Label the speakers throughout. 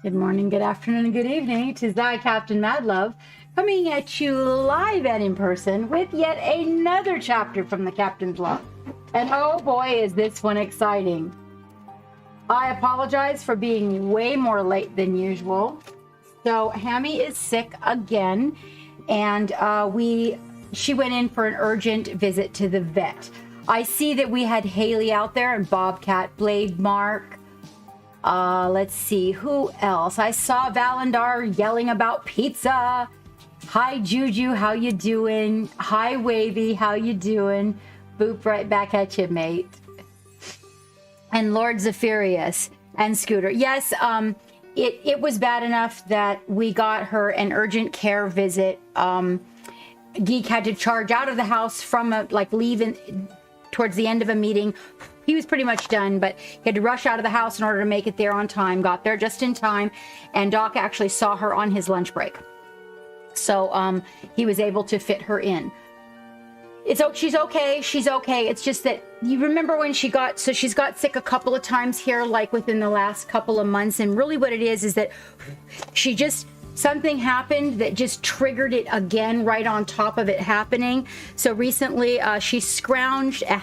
Speaker 1: Good morning, good afternoon, and good evening. 'Tis I, Captain Madlove, coming at you live and in person with yet another chapter from the Captain's Log. And oh boy, is this one exciting. I apologize for being way more late than usual. So Hammy is sick again, and she went in for an urgent visit to the vet. I see that we had Haley out there and Bobcat, Blade Mark. Let's see, who else? I saw Valandar yelling about pizza. Hi, Juju, how you doing? Hi, Wavy, how you doing? Boop right back at you, mate. And Lord Zephyrus and Scooter. Yes, it was bad enough that we got her an urgent care visit. Geek had to charge out of the house from leaving towards the end of a meeting. He was pretty much done, but he had to rush out of the house in order to make it there on time. Got there just in time, and Doc actually saw her on his lunch break. So he was able to fit her in. She's okay. She's okay. It's just that you remember when she's got sick a couple of times here, like within the last couple of months. And really what it is that something happened that just triggered it again right on top of it happening. So recently she scrounged a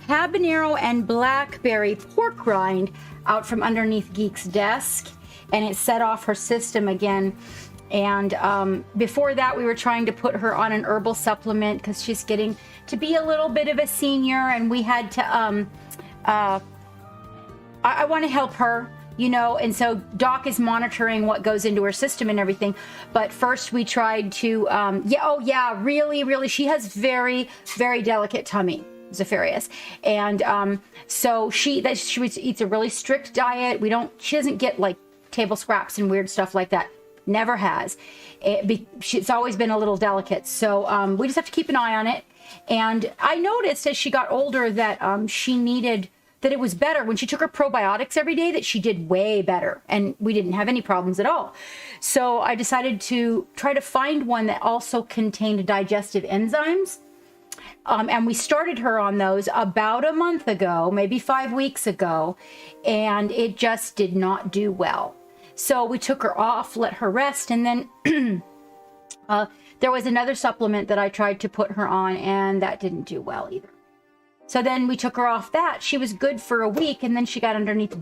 Speaker 1: habanero and blackberry pork rind out from underneath Geek's desk, and it set off her system again. And before that, we were trying to put her on an herbal supplement because she's getting to be a little bit of a senior, and we had to I want to help her, you know, and so Doc is monitoring what goes into her system and everything. But first we tried to really she has very, very delicate tummy, Zephyrus, and so she eats a really strict diet. She doesn't get like table scraps and weird stuff like that. Never has. It's always been a little delicate, so we just have to keep an eye on it. And I noticed as she got older that that it was better when she took her probiotics every day, that she did way better, and we didn't have any problems at all. So I decided to try to find one that also contained digestive enzymes. And we started her on those about a month ago, maybe 5 weeks ago, and it just did not do well. So we took her off, let her rest, and then there was another supplement that I tried to put her on, and that didn't do well either. So then we took her off that. She was good for a week, and then she got underneath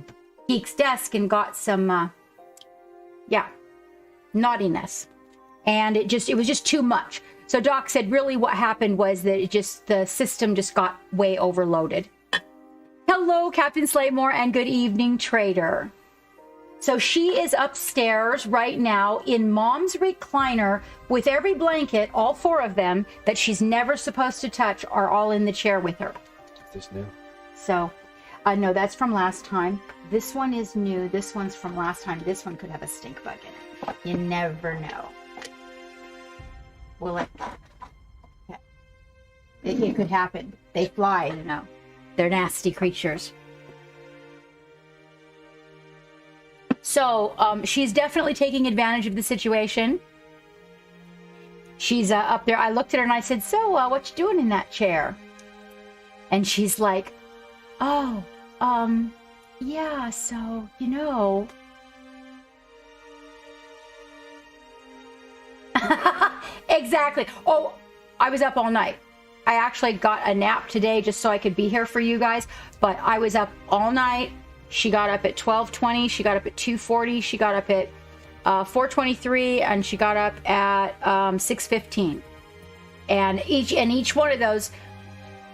Speaker 1: Geek's desk and got some, naughtiness. And it was just too much. So Doc said really what happened was that the system just got way overloaded. Hello, Captain Slaymore, and good evening, Trader. So she is upstairs right now in Mom's recliner with every blanket, all 4 of them, that she's never supposed to touch, are all in the chair with her.
Speaker 2: Is this new?
Speaker 1: So, no, that's from last time. This one is new. This one's from last time. This one could have a stink bug in it. You never know. Will it? Okay. It could happen. They fly, you know. They're nasty creatures. So she's definitely taking advantage of the situation. She's up there. I looked at her and I said, so what you doing in that chair? And she's like, oh, yeah, so, you know. Exactly. Oh, I was up all night. I actually got a nap today just so I could be here for you guys, but I was up all night. She got up at 12:20, she got up at 2:40, she got up at 4:23, and she got up at 6:15. And each one of those,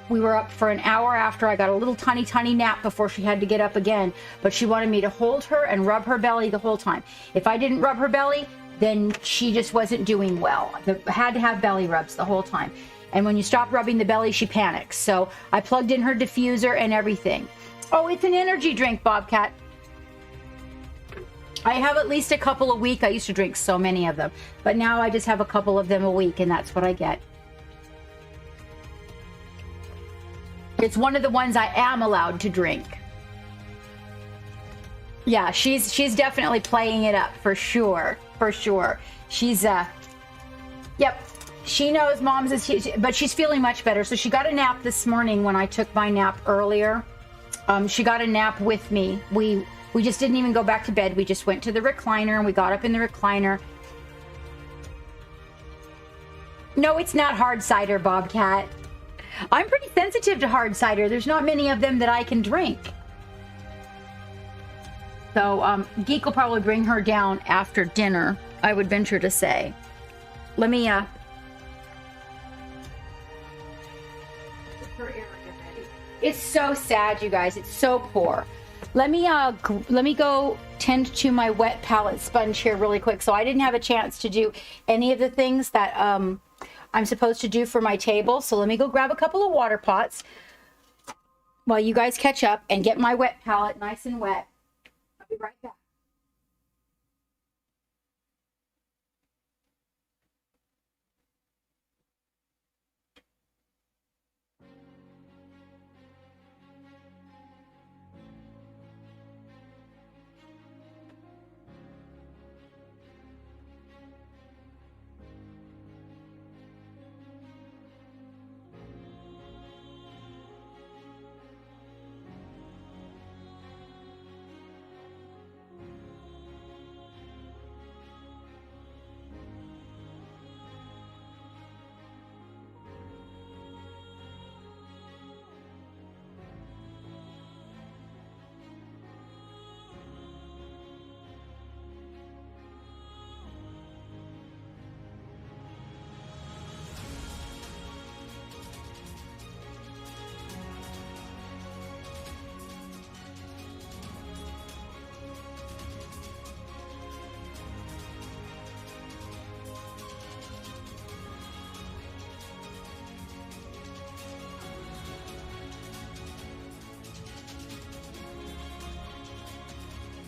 Speaker 1: we were up for an hour after. I got a little tiny nap before she had to get up again. But she wanted me to hold her and rub her belly the whole time. If I didn't rub her belly, then she just wasn't doing well. I had to have belly rubs the whole time. And when you stop rubbing the belly, she panics. So I plugged in her diffuser and everything. Oh, it's an energy drink, Bobcat. I have at least a couple a week. I used to drink so many of them, but now I just have a couple of them a week, and that's what I get. It's one of the ones I am allowed to drink. Yeah, she's definitely playing it up for sure. For sure. She's yep. She knows Mom's is, but she's feeling much better. So she got a nap this morning when I took my nap earlier. She got a nap with me. We just didn't even go back to bed. We just went to the recliner and we got up in the recliner. No, it's not hard cider, Bobcat. I'm pretty sensitive to hard cider. There's not many of them that I can drink. So Geek will probably bring her down after dinner, I would venture to say. Let me It's so sad, you guys. It's so poor. Let me go tend to my wet palette sponge here really quick. So I didn't have a chance to do any of the things that I'm supposed to do for my table. So let me go grab a couple of water pots while you guys catch up and get my wet palette nice and wet. I'll be right back.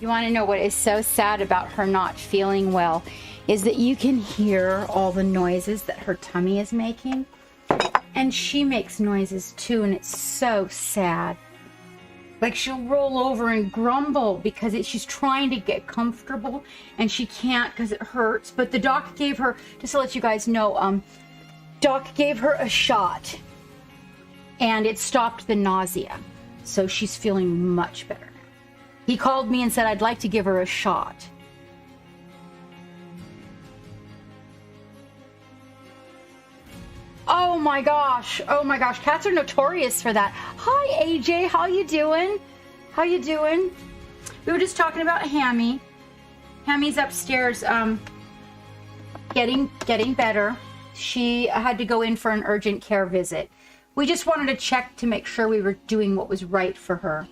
Speaker 1: You want to know what is so sad about her not feeling well is that you can hear all the noises that her tummy is making. And she makes noises too, and it's so sad. Like she'll roll over and grumble because she's trying to get comfortable and she can't because it hurts. But the doc gave her, just to let you guys know, doc gave her a shot and it stopped the nausea. So she's feeling much better. He called me and said, I'd like to give her a shot. Oh my gosh. Oh my gosh. Cats are notorious for that. Hi, AJ. How you doing? How you doing? We were just talking about Hammy. Hammy's upstairs getting better. She had to go in for an urgent care visit. We just wanted to check to make sure we were doing what was right for her.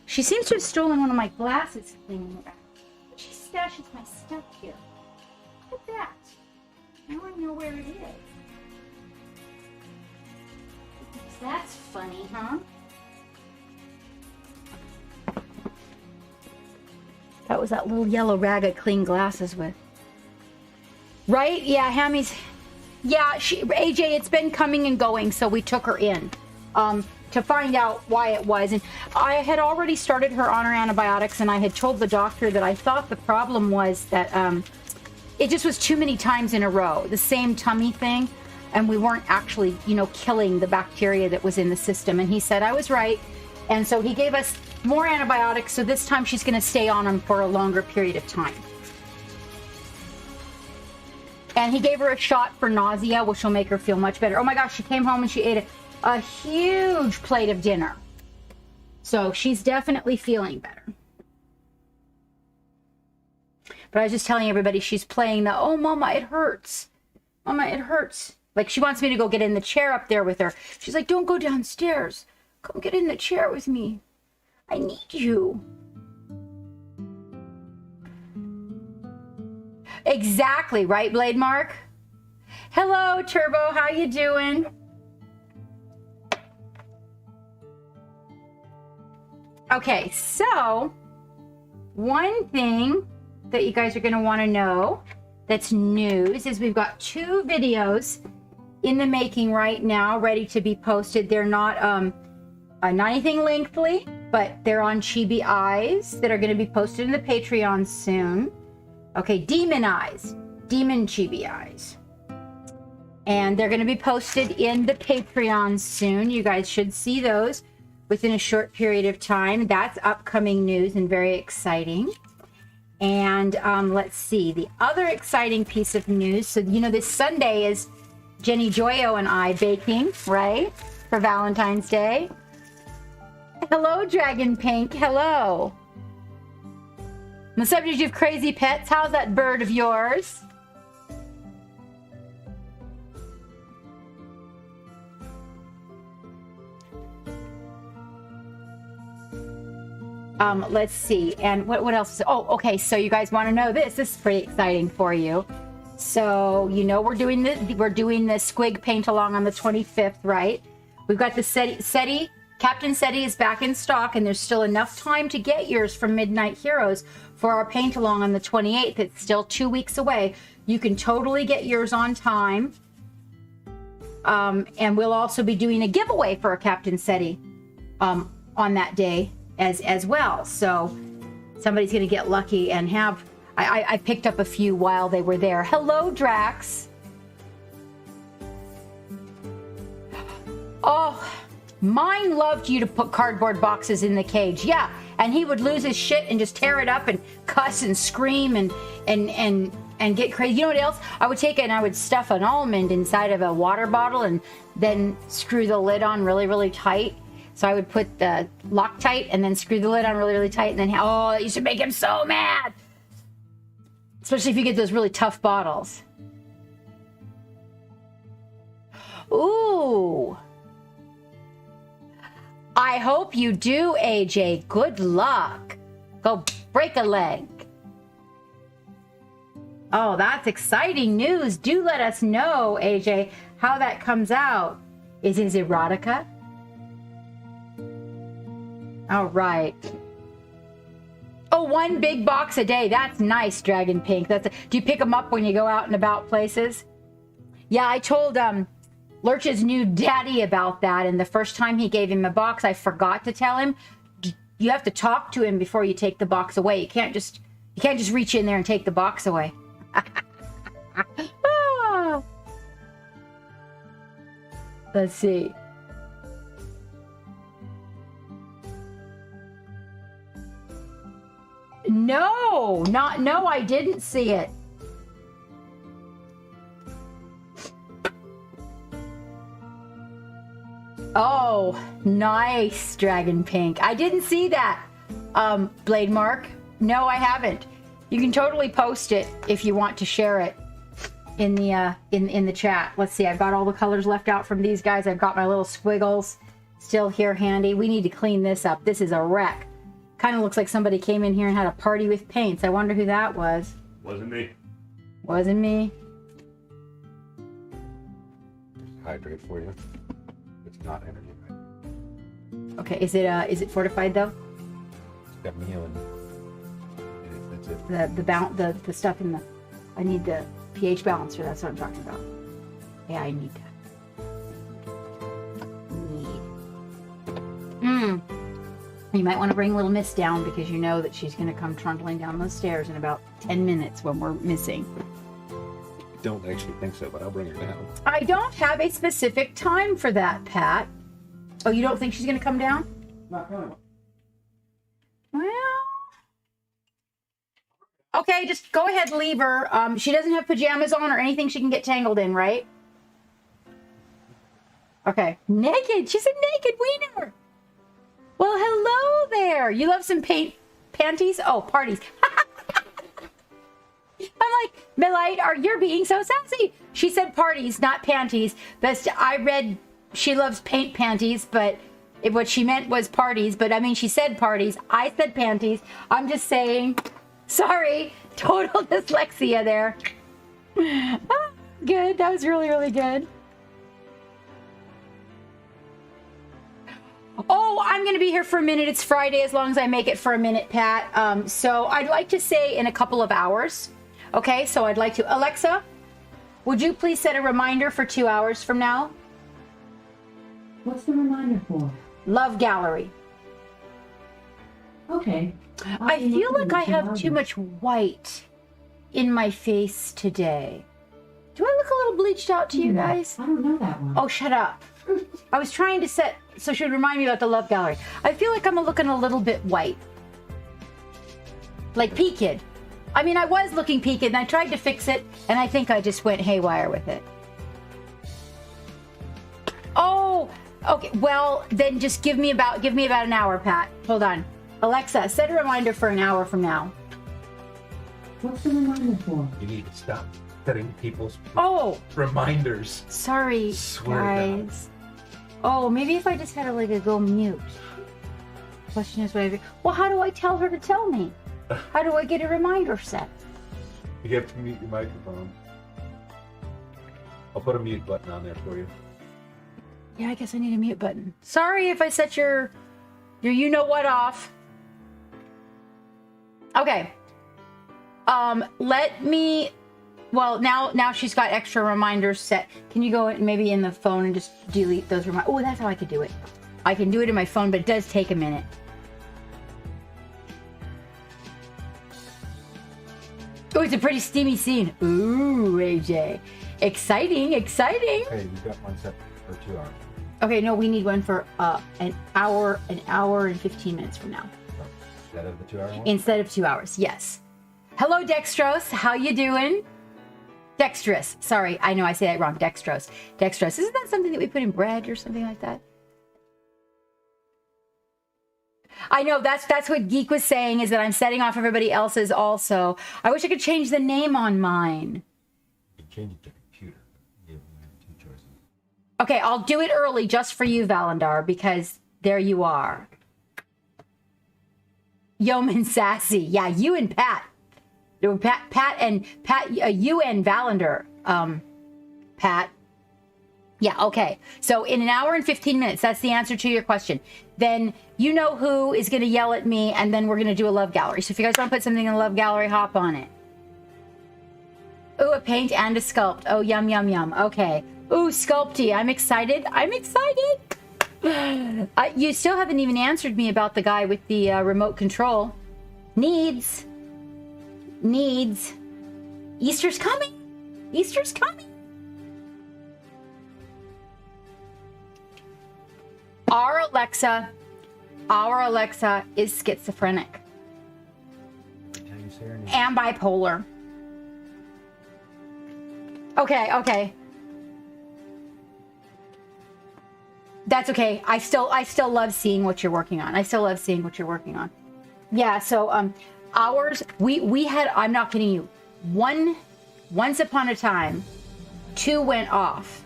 Speaker 1: She seems to have stolen one of my glasses cleaning around. She stashes my stuff here. Look at that. Now I know where it is. That's funny, huh? That was that little yellow rag I cleaned glasses with. Right? Yeah, Hammy's... Yeah, AJ, it's been coming and going, so we took her in. To find out why it was. And I had already started her on her antibiotics, and I had told the doctor that I thought the problem was that it just was too many times in a row, the same tummy thing, and we weren't actually, killing the bacteria that was in the system. And he said I was right, and so he gave us more antibiotics, so this time she's going to stay on them for a longer period of time. And he gave her a shot for nausea, which will make her feel much better. Oh my gosh, she came home and she ate a huge plate of dinner. So she's definitely feeling better. But I was just telling everybody she's playing the, oh, Mama, it hurts. Mama, it hurts. Like she wants me to go get in the chair up there with her. She's like, don't go downstairs. Come get in the chair with me. I need you. Exactly, right, Blade Mark? Hello, Turbo. How you doing? Okay, so one thing that you guys are going to want to know that's news is we've got 2 videos in the making right now, ready to be posted. They're not anything lengthy, but they're on Chibi Eyes that are going to be posted in the Patreon soon. Okay, Demon Eyes, Demon Chibi Eyes. And they're going to be posted in the Patreon soon. You guys should see those within a short period of time. That's upcoming news and very exciting. And let's see, the other exciting piece of news. So, you know, this Sunday is Jenny Joyo and I baking, right? For Valentine's Day. Hello, Dragon Pink. Hello. On the subject of crazy pets, how's that bird of yours? Let's see. And what else? Oh, okay. So you guys want to know this. This is pretty exciting for you. So, you know, we're doing the Squig paint along on the 25th, right? We've got the SETI. Captain SETI is back in stock, and there's still enough time to get yours from Midnight Heroes for our paint along on the 28th. It's still 2 weeks away. You can totally get yours on time. And we'll also be doing a giveaway for a Captain SETI on that day as well. So somebody's going to get lucky and have... I picked up a few while they were there. Hello, Drax. Oh, mine loved you to put cardboard boxes in the cage. Yeah, and he would lose his shit and just tear it up and cuss and scream and get crazy. You know what else? I would take it and I would stuff an almond inside of a water bottle and then screw the lid on really, really tight. So I would put the Loctite and then screw the lid on really, really tight. And then, oh, that used to make him so mad. Especially if you get those really tough bottles. Ooh. I hope you do, AJ. Good luck. Go break a leg. Oh, that's exciting news. Do let us know, AJ, how that comes out. Is it erotica? All right. Oh, one big box a day. That's nice, Dragon Pink. Do you pick them up when you go out and about places? Yeah, I told Lurch's new daddy about that, and the first time he gave him a box, I forgot to tell him. You have to talk to him before you take the box away. You can't just reach in there and take the box away. Let's see. No, I didn't see it. Oh, nice, Dragon Pink. I didn't see that, Blade Mark. No, I haven't. You can totally post it if you want to share it in the chat. Let's see. I've got all the colors left out from these guys. I've got my little squiggles still here handy. We need to clean this up. This is a wreck. Kind of looks like somebody came in here and had a party with paints. I wonder who that was.
Speaker 2: Wasn't me.
Speaker 1: Wasn't me.
Speaker 2: Hydrate for you. It's not energy right.
Speaker 1: Okay, is it fortified though?
Speaker 2: It's got meal in it. That's it.
Speaker 1: The stuff in the... I need the pH balancer. That's what I'm talking about. Yeah, I need that. You might want to bring Little Miss down because you know that she's going to come trundling down those stairs in about 10 minutes when we're missing.
Speaker 2: I don't actually think so, but I'll bring her down. I
Speaker 1: don't have a specific time for that, Pat. Oh, you don't think she's going to come down?
Speaker 2: Not really.
Speaker 1: Well... Okay, just go ahead, leave her. She doesn't have pajamas on or anything she can get tangled in, right? Okay. Naked! She's a naked wiener! Well, hello there. You love some panties? Oh, parties. I'm like, Milite, you're being so sassy. She said parties, not panties. I read she loves paint panties, but what she meant was parties. But I mean, she said parties. I said panties. I'm just saying, sorry, total dyslexia there. Good. That was really, really good. Oh, I'm going to be here for a minute. It's Friday, as long as I make it for a minute, Pat. So I'd like to say in a couple of hours. Okay, so I'd like to... Alexa, would you please set a reminder for 2 hours from now?
Speaker 3: What's the reminder for?
Speaker 1: Love Gallery.
Speaker 3: Okay.
Speaker 1: I feel like I have too much white in my face today. Do I look a little bleached out to you guys?
Speaker 3: I don't know that one.
Speaker 1: Oh, shut up. I was trying to set so she would remind me about the love gallery. I feel like I'm looking a little bit white. Like P-Kid. I mean, I was looking P-Kid and I tried to fix it and I think I just went haywire with it. Oh, okay. Well, then just give me about an hour, Pat. Hold on. Alexa, set a reminder for an hour from now.
Speaker 3: What's the reminder for?
Speaker 2: You need to stop setting people's reminders.
Speaker 1: Sorry, guys. Oh, maybe if I just had to like go mute. Question is whatever. Well, how do I tell her to tell me? How do I get a reminder set?
Speaker 2: You have to mute your microphone. I'll put a mute button on there for you.
Speaker 1: Yeah, I guess I need a mute button. Sorry if I set your you know what off. Okay. Let me. Well, now she's got extra reminders set. Can you go maybe in the phone and just delete those reminders? Oh, that's how I could do it. I can do it in my phone, but it does take a minute. Oh, it's a pretty steamy scene. Ooh, AJ. Exciting.
Speaker 2: Hey, you got one set for 2 hours.
Speaker 1: Okay, no, we need one for an hour and 15 minutes from now.
Speaker 2: Instead of the 2 hour one?
Speaker 1: Instead of 2 hours, yes. Hello, Dextrose. How you doing? Dextrous. Sorry, I know I say that wrong. Dextrose. Dextrose. Isn't that something that we put in bread or something like that? I know that's what Geek was saying, is that I'm setting off everybody else's also. I wish I could change the name on mine.
Speaker 2: You can change it to computer. You have 2 choices.
Speaker 1: Okay, I'll do it early just for you, Valandar, because there you are. Yeoman Sassy. Yeah, you and Pat. Pat, you and Valandar, Pat. Yeah, okay. So in an hour and 15 minutes, that's the answer to your question. Then you know who is going to yell at me, and then we're going to do a love gallery. So if you guys want to put something in the love gallery, hop on it. Ooh, a paint and a sculpt. Oh, yum, yum, yum. Okay. Ooh, sculpty. I'm excited. I'm excited. You still haven't even answered me about the guy with the remote control. Needs. Easter's coming. Easter's coming. Our Alexa is schizophrenic and bipolar. Okay. That's okay. I still love seeing what you're working on. Yeah, so ours, we had, I'm not kidding you, once upon a time, 2 went off.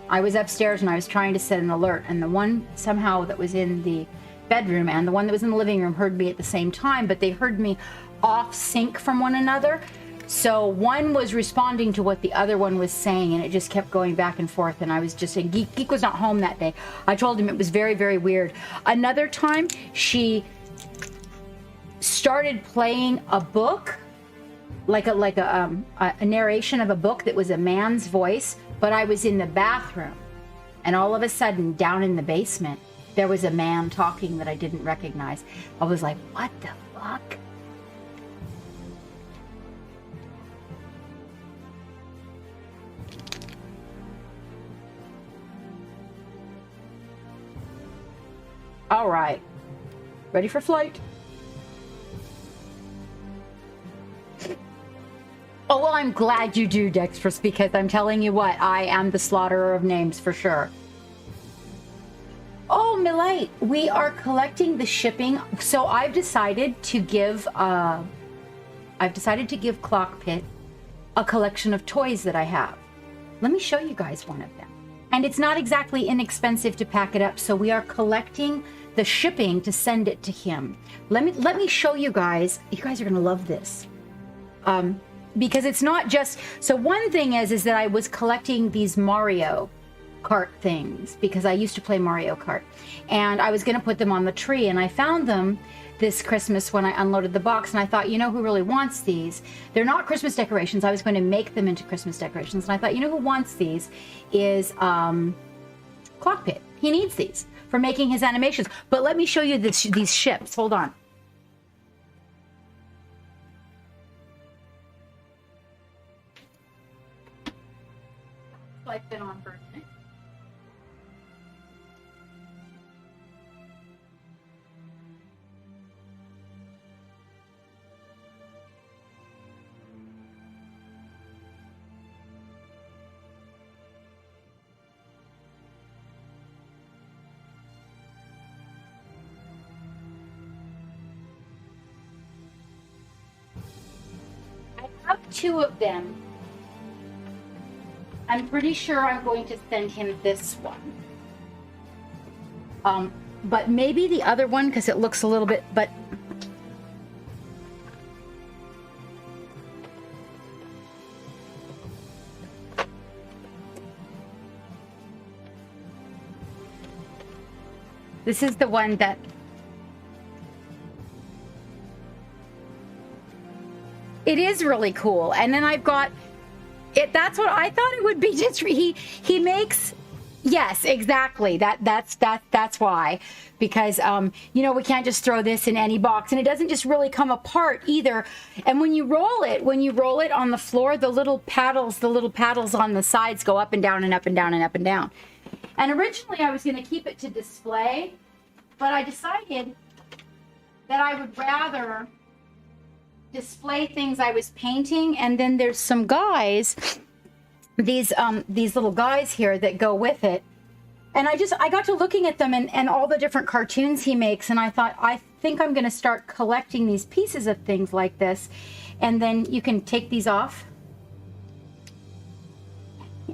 Speaker 1: I was upstairs and I was trying to set an alert, and the one somehow that was in the bedroom and the one that was in the living room heard me at the same time, but they heard me off sync from one another. So one was responding to what the other one was saying, and it just kept going back and forth. And I was just saying, Geek was not home that day. I told him it was very, very weird. Another time, she started playing a book, like a narration of a book that was a man's voice, but I was in the bathroom, and all of a sudden, down in the basement, there was a man talking that I didn't recognize. I was like, what the fuck? All right. Ready for flight? Oh, well, I'm glad you do, Dextrous, because I'm telling you what, I am the slaughterer of names for sure. Oh, Milite, we are collecting the shipping. So I've decided to give Clockpit a collection of toys that I have. Let me show you guys one of them. And it's not exactly inexpensive to pack it up, so we are collecting the shipping to send it to him. Let me show you guys. You guys are gonna love this. Because it's not just, so one thing is that I was collecting these Mario Kart things because I used to play Mario Kart, and I was going to put them on the tree, and I found them this Christmas when I unloaded the box, and I thought, you know who really wants these? They're not Christmas decorations. I was going to make them into Christmas decorations, and I thought, you know who wants these is Clockpit. He needs these for making his animations. But let me show you these ships. Hold on. I've been on for a minute. 2 of them. I'm pretty sure I'm going to send him this one. But maybe the other one, because it looks a little bit, but this is the one that it is really cool. And then I've got it. That's what I thought it would be. Just he makes, yes, exactly. That's why, because you know, we can't just throw this in any box, and it doesn't just really come apart either. And when you roll it on the floor, the little paddles on the sides go up and down and up and down and up and down. And originally I was going to keep it to display, but I decided that I would rather display things I was painting. And then there's some guys, these little guys here that go with it. And I got to looking at them and all the different cartoons he makes, and I thought, I think I'm going to start collecting these pieces of things like this. And then you can take these off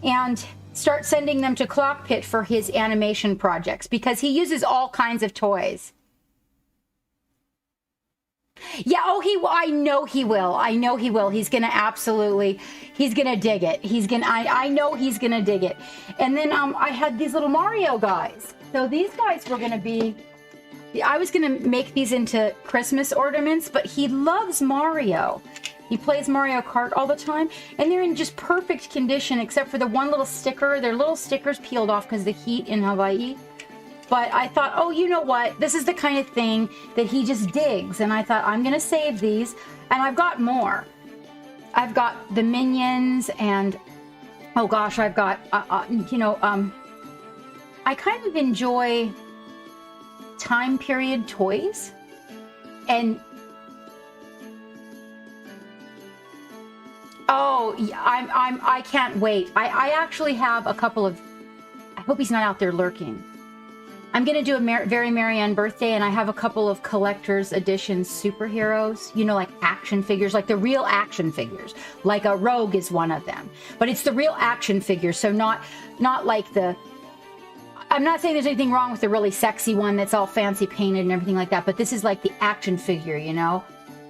Speaker 1: and start sending them to Clockpit for his animation projects, because he uses all kinds of toys. Yeah, I know he will. He's going to absolutely, he's going to dig it. I know he's going to dig it. And then I had these little Mario guys. So these guys were going to be, I was going to make these into Christmas ornaments, but he loves Mario. He plays Mario Kart all the time, and they're in just perfect condition, except for the one little sticker. Their little stickers peeled off because of the heat in Hawaii. But I thought, oh, you know what? This is the kind of thing that he just digs. And I thought, I'm going to save these. And I've got more. I've got the Minions, and, oh gosh, I've got, I kind of enjoy time period toys. And oh, I can't wait. I actually have a couple of, I hope he's not out there lurking. I'm going to do a Very Marianne birthday, and I have a couple of collector's edition superheroes, you know, like action figures, like the real action figures. Like a Rogue is one of them. But it's the real action figures, so not like the, I'm not saying there's anything wrong with the really sexy one that's all fancy painted and everything like that, but this is like the action figure, you know,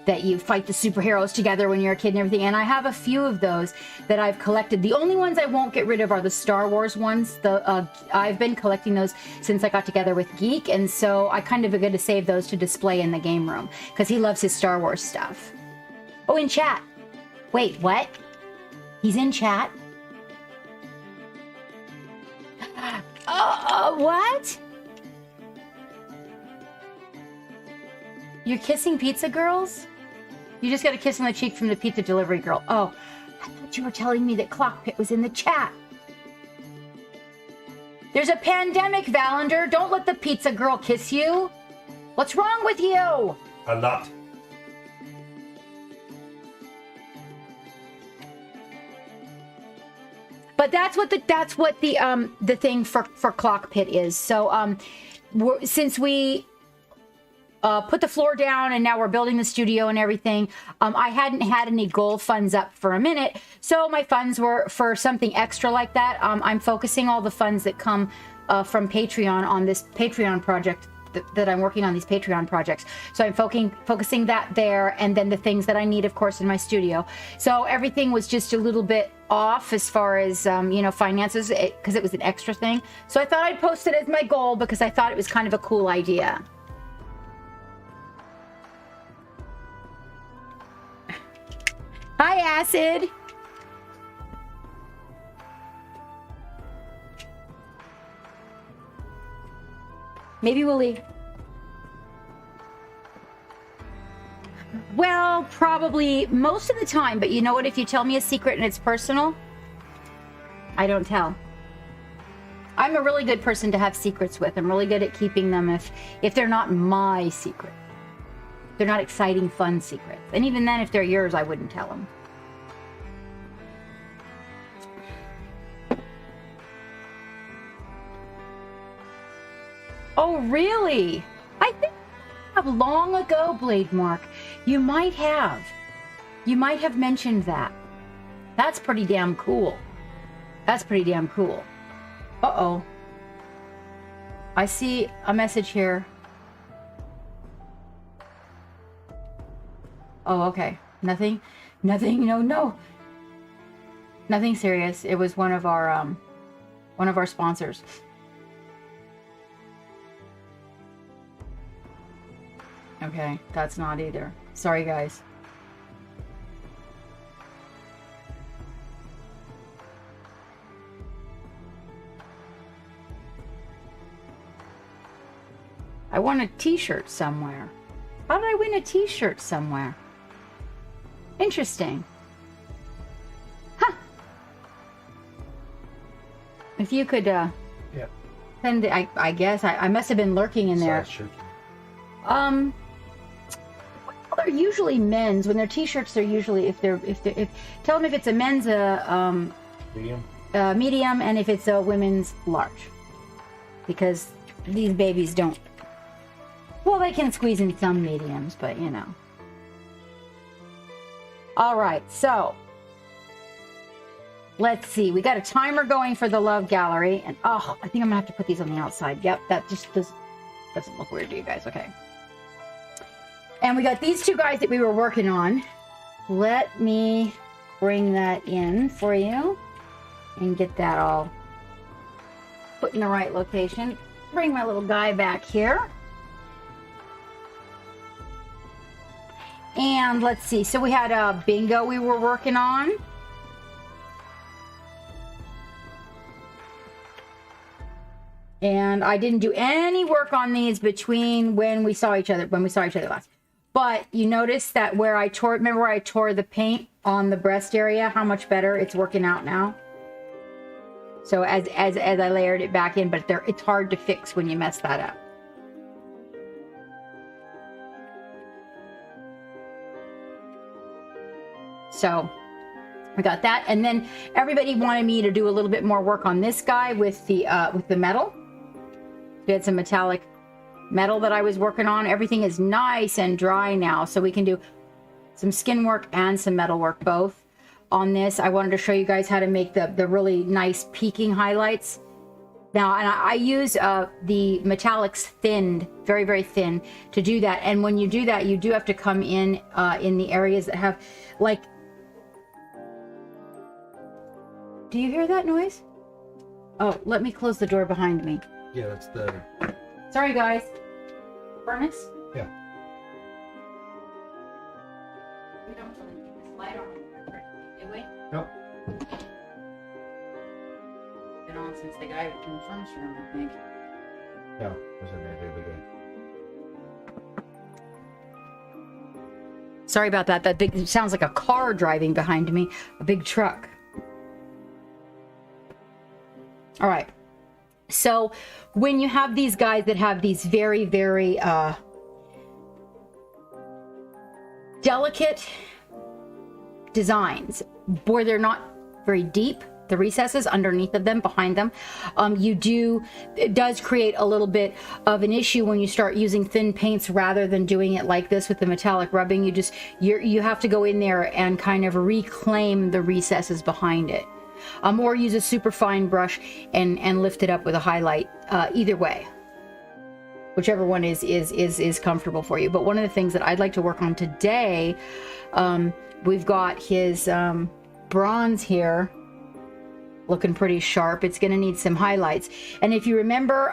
Speaker 1: that you fight the superheroes together when you're a kid and everything. And I have a few of those that I've collected. The only ones I won't get rid of are the Star Wars ones. I've been collecting those since I got together with Geek, and so I kind of am going to save those to display in the game room, because he loves his Star Wars stuff. Oh, in chat. Wait, what? He's in chat? What? You're kissing pizza girls? You just got a kiss on the cheek from the pizza delivery girl. Oh, I thought you were telling me that Clockpit was in the chat. There's a pandemic, Valander. Don't let the pizza girl kiss you. What's wrong with you?
Speaker 2: A lot.
Speaker 1: But that's what the thing for Clockpit is. So since we put the floor down and now we're building the studio and everything, I hadn't had any goal funds up for a minute, so my funds were for something extra like that. I'm focusing all the funds that come from Patreon on this Patreon project that I'm working on, these Patreon projects. So I'm focusing that there, and then the things that I need, of course, in my studio. So everything was just a little bit off as far as finances, because it was an extra thing. So I thought I'd post it as my goal, because I thought it was kind of a cool idea. Hi, Acid. Maybe we'll leave. Well, probably most of the time, but you know what? If you tell me a secret and it's personal, I don't tell. I'm a really good person to have secrets with. I'm really good at keeping them if they're not my secret. They're not exciting, fun secrets. And even then, if they're yours, I wouldn't tell them. Oh, really? I think long ago, Blade Mark, you might have mentioned that. That's pretty damn cool. That's pretty damn cool. Uh-oh. I see a message here. Oh, okay. Nothing, no. Nothing serious. It was one of our sponsors. Okay, that's not either. Sorry, guys. I won a t-shirt somewhere. How did I win a t-shirt somewhere? Interesting. Huh. If you could,
Speaker 2: Yeah.
Speaker 1: send it, I guess I must have been lurking in there. Well, they're usually men's. When they're t-shirts, they're usually if tell them if it's a men's
Speaker 2: Medium.
Speaker 1: Medium, and if it's a women's large, because these babies don't. Well, they can squeeze in some mediums, but you know. All right, so let's see. We got a timer going for the love gallery, and oh, I think I'm gonna have to put these on the outside. Yep, that just doesn't look weird to you guys. Okay. And we got these two guys that we were working on. Let me bring that in for you and get that all put in the right location. Bring my little guy back here. And let's see. So we had a bingo we were working on. And I didn't do any work on these between when we saw each other last. But you notice that where I tore, remember where I tore the paint on the breast area, how much better it's working out now. So as I layered it back in, but it's hard to fix when you mess that up. So we got that, and then everybody wanted me to do a little bit more work on this guy with the metal. We had some metallic metal that I was working on. Everything is nice and dry now, so we can do some skin work and some metal work both on this. I wanted to show you guys how to make the really nice peaking highlights. Now, and I use the metallics thinned, very, very thin, to do that. And when you do that, you do have to come in the areas that have, like, do you hear that noise? Oh, let me close the door behind me.
Speaker 2: Yeah, that's the...
Speaker 1: Sorry, guys. Furnace?
Speaker 2: Yeah.
Speaker 1: We don't really keep this light on, do we?
Speaker 2: Nope.
Speaker 1: Been on since the guy in the furnace room, I think.
Speaker 2: No, it was in there the other day.
Speaker 1: Sorry about that. That big, it sounds like a car driving behind me. A big truck. All right. So when you have these guys that have these very, very delicate designs where they're not very deep, the recesses underneath of them, behind them, it does create a little bit of an issue when you start using thin paints rather than doing it like this with the metallic rubbing. You have to go in there and kind of reclaim the recesses behind it. Or use a super fine brush and lift it up with a highlight. Either way, whichever one is comfortable for you. But one of the things that I'd like to work on today, we've got his bronze here looking pretty sharp. It's going to need some highlights. And if you remember,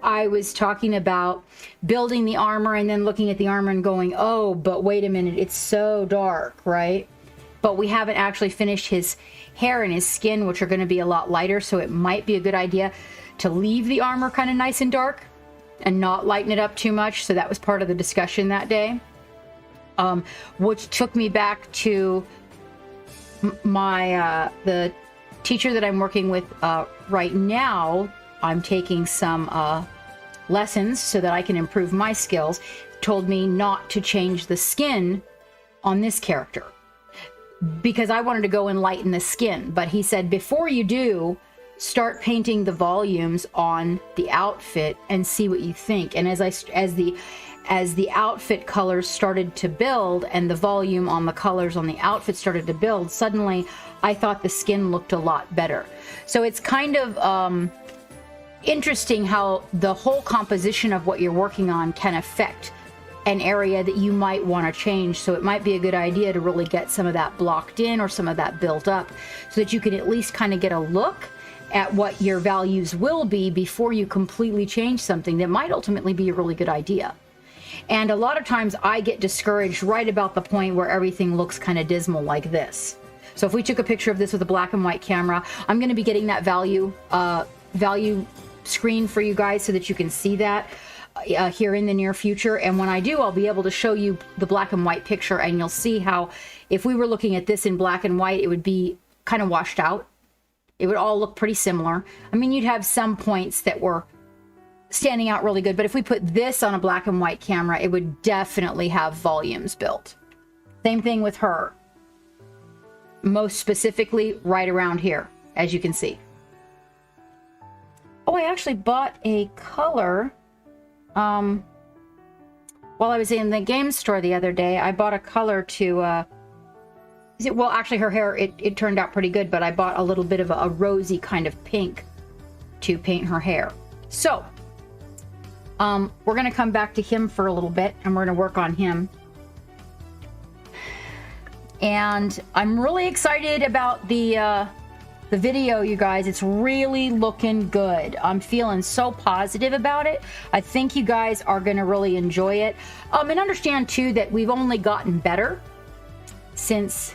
Speaker 1: I was talking about building the armor and then looking at the armor and going, oh, but wait a minute, it's so dark, right? But we haven't actually finished his hair and his skin, which are going to be a lot lighter, so it might be a good idea to leave the armor kind of nice and dark and not lighten it up too much. So that was part of the discussion that day, which took me back to my the teacher that I'm working with right now. I'm taking some lessons so that I can improve my skills. Told me not to change the skin on this character, because I wanted to go and lighten the skin. But he said, before you do, start painting the volumes on the outfit and see what you think. And as as the outfit colors started to build and the volume on the colors on the outfit started to build, suddenly I thought the skin looked a lot better. So it's kind of interesting how the whole composition of what you're working on can affect an area that you might want to change. So it might be a good idea to really get some of that blocked in or some of that built up so that you can at least kind of get a look at what your values will be before you completely change something that might ultimately be a really good idea. And a lot of times I get discouraged right about the point where everything looks kind of dismal like this. So if we took a picture of this with a black and white camera, I'm going to be getting that value screen for you guys so that you can see that here in the near future. And when I do, I'll be able to show you the black and white picture, and you'll see how if we were looking at this in black and white, it would be kind of washed out. It would all look pretty similar. I mean, you'd have some points that were standing out really good, but if we put this on a black and white camera, it would definitely have volumes built. Same thing with her. Most specifically right around here, as you can see. Oh, I actually bought a color. While I was in the game store the other day, I bought a color to, well, actually her hair, it turned out pretty good, but I bought a little bit of a rosy kind of pink to paint her hair. So, we're going to come back to him for a little bit, and we're going to work on him. And I'm really excited about the video, you guys. It's really looking good. I'm feeling so positive about it. I think you guys are going to really enjoy it. And understand, too, that we've only gotten better since...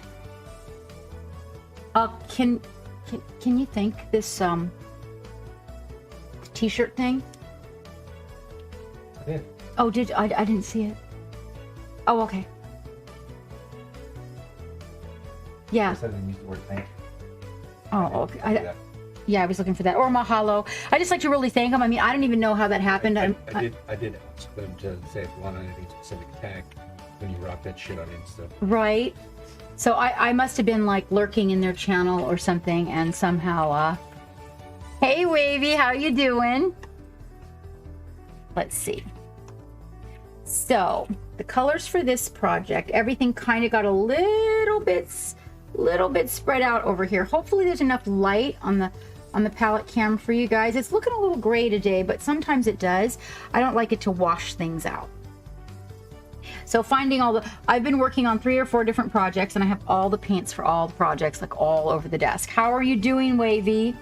Speaker 1: Can you think this t-shirt thing?
Speaker 2: I did.
Speaker 1: Oh, I didn't see it. Oh, okay. Yeah.
Speaker 2: I didn't use the word thank.
Speaker 1: Oh, okay. Yeah, I was looking for that. Or mahalo. I just like to really thank them. I mean, I don't even know how that happened.
Speaker 2: I did ask them to say if you want anything specific tag when you rock that shit on Insta.
Speaker 1: Right. So I must have been like lurking in their channel or something, and somehow, hey Wavy, how you doing? Let's see. So the colors for this project, everything kind of got a little bit spread out over here. Hopefully there's enough light on the palette cam for you guys. It's looking a little gray today, but sometimes it does. I don't like it to wash things out. So finding I've been working on 3 or 4 different projects, and I have all the paints for all the projects, like all over the desk. How are you doing, Wavy?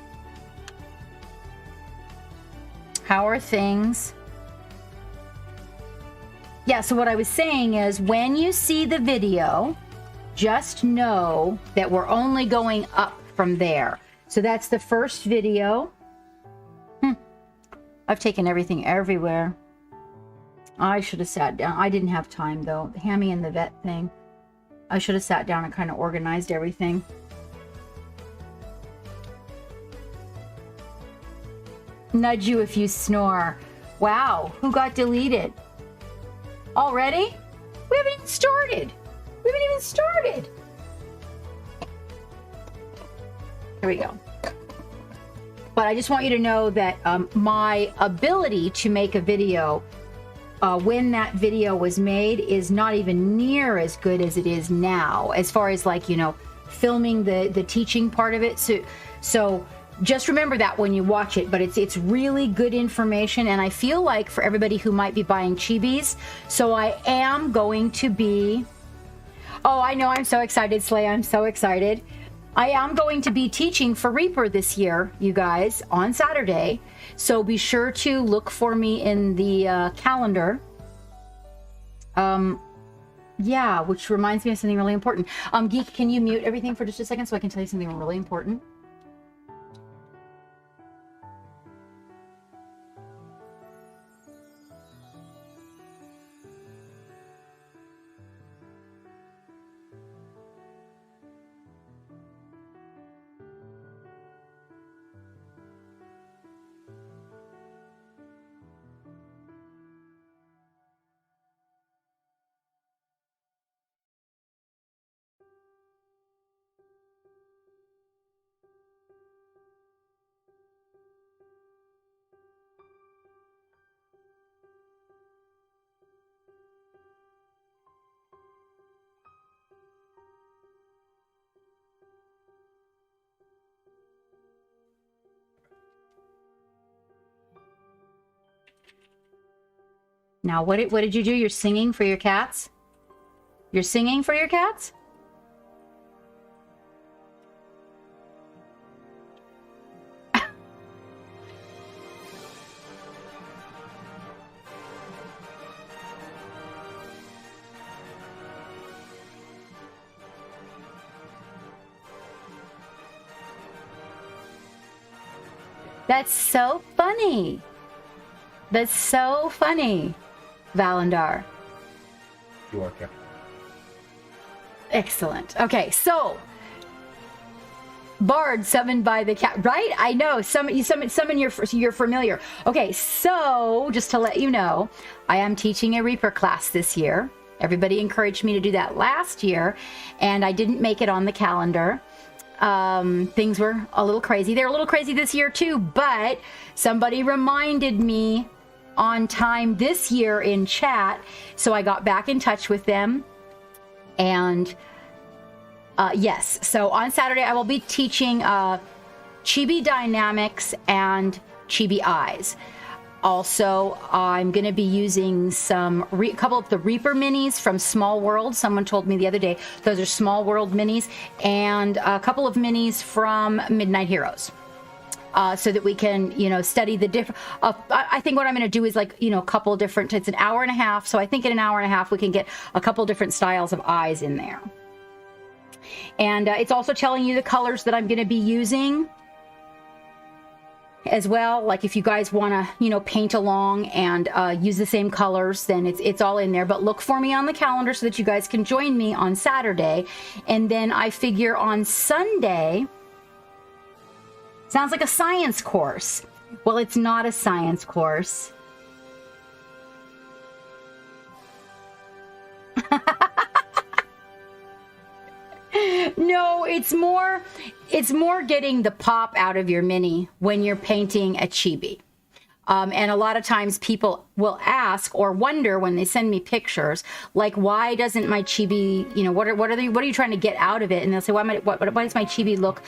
Speaker 1: How are things? Yeah, so what I was saying is, when you see the video, just know that we're only going up from there. So that's the first video. I've taken everything everywhere. I should have sat down. I didn't have time, though. The Hammy and the vet thing. I should have sat down and kind of organized everything. Nudge you if you snore. Wow, who got deleted? Already? We haven't even started. We haven't even started. Here we go. But I just want you to know that my ability to make a video when that video was made is not even near as good as it is now, as far as, like, you know, filming the teaching part of it. So just remember that when you watch it. But it's really good information, and I feel like for everybody who might be buying chibis, so I am going to be... Oh, I know, I'm so excited, Slay. I'm so excited. I am going to be teaching for Reaper this year, you guys, on Saturday. So be sure to look for me in the calendar. Yeah, which reminds me of something really important. Geek, can you mute everything for just a second so I can tell you something really important? Now, what did you do? You're singing for your cats? You're singing for your cats? That's so funny. That's so funny, Valandar.
Speaker 2: You are, Captain.
Speaker 1: Excellent. Okay, so Bard summoned by the cat, right? I know. You summon you're familiar. Okay, so just to let you know, I am teaching a Reaper class this year. Everybody encouraged me to do that last year, and I didn't make it on the calendar. Things were a little crazy. They're a little crazy this year too, but somebody reminded me on time this year in chat, so I got back in touch with them. And yes, so on Saturday I will be teaching chibi dynamics and chibi eyes. Also, I'm going to be using a couple of the Reaper minis from Small World. Someone told me the other day those are Small World minis, and a couple of minis from Midnight Heroes. So that we can, study the different. I think what I'm going to do is a couple different. It's an hour and a half, so I think in an hour and a half we can get a couple different styles of eyes in there. And it's also telling you the colors that I'm going to be using as well. Like if you guys want to, paint along and use the same colors, then it's all in there. But look for me on the calendar so that you guys can join me on Saturday. And then I figure on Sunday. Sounds like a science course. Well, it's not a science course. No, it's more getting the pop out of your mini when you're painting a chibi. And a lot of times people will ask or wonder when they send me pictures, like, why doesn't my chibi, what are you trying to get out of it? And they'll say, why does my chibi look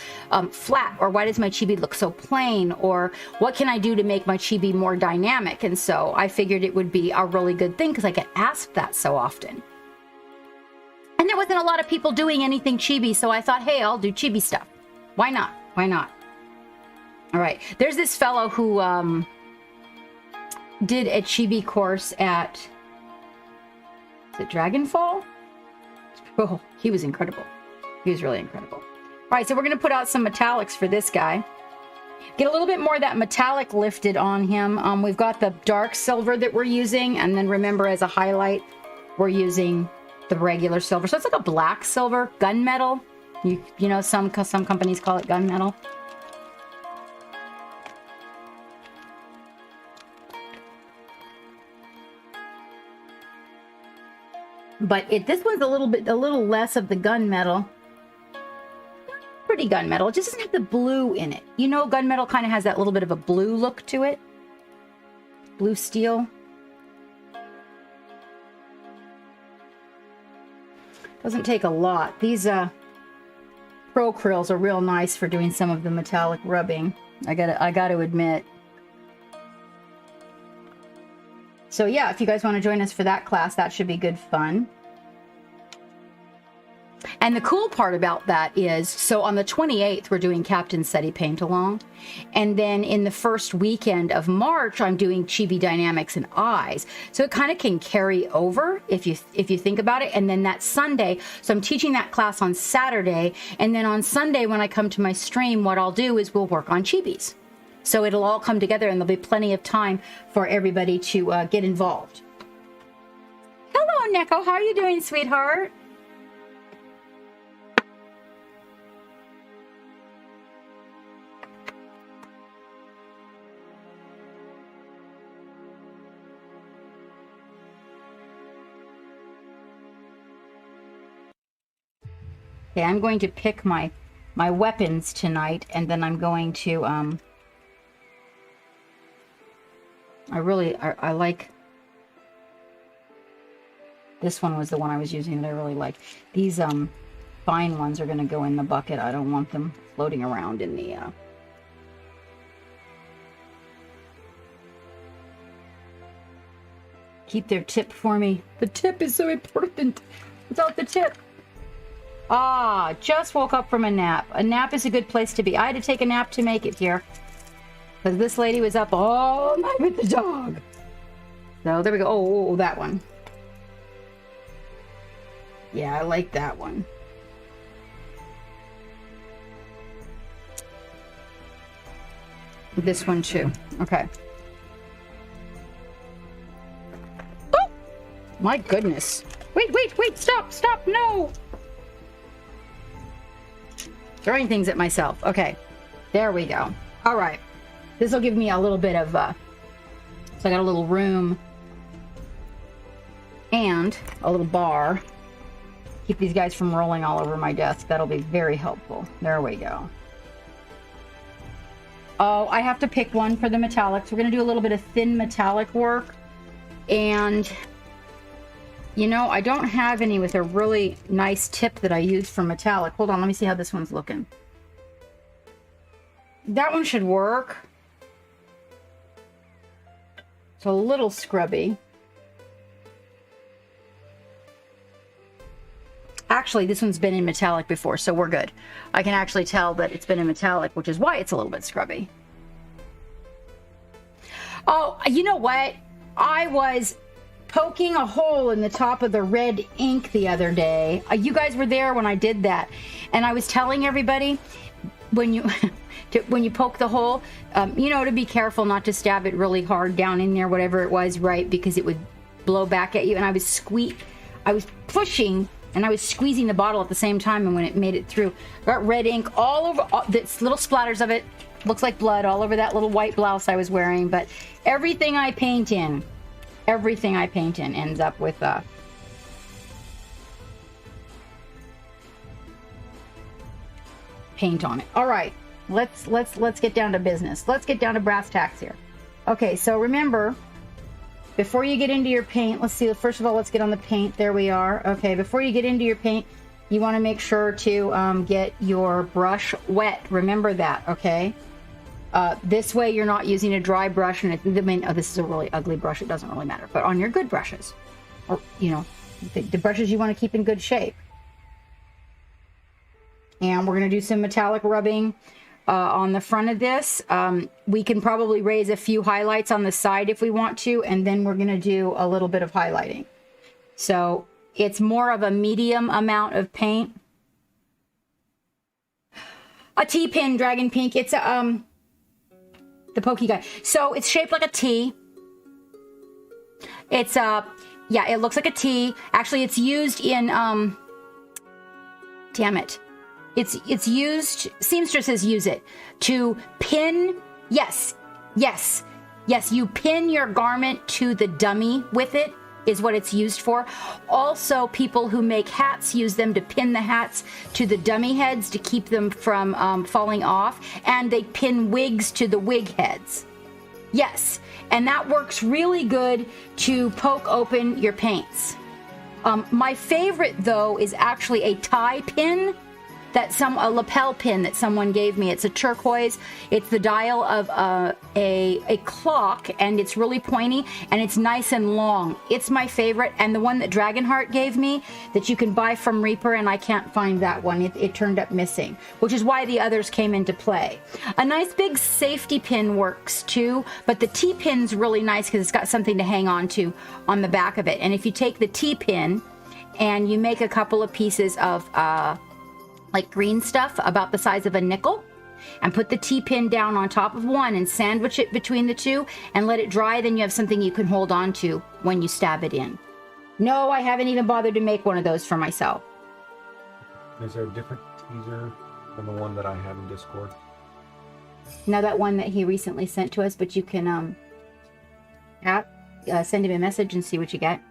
Speaker 1: flat? Or why does my chibi look so plain? Or what can I do to make my chibi more dynamic? And so I figured it would be a really good thing because I get asked that so often. And there wasn't a lot of people doing anything chibi, so I thought, hey, I'll do chibi stuff. Why not? Why not? All right. There's this fellow who did a chibi course at, is it Dragonfall? Oh, he was incredible. He was really incredible. All right, so we're going to put out some metallics for this guy. Get a little bit more of that metallic lifted on him. We've got the dark silver that we're using, and then remember, as a highlight, we're using the regular silver. So it's like a black silver, gunmetal. You know, some companies call it gunmetal. But this one's a little less of the gunmetal. Pretty gunmetal. It just doesn't have the blue in it. You know, gunmetal kind of has that little bit of a blue look to it. Blue steel. Doesn't take a lot. These Pro Krills are real nice for doing some of the metallic rubbing. I gotta admit. So yeah, if you guys want to join us for that class, that should be good fun. And the cool part about that is, so on the 28th, we're doing Captain SETI Paint Along. And then in the first weekend of March, I'm doing Chibi Dynamics and Eyes. So it kind of can carry over if you think about it. And then that Sunday, so I'm teaching that class on Saturday. And then on Sunday, when I come to my stream, what I'll do is we'll work on chibis. So it'll all come together and there'll be plenty of time for everybody to get involved. Hello, Neko. How are you doing, sweetheart? Okay, I'm going to pick my weapons tonight, and then I'm going to I like this one. Was the one I was using that I really like. These fine ones are going to go in the bucket. I don't want them floating around in the keep their tip for me. The tip is so important. Without the tip. Ah, just woke up from a nap. A nap is a good place to be. I had to take a nap to make it here. Because this lady was up all night with the dog. So there we go. Oh, that one. Yeah, I like that one. This one too. Okay. Oh! My goodness. Wait, stop, no! Throwing things at myself. Okay. There we go. All right. This will give me a little bit of, so I got a little room and a little bar. Keep these guys from rolling all over my desk. That'll be very helpful. There we go. Oh, I have to pick one for the metallics. We're going to do a little bit of thin metallic work. And, you know, I don't have any with a really nice tip that I use for metallic. Hold on, let me see how this one's looking. That one should work. It's a little scrubby. Actually, this one's been in metallic before, so we're good. I can actually tell that it's been in metallic, which is why it's a little bit scrubby. Oh, you know what? I was poking a hole in the top of the red ink the other day. You guys were there when I did that. And I was telling everybody, when you when you poke the hole, you know, to be careful not to stab it really hard down in there, whatever it was, right? Because it would blow back at you. And I was pushing and I was squeezing the bottle at the same time, and when it made it through, got red ink all over, this little splatters of it, looks like blood all over that little white blouse I was wearing. But everything I paint in ends up with paint on it. All right, let's get down to business. Let's get down to brass tacks here. Okay, so remember, before you get into your paint, let's see, first of all, let's get on the paint. There we are. Okay, before you get into your paint, you want to make sure to get your brush wet. Remember that, okay? This way you're not using a dry brush, and this is a really ugly brush, it doesn't really matter. But on your good brushes, or, you know, the brushes you want to keep in good shape. And we're going to do some metallic rubbing on the front of this. We can probably raise a few highlights on the side if we want to, and then we're going to do a little bit of highlighting. So it's more of a medium amount of paint. A T-pin, Dragon Pink. It's a, the pokey guy. So it's shaped like a T. It's yeah, it looks like a T. Actually, it's used in damn it. It's used, seamstresses use it to pin, yes, you pin your garment to the dummy with it, is what it's used for. Also, people who make hats use them to pin the hats to the dummy heads to keep them from falling off, and they pin wigs to the wig heads. Yes, and that works really good to poke open your paints. My favorite, though, is actually a tie pin. A lapel pin that someone gave me. It's a turquoise. It's the dial of a clock, and it's really pointy, and it's nice and long. It's my favorite. And the one that Dragonheart gave me that you can buy from Reaper, and I can't find that one. It turned up missing, which is why the others came into play. A nice big safety pin works too, but the T-pin's really nice because it's got something to hang on to on the back of it. And if you take the T-pin and you make a couple of pieces of like green stuff about the size of a nickel, and put the T-pin down on top of one and sandwich it between the two and let it dry, then you have something you can hold on to when you stab it in. No, I haven't even bothered to make one of those for myself.
Speaker 2: Is there a different teaser than the one that I have in Discord?
Speaker 1: Now that one that he recently sent to us, but you can send him a message and see what you get.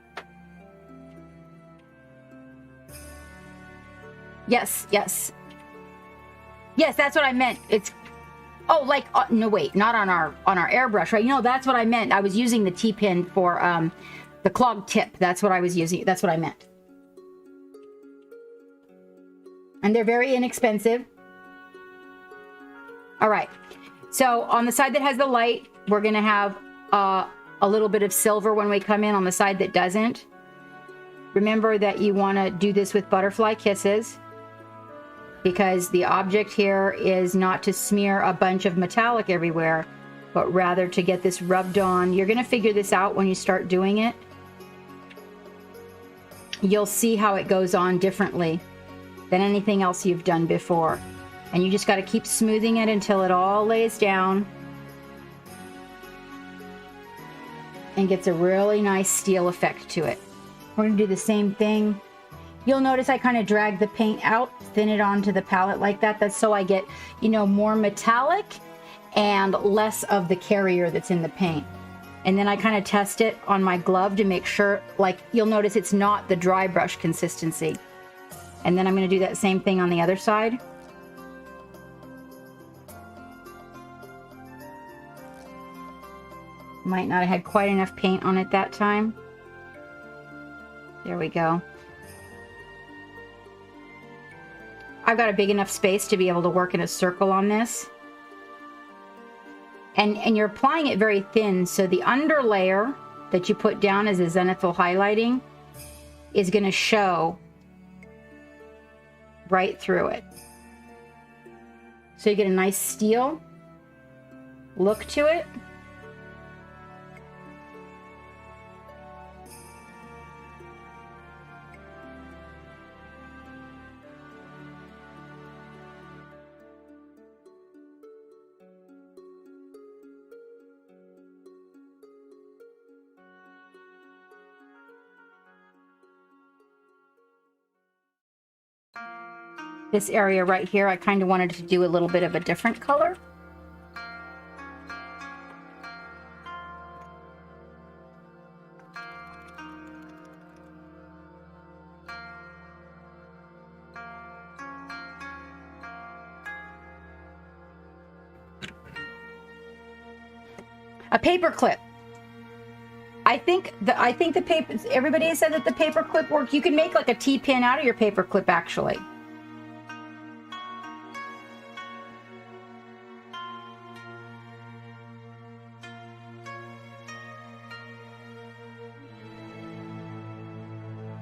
Speaker 1: Yes, that's what I meant. It's, oh, like, no, wait, not on our airbrush, right? You know, that's what I meant. I was using the T-pin for the clog tip. That's what I was using. That's what I meant. And they're very inexpensive. All right. So on the side that has the light, we're going to have a little bit of silver when we come in on the side that doesn't. Remember that you want to do this with butterfly kisses, because the object here is not to smear a bunch of metallic everywhere, but rather to get this rubbed on. You're going to figure this out when you start doing it. You'll see how it goes on differently than anything else you've done before. And you just got to keep smoothing it until it all lays down and gets a really nice steel effect to it. We're going to do the same thing. You'll notice I kind of drag the paint out, thin it onto the palette like that. That's so I get, you know, more metallic and less of the carrier that's in the paint. And then I kind of test it on my glove to make sure, like, you'll notice it's not the dry brush consistency. And then I'm going to do that same thing on the other side. Might not have had quite enough paint on it that time. There we go. I've got a big enough space to be able to work in a circle on this. And you're applying it very thin, so the under layer that you put down as a zenithal highlighting is going to show right through it. So you get a nice steel look to it. This area right here, I kind of wanted to do a little bit of a different color. A paper clip. I think the paper, everybody said that the paper clip worked. You can make like a T-pin out of your paper clip actually.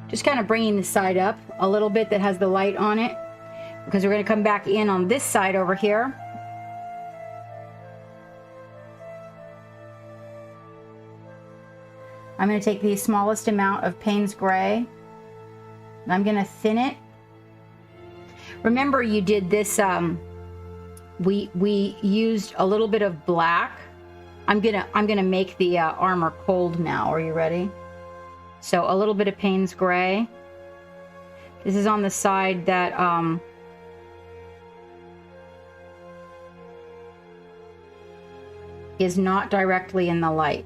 Speaker 1: Just kind of bringing the side up a little bit that has the light on it, because we're going to come back in on this side over here. I'm going to take the smallest amount of Payne's Gray, and I'm going to thin it. Remember, you did this, we used a little bit of black. I'm gonna make the armor cold now. Are you ready? So a little bit of Payne's Gray. This is on the side that is not directly in the light.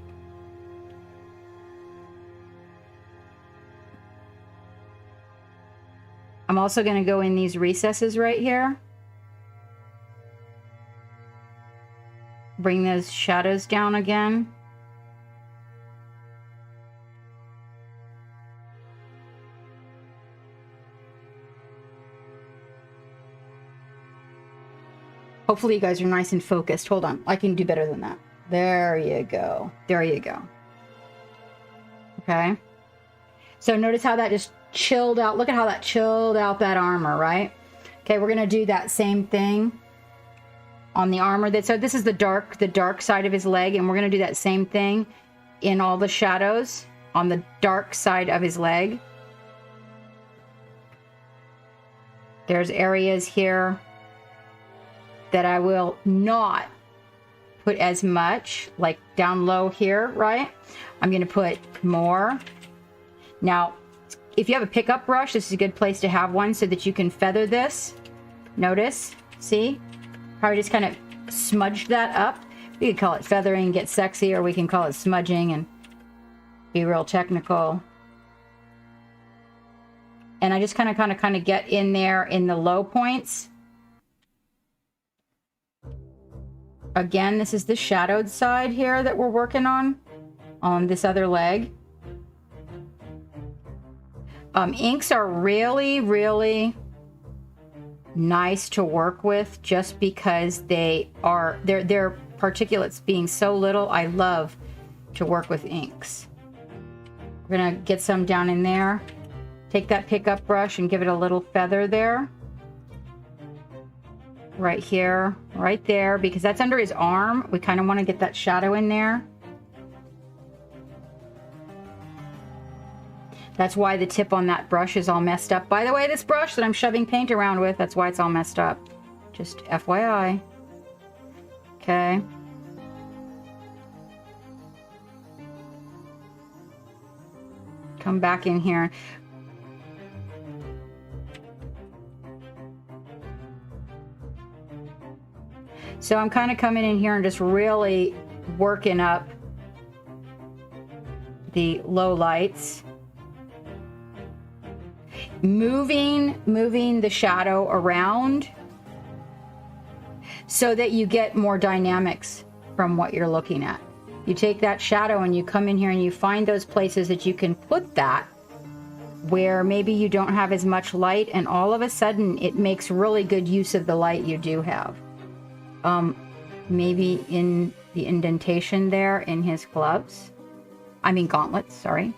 Speaker 1: I'm also going to go in these recesses right here. Bring those shadows down again. Hopefully you guys are nice and focused. Hold on, I can do better than that. There you go. There you go. Okay. So notice how that just chilled out. Look at how that chilled out that armor, right? Okay, we're gonna do that same thing on the armor. So this is the dark side of his leg, and we're gonna do that same thing in all the shadows on the dark side of his leg. There's areas here that I will not put as much, like down low here, right? I'm gonna put more. Now, if you have a pickup brush, this is a good place to have one so that you can feather this. Notice, see? How I just kind of smudged that up. We could call it feathering, get sexy, or we can call it smudging and be real technical. And I just kind of get in there in the low points. Again, this is the shadowed side here that we're working on this other leg. Inks are really, really nice to work with just because their particulates being so little. I love to work with inks. We're gonna get some down in there. Take that pickup brush and give it a little feather there. Right here, right there, because that's under his arm. We kind of want to get that shadow in there. That's why the tip on that brush is all messed up. By the way, this brush that I'm shoving paint around with, that's why it's all messed up. Just FYI. Okay. Come back in here. So I'm kind of coming in here and just really working up the low lights. Moving the shadow around so that you get more dynamics from what you're looking at. You take that shadow and you come in here and you find those places that you can put that where maybe you don't have as much light, and all of a sudden it makes really good use of the light you do have. Maybe in the indentation there in his gloves. I mean gauntlets, sorry.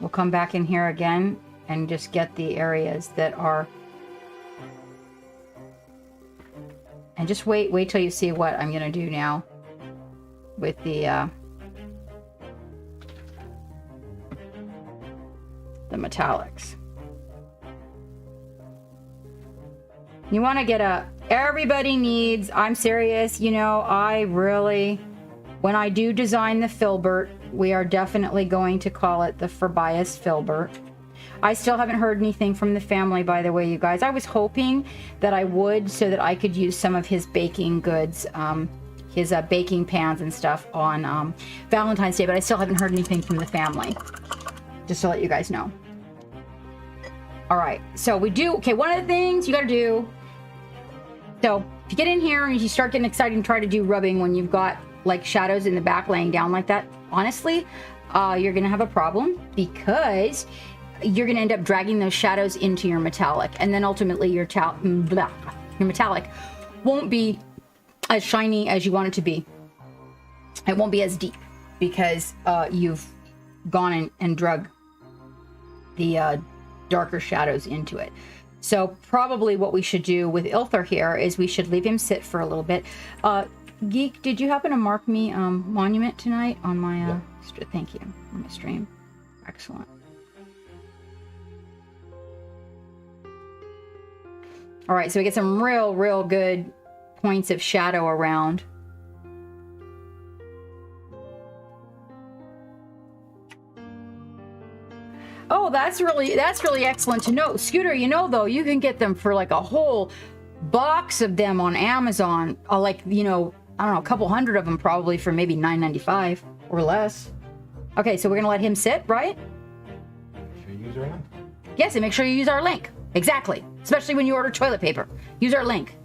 Speaker 1: We'll come back in here again and just get the areas that are... And just wait till you see what I'm going to do now with the metallics. You want to get everybody needs, I'm serious, you know, I really, when I do design the filbert, we are definitely going to call it the Forbias filbert. I still haven't heard anything from the family, by the way, you guys. I was hoping that I would so that I could use some of his baking goods, his baking pans and stuff on Valentine's Day, but I still haven't heard anything from the family. Just to let you guys know. All right, so we do, okay, one of the things you gotta do, so if you get in here and you start getting excited and try to do rubbing when you've got like shadows in the back laying down like that, honestly, you're gonna have a problem because you're gonna end up dragging those shadows into your metallic, and then ultimately your metallic won't be as shiny as you want it to be. It won't be as deep because you've gone and drug the darker shadows into it. So probably what we should do with Ilthur here is we should leave him sit for a little bit. Geek, did you happen to mark me monument tonight on my thank you, on my stream? Excellent. All right, so we get some real good points of shadow around. Oh, that's really excellent to know. Scooter, you know, though, you can get them for like a whole box of them on Amazon. Like, you know, I don't know, a couple hundred of them probably for maybe $9.95 or less. Okay, so we're going to let him sit, right?
Speaker 2: Make sure you use our link.
Speaker 1: Yes, and make sure you use our link. Exactly. Especially when you order toilet paper. Use our link.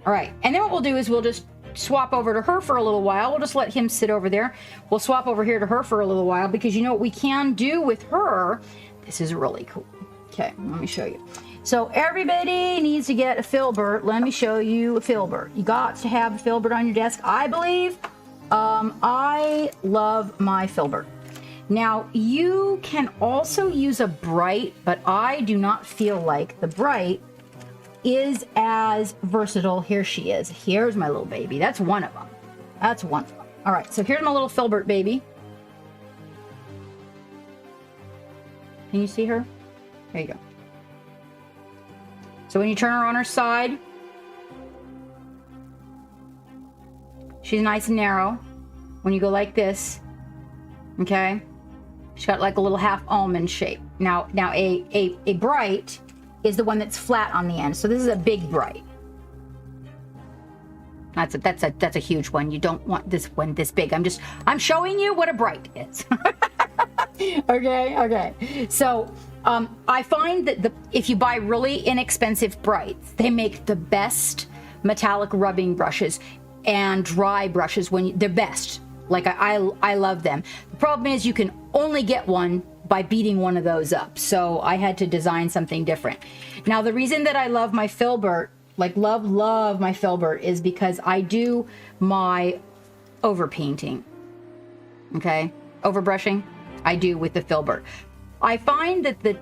Speaker 1: All right. And then what we'll do is we'll just swap over to her for a little while. We'll just let him sit over there. We'll swap over here to her for a little while because you know what we can do with her? This is really cool. Okay, let me show you. So everybody needs to get a filbert. Let me show you a filbert. You got to have a filbert on your desk, I believe. I love my filbert. Now, you can also use a bright, but I do not feel like the bright is as versatile. Here she is. Here's my little baby. That's one of them. That's one of them. All right, so here's my little filbert baby. Can you see her? There you go. So when you turn her on her side, she's nice and narrow. When you go like this, okay, she's got like a little half almond shape. Now a bright is the one that's flat on the end. So this is a big bright. That's a huge one. You don't want this one this big. I'm showing you what a bright is. Okay. So I find that if you buy really inexpensive brights, they make the best metallic rubbing brushes and dry brushes they're best. Like I love them. The problem is you can only get one by beating one of those up. So I had to design something different. Now, the reason that I love my filbert, like love my filbert, is because I do my overpainting. Okay? Overbrushing, I do with the filbert. I find that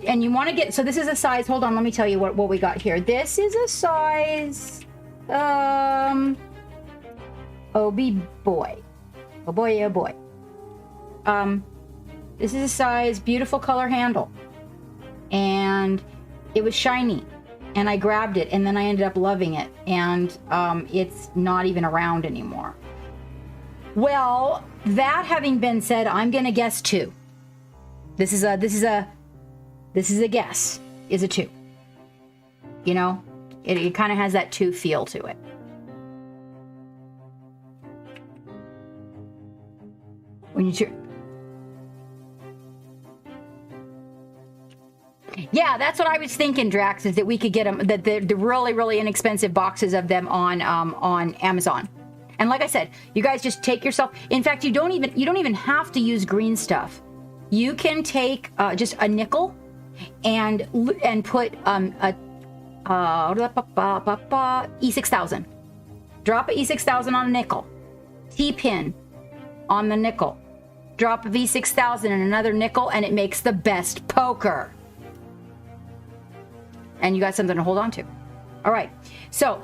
Speaker 1: and you want to get, so this is a size, hold on, let me tell you what we got here. This is a size, oh boy. This is a size beautiful color handle, and it was shiny, and I grabbed it, and then I ended up loving it, and it's not even around anymore. Well, that having been said, I'm gonna guess 2. This is a guess, is a 2. You know, it kind of has that 2 feel to it. When you yeah, that's what I was thinking, Drax, is that we could get them, that the really inexpensive boxes of them on Amazon. And like I said, you guys just take yourself, in fact, you don't even have to use green stuff. You can take just a nickel and put a E6000. Drop a E6000 on a nickel. T-pin on the nickel. Drop a V6000 and another nickel, and it makes the best poker. And you got something to hold on to. All right. So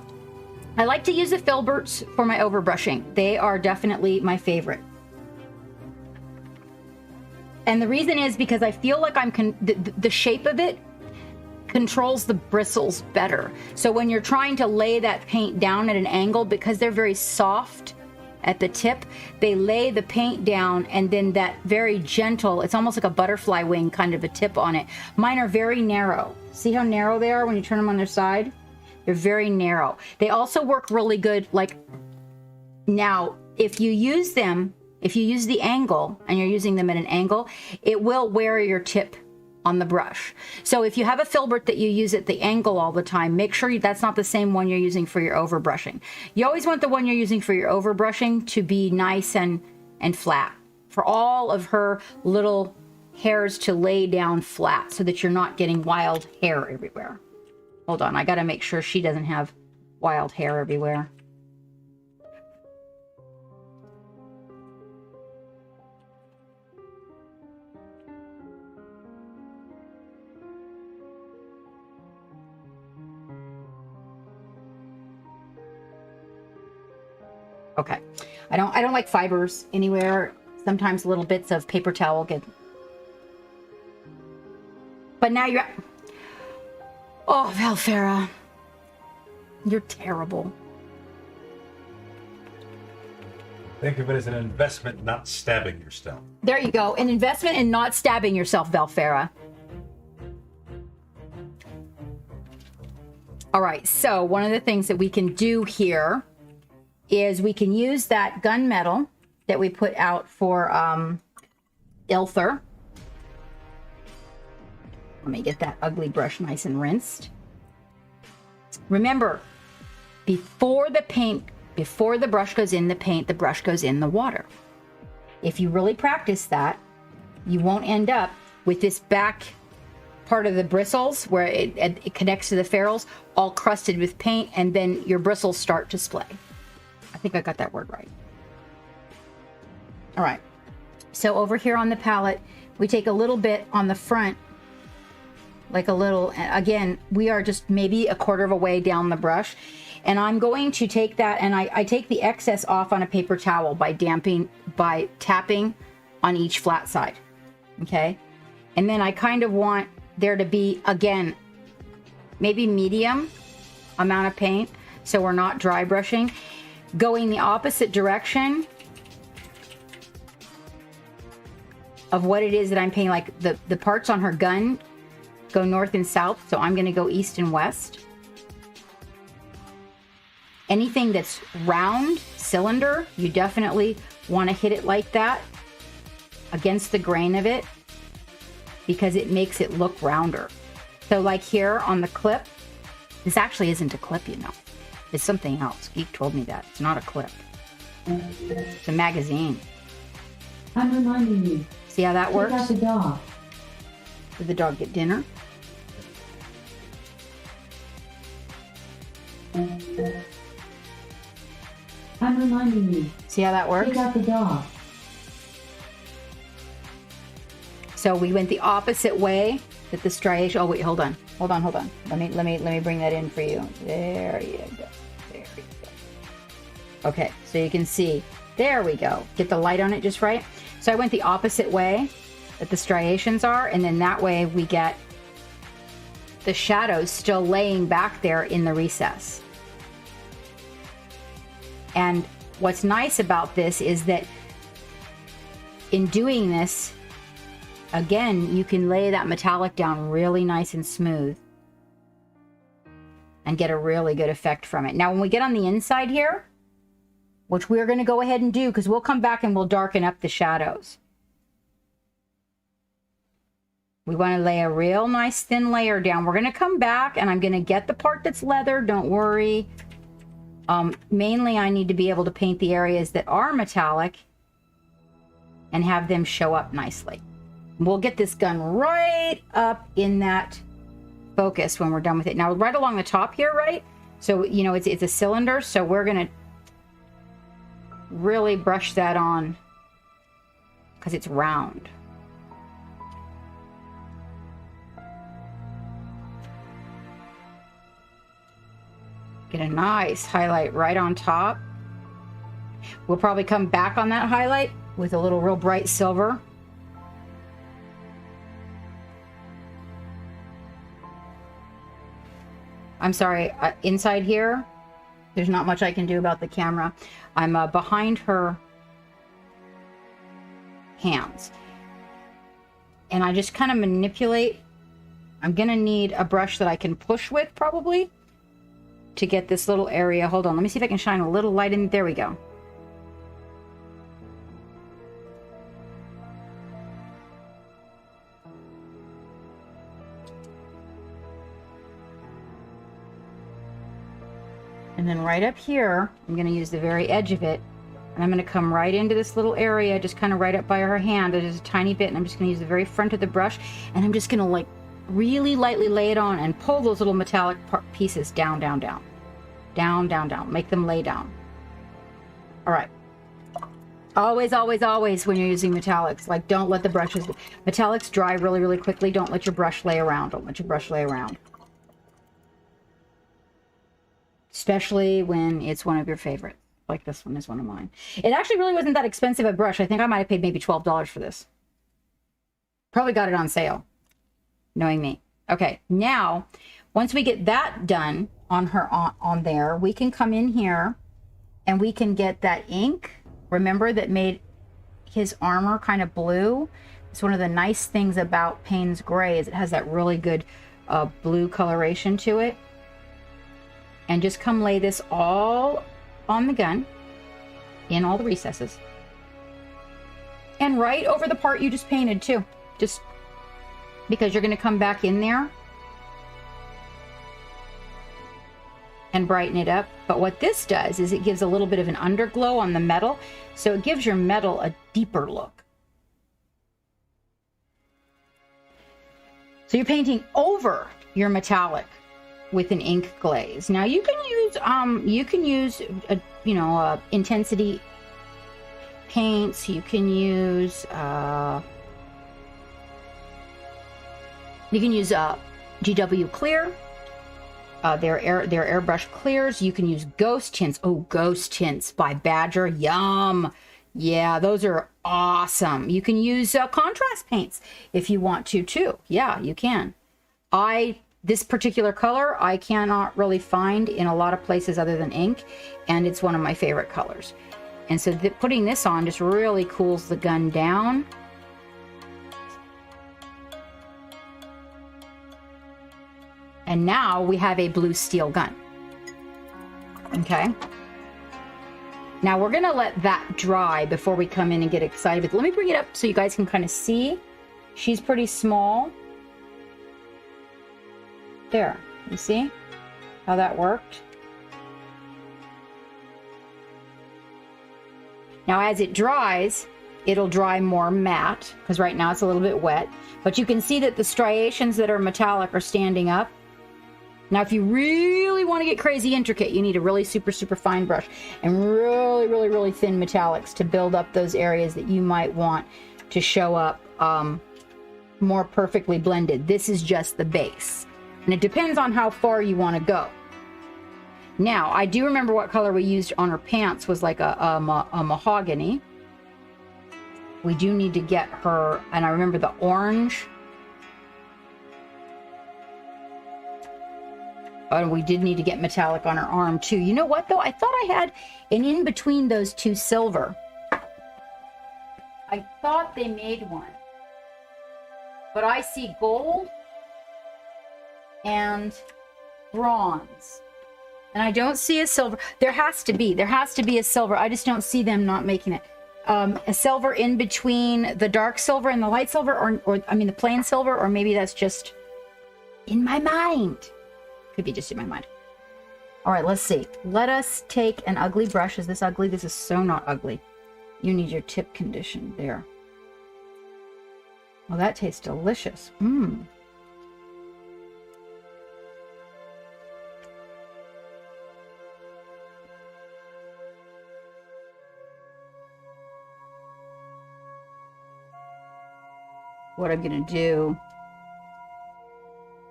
Speaker 1: I like to use the filberts for my overbrushing. They are definitely my favorite. And the reason is because I feel like the shape of it controls the bristles better. So when you're trying to lay that paint down at an angle, because they're very soft at the tip, they lay the paint down, and then that very gentle, it's almost like a butterfly wing kind of a tip on it. Mine are very narrow. See how narrow they are when you turn them on their side? They're very narrow. They also work really good, like, now, if you use them, if you use the angle, and you're using them at an angle, it will wear your tip on the brush. So if you have a filbert that you use at the angle all the time, make sure that's not the same one you're using for your overbrushing. You always want the one you're using for your overbrushing to be nice and flat, for all of her little hairs to lay down flat, so that you're not getting wild hair everywhere. Hold on, I gotta make sure she doesn't have wild hair everywhere. Okay, I don't like fibers anywhere. Sometimes little bits of paper towel get. But now you're. Oh, Valfera, you're terrible.
Speaker 4: Think of it as an investment, not stabbing yourself.
Speaker 1: There you go, an investment in not stabbing yourself, Valfera. All right, so one of the things that we can do here is we can use that gunmetal that we put out for Ilthur. Let me get that ugly brush nice and rinsed. Remember, before the brush goes in the paint, the brush goes in the water. If you really practice that, you won't end up with this back part of the bristles where it connects to the ferrules all crusted with paint, and then your bristles start to splay. I think I got that word right. All right. So over here on the palette, we take a little bit on the front, like a little, again, we are just maybe a quarter of a way down the brush. And I'm going to take that, and I take the excess off on a paper towel by tapping on each flat side. Okay. And then I kind of want there to be, again, maybe medium amount of paint, so we're not dry brushing. Going the opposite direction of what it is that I'm painting, like the parts on her gun go north and south, so I'm going to go east and west. Anything that's round, cylinder, you definitely want to hit it like that against the grain of it, because it makes it look rounder. So like here on the clip, this actually isn't a clip, you know. It's something else. Geek told me that. It's not a clip. It's a magazine.
Speaker 3: I'm reminding you.
Speaker 1: See how that
Speaker 3: Take
Speaker 1: works?
Speaker 3: out the dog.
Speaker 1: Did the dog get dinner?
Speaker 3: I'm reminding you.
Speaker 1: See how that works?
Speaker 3: Take out the dog.
Speaker 1: So we went the opposite way that the striation. Oh wait, hold on. Let me bring that in for you. There you go. There you go. Okay, so you can see. There we go. Get the light on it just right. So I went the opposite way that the striations are, and then that way we get the shadows still laying back there in the recess. And what's nice about this is that in doing this, again, you can lay that metallic down really nice and smooth and get a really good effect from it. Now, when we get on the inside here, which we're going to go ahead and do because we'll come back and we'll darken up the shadows. We want to lay a real nice thin layer down. We're going to come back and I'm going to get the part that's leather. Don't worry. Mainly, I need to be able to paint the areas that are metallic and have them show up nicely. We'll get this gun right up in that focus when we're done with it. Now, right along the top here, right? So, you know, it's a cylinder, so we're going to really brush that on because it's round. Get a nice highlight right on top. We'll probably come back on that highlight with a little real bright silver. I'm sorry, inside here, there's not much I can do about the camera. I'm behind her hands. And I just kind of manipulate. I'm going to need a brush that I can push with probably to get this little area. Hold on, let me see if I can shine a little light in. There we go. And then right up here, I'm going to use the very edge of it. And I'm going to come right into this little area, just kind of right up by her hand. There's a tiny bit, and I'm just going to use the very front of the brush. And I'm just going to like really lightly lay it on and pull those little metallic pieces down, down, down. Down, down, down. Make them lay down. All right. Always, always, always when you're using metallics, like don't let the brushes... Metallics dry really, really quickly. Don't let your brush lay around. Don't let your brush lay around. Especially when it's one of your favorites. Like this one is one of mine. It actually really wasn't that expensive a brush. I think I might have paid maybe $12 for this. Probably got it on sale. Knowing me. Okay, now, once we get that done on her on there, we can come in here and we can get that ink. Remember that made his armor kind of blue? It's one of the nice things about Payne's Gray is it has that really good blue coloration to it. And just come lay this all on the gun, in all the recesses. And right over the part you just painted too. Just because you're going to come back in there and brighten it up. But what this does is it gives a little bit of an underglow on the metal. So it gives your metal a deeper look. So you're painting over your metallic with an ink glaze. Now you can use intensity paints. You can use GW clear. Their airbrush clears. You can use ghost tints. Oh, ghost tints by Badger. Yum. Yeah, those are awesome. You can use contrast paints if you want to too. Yeah, you can. This particular color, I cannot really find in a lot of places other than ink, and it's one of my favorite colors. And so putting this on just really cools the gun down. And now we have a blue steel gun. Okay. Now we're gonna let that dry before we come in and get excited. But let me bring it up so you guys can kind of see. She's pretty small. There, you see how that worked? Now as it dries, it'll dry more matte, because right now it's a little bit wet. But you can see that the striations that are metallic are standing up. Now, if you really want to get crazy intricate, you need a really super, super fine brush and really, really, really thin metallics to build up those areas that you might want to show up more perfectly blended. This is just the base. And it depends on how far you want to go. Now, I do remember what color we used on her pants was like a mahogany. We do need to get her, and I remember the orange. Oh, we did need to get metallic on her arm too. You know what though? I thought I had an in between those two silver. I thought they made one. But I see gold and bronze. And I don't see a silver. There has to be a silver. I just don't see them not making it. A silver in between the dark silver and the light silver, or I mean the plain silver, or maybe that's just in my mind. Could be just in my mind. All right, let's see. Let us take an ugly brush. Is this ugly? This is so not ugly. You need your tip condition there. Well, that tastes delicious. Mmm. What I'm going to do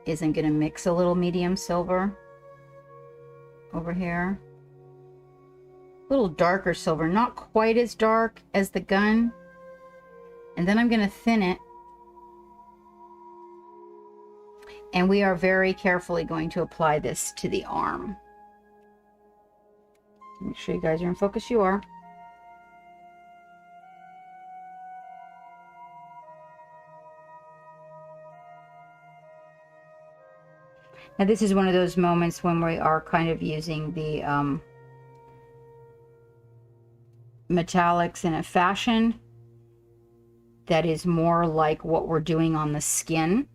Speaker 1: is I'm going to mix a little medium silver over here. A little darker silver, not quite as dark as the gun. And then I'm going to thin it. And we are very carefully going to apply this to the arm. Make sure you guys are in focus. You are. Now this is one of those moments when we are kind of using the metallics in a fashion that is more like what we're doing on the skin.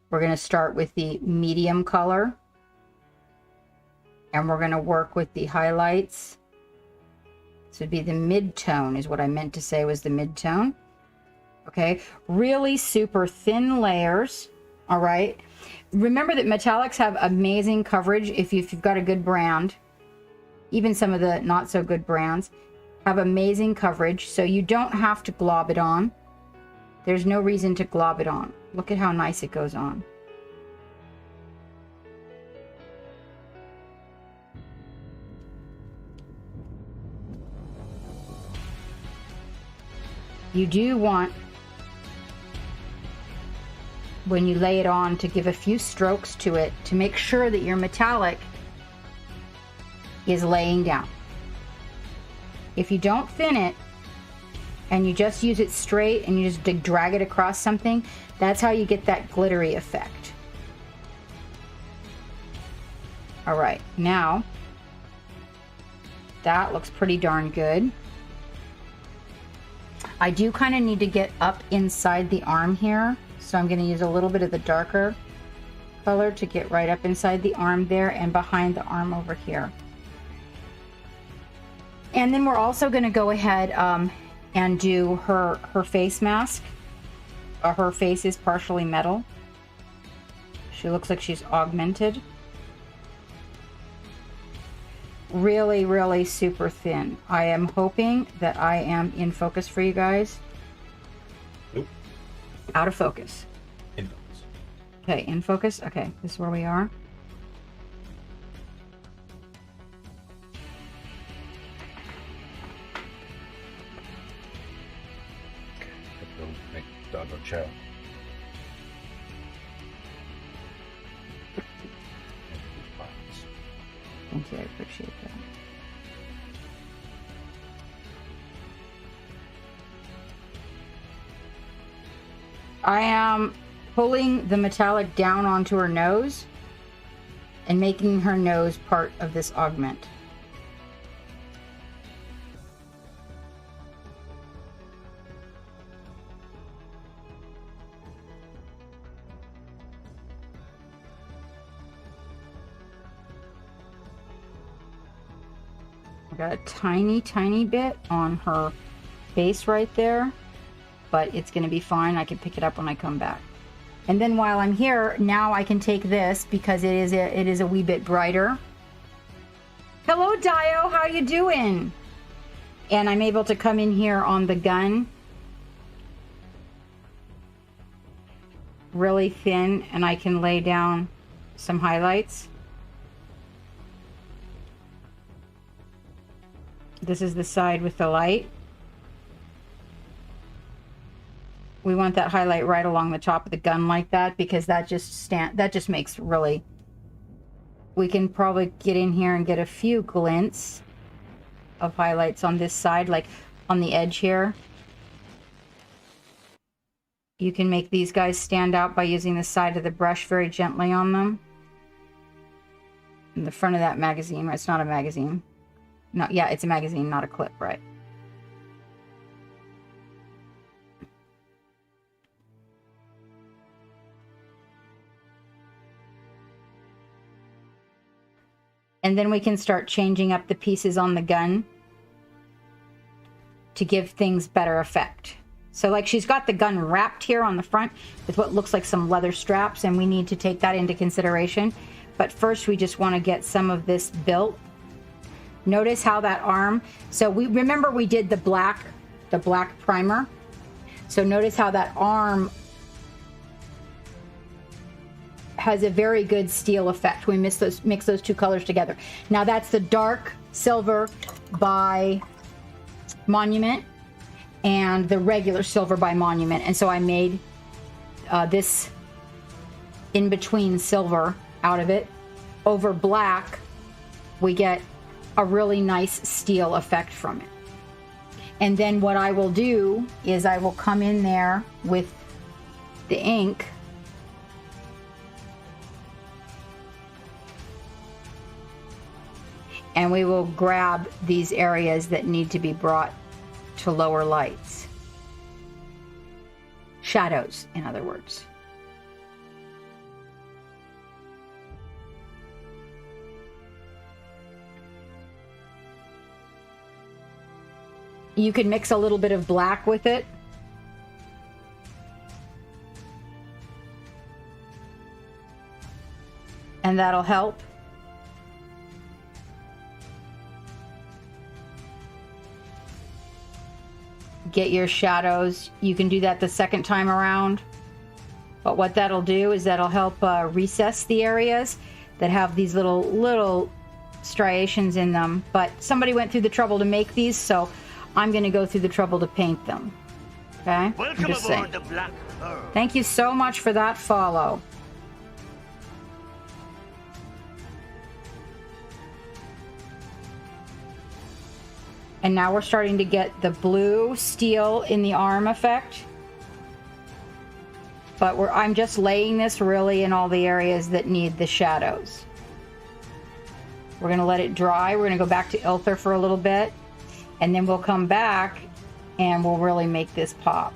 Speaker 1: We're going to start with the medium color and we're going to work with the highlights. This would be the mid-tone is what I meant to say was the mid-tone. Okay, really super thin layers. All right, remember that metallics have amazing coverage if you've got a good brand. Even some of the not so good brands have amazing coverage, so you don't have to glob it on. There's no reason to glob it on. Look at how nice it goes on. You do want, when you lay it on, to give a few strokes to it to make sure that your metallic is laying down. If you don't thin it and you just use it straight and you just drag it across something, that's how you get that glittery effect. All right, now that looks pretty darn good. I do kind of need to get up inside the arm here, so I'm going to use a little bit of the darker color to get right up inside the arm there and behind the arm over here. And then we're also going to go ahead and do her face mask. Her face is partially metal. She looks like she's augmented. Really, really super thin. I am hoping that I am in focus for you guys.
Speaker 4: Nope.
Speaker 1: Out of focus.
Speaker 4: In focus.
Speaker 1: Okay, in focus. Okay, this is where we are.
Speaker 4: Don't make doggo chow.
Speaker 1: Thank you, I appreciate that. I am pulling the metallic down onto her nose and making her nose part of this augment. I got a tiny, tiny bit on her face right there, but it's going to be fine. I can pick it up when I come back. And then while I'm here, now I can take this because it is a wee bit brighter. Hello, Dio. How you doing? And I'm able to come in here on the gun really thin, and I can lay down some highlights. This is the side with the light. We want that highlight right along the top of the gun like that, because that just makes really... We can probably get in here and get a few glints of highlights on this side, like on the edge here. You can make these guys stand out by using the side of the brush very gently on them. In the front of that magazine, it's not a magazine. No, yeah, it's a magazine, not a clip, right? And then we can start changing up the pieces on the gun to give things better effect. So like she's got the gun wrapped here on the front with what looks like some leather straps, and we need to take that into consideration. But first we just want to get some of this built. Notice how that arm, so we remember we did the black primer. So notice how that arm has a very good steel effect. We mix those two colors together. Now that's the dark silver by Monument and the regular silver by Monument. And so I made this in-between silver out of it. Over black, we get a really nice steel effect from it. And then what I will do is I will come in there with the ink and we will grab these areas that need to be brought to lower lights. Shadows, in other words. You can mix a little bit of black with it. And that'll help. Get your shadows. You can do that the second time around. But what that'll do is that'll help recess the areas that have these little striations in them. But somebody went through the trouble to make these, so I'm going to go through the trouble to paint them. Okay?
Speaker 5: Welcome aboard the Black Pearl.
Speaker 1: Thank you so much for that follow. And now we're starting to get the blue steel in the arm effect. But I'm just laying this really in all the areas that need the shadows. We're going to let it dry. We're going to go back to Ilthur for a little bit. And then we'll come back and we'll really make this pop.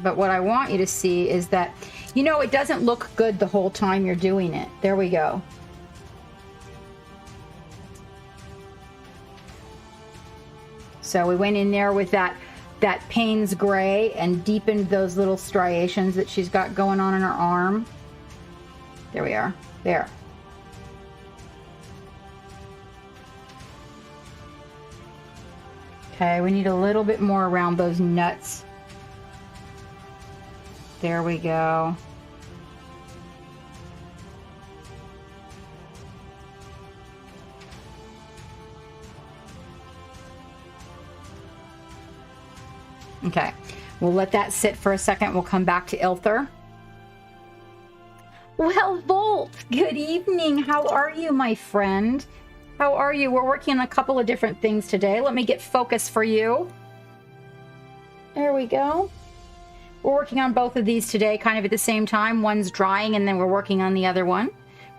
Speaker 1: But what I want you to see is that, you know, it doesn't look good the whole time you're doing it. There we go. So we went in there with that Payne's gray and deepened those little striations that she's got going on in her arm. There we are. There. Okay, we need a little bit more around those nuts. There we go. Okay, we'll let that sit for a second. We'll come back to Ilthur. Well, Volt, good evening. How are you, my friend? How are you? We're working on a couple of different things today. Let me get focus for you. There we go. We're working on both of these today, kind of at the same time. One's drying, and then we're working on the other one.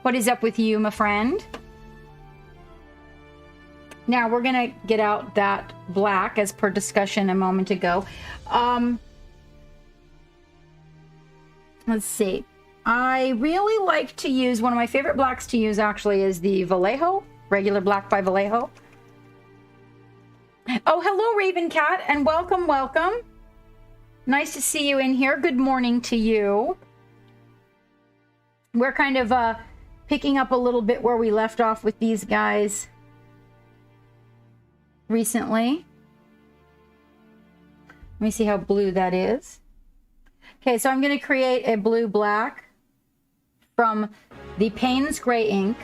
Speaker 1: What is up with you, my friend? Now, we're going to get out that black, as per discussion a moment ago. Let's see. I really like to use, one of my favorite blacks to use actually is the Vallejo, regular black by Vallejo. Oh, hello, Raven Cat, and welcome, welcome. Nice to see you in here. Good morning to you. We're kind of picking up a little bit where we left off with these guys recently. Let me see how blue that is. Okay, so I'm going to create a blue black from the Payne's Gray ink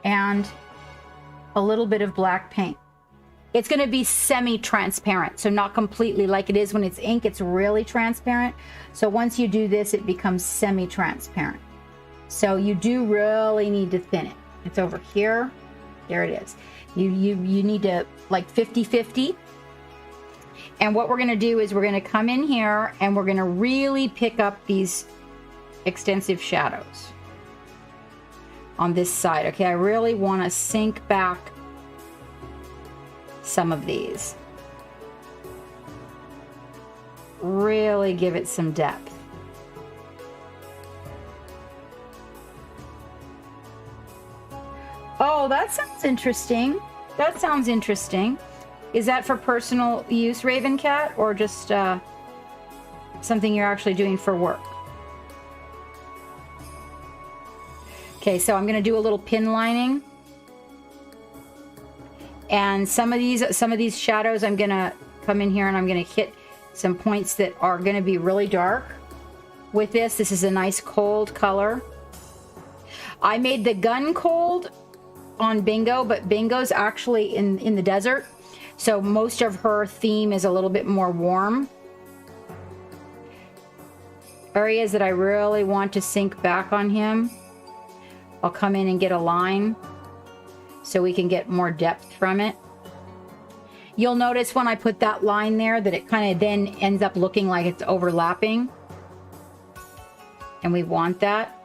Speaker 1: and a little bit of black paint. It's going to be semi-transparent, so not completely like it is when it's ink. It's really transparent. So once you do this, it becomes semi-transparent. So you do really need to thin it. It's over here. There it is. You need to like 50-50. And what we're going to do is we're going to come in here and we're going to really pick up these extensive shadows on this side. Okay, I really want to sink back some of these. Really give it some depth. Oh, that sounds interesting. That sounds interesting. Is that for personal use, Raven Cat, or just something you're actually doing for work? Okay, so I'm going to do a little pin lining. And some of these shadows, I'm going to come in here and I'm going to hit some points that are going to be really dark with this. This is a nice cold color. I made the gun cold on Bingo, but Bingo's actually in the desert. So most of her theme is a little bit more warm. Areas that I really want to sink back on him, I'll come in and get a line so we can get more depth from it. You'll notice when I put that line there that it kind of then ends up looking like it's overlapping. And we want that.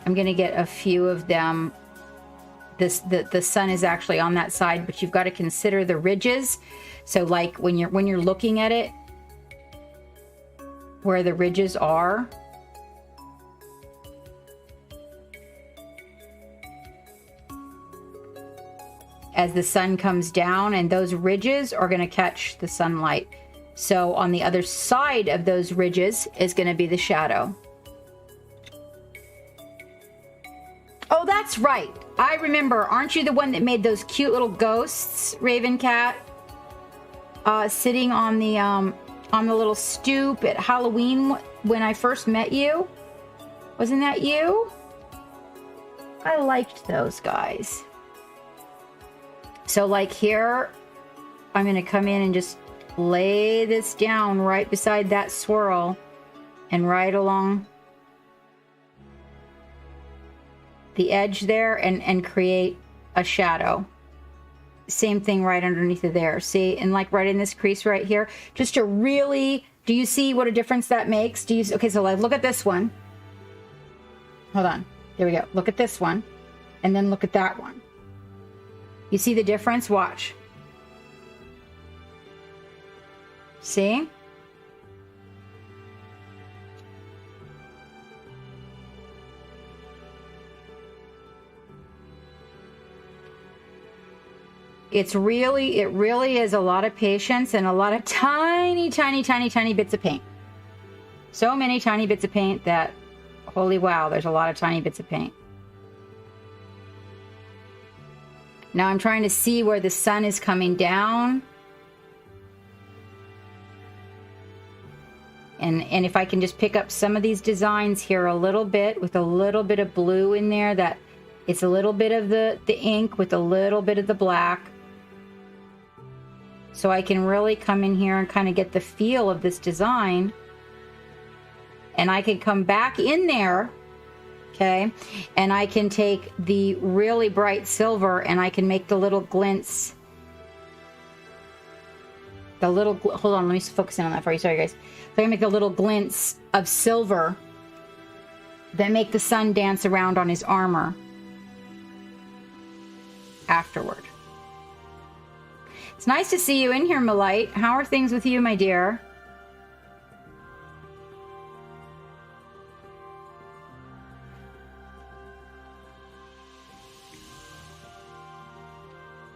Speaker 1: I'm going to get a few of them. The sun is actually on that side, but you've got to consider the ridges. So like when you're looking at it, where the ridges are. As the sun comes down, and those ridges are going to catch the sunlight. So on the other side of those ridges is going to be the shadow. Oh, that's right. I remember. Aren't you the one that made those cute little ghosts, Raven Cat? Sitting on the little stoop at Halloween when I first met you? Wasn't that you? I liked those guys. So like here, I'm going to come in and just lay this down right beside that swirl and right along the edge there and create a shadow. Same thing right underneath of there. See, and like right in this crease right here, just to really, do you see what a difference that makes? Do you, okay, so like look at this one. Hold on. There we go. Look at this one. And then look at that one. You see the difference? Watch. See? It really is a lot of patience and a lot of tiny bits of paint. So many tiny bits of paint that, holy wow, there's a lot of tiny bits of paint. Now I'm trying to see where the sun is coming down. And if I can just pick up some of these designs here a little bit with a little bit of blue in there, that it's a little bit of the ink with a little bit of the black. So I can really come in here and kind of get the feel of this design. And I can come back in there, okay? And I can take the really bright silver and I can make the little glints The little, hold on, let me focus in on that for you. Sorry, guys. So I'm gonna make the little glints of silver that make the sun dance around on his armor afterward. It's nice to see you in here, Malite. How are things with you, my dear?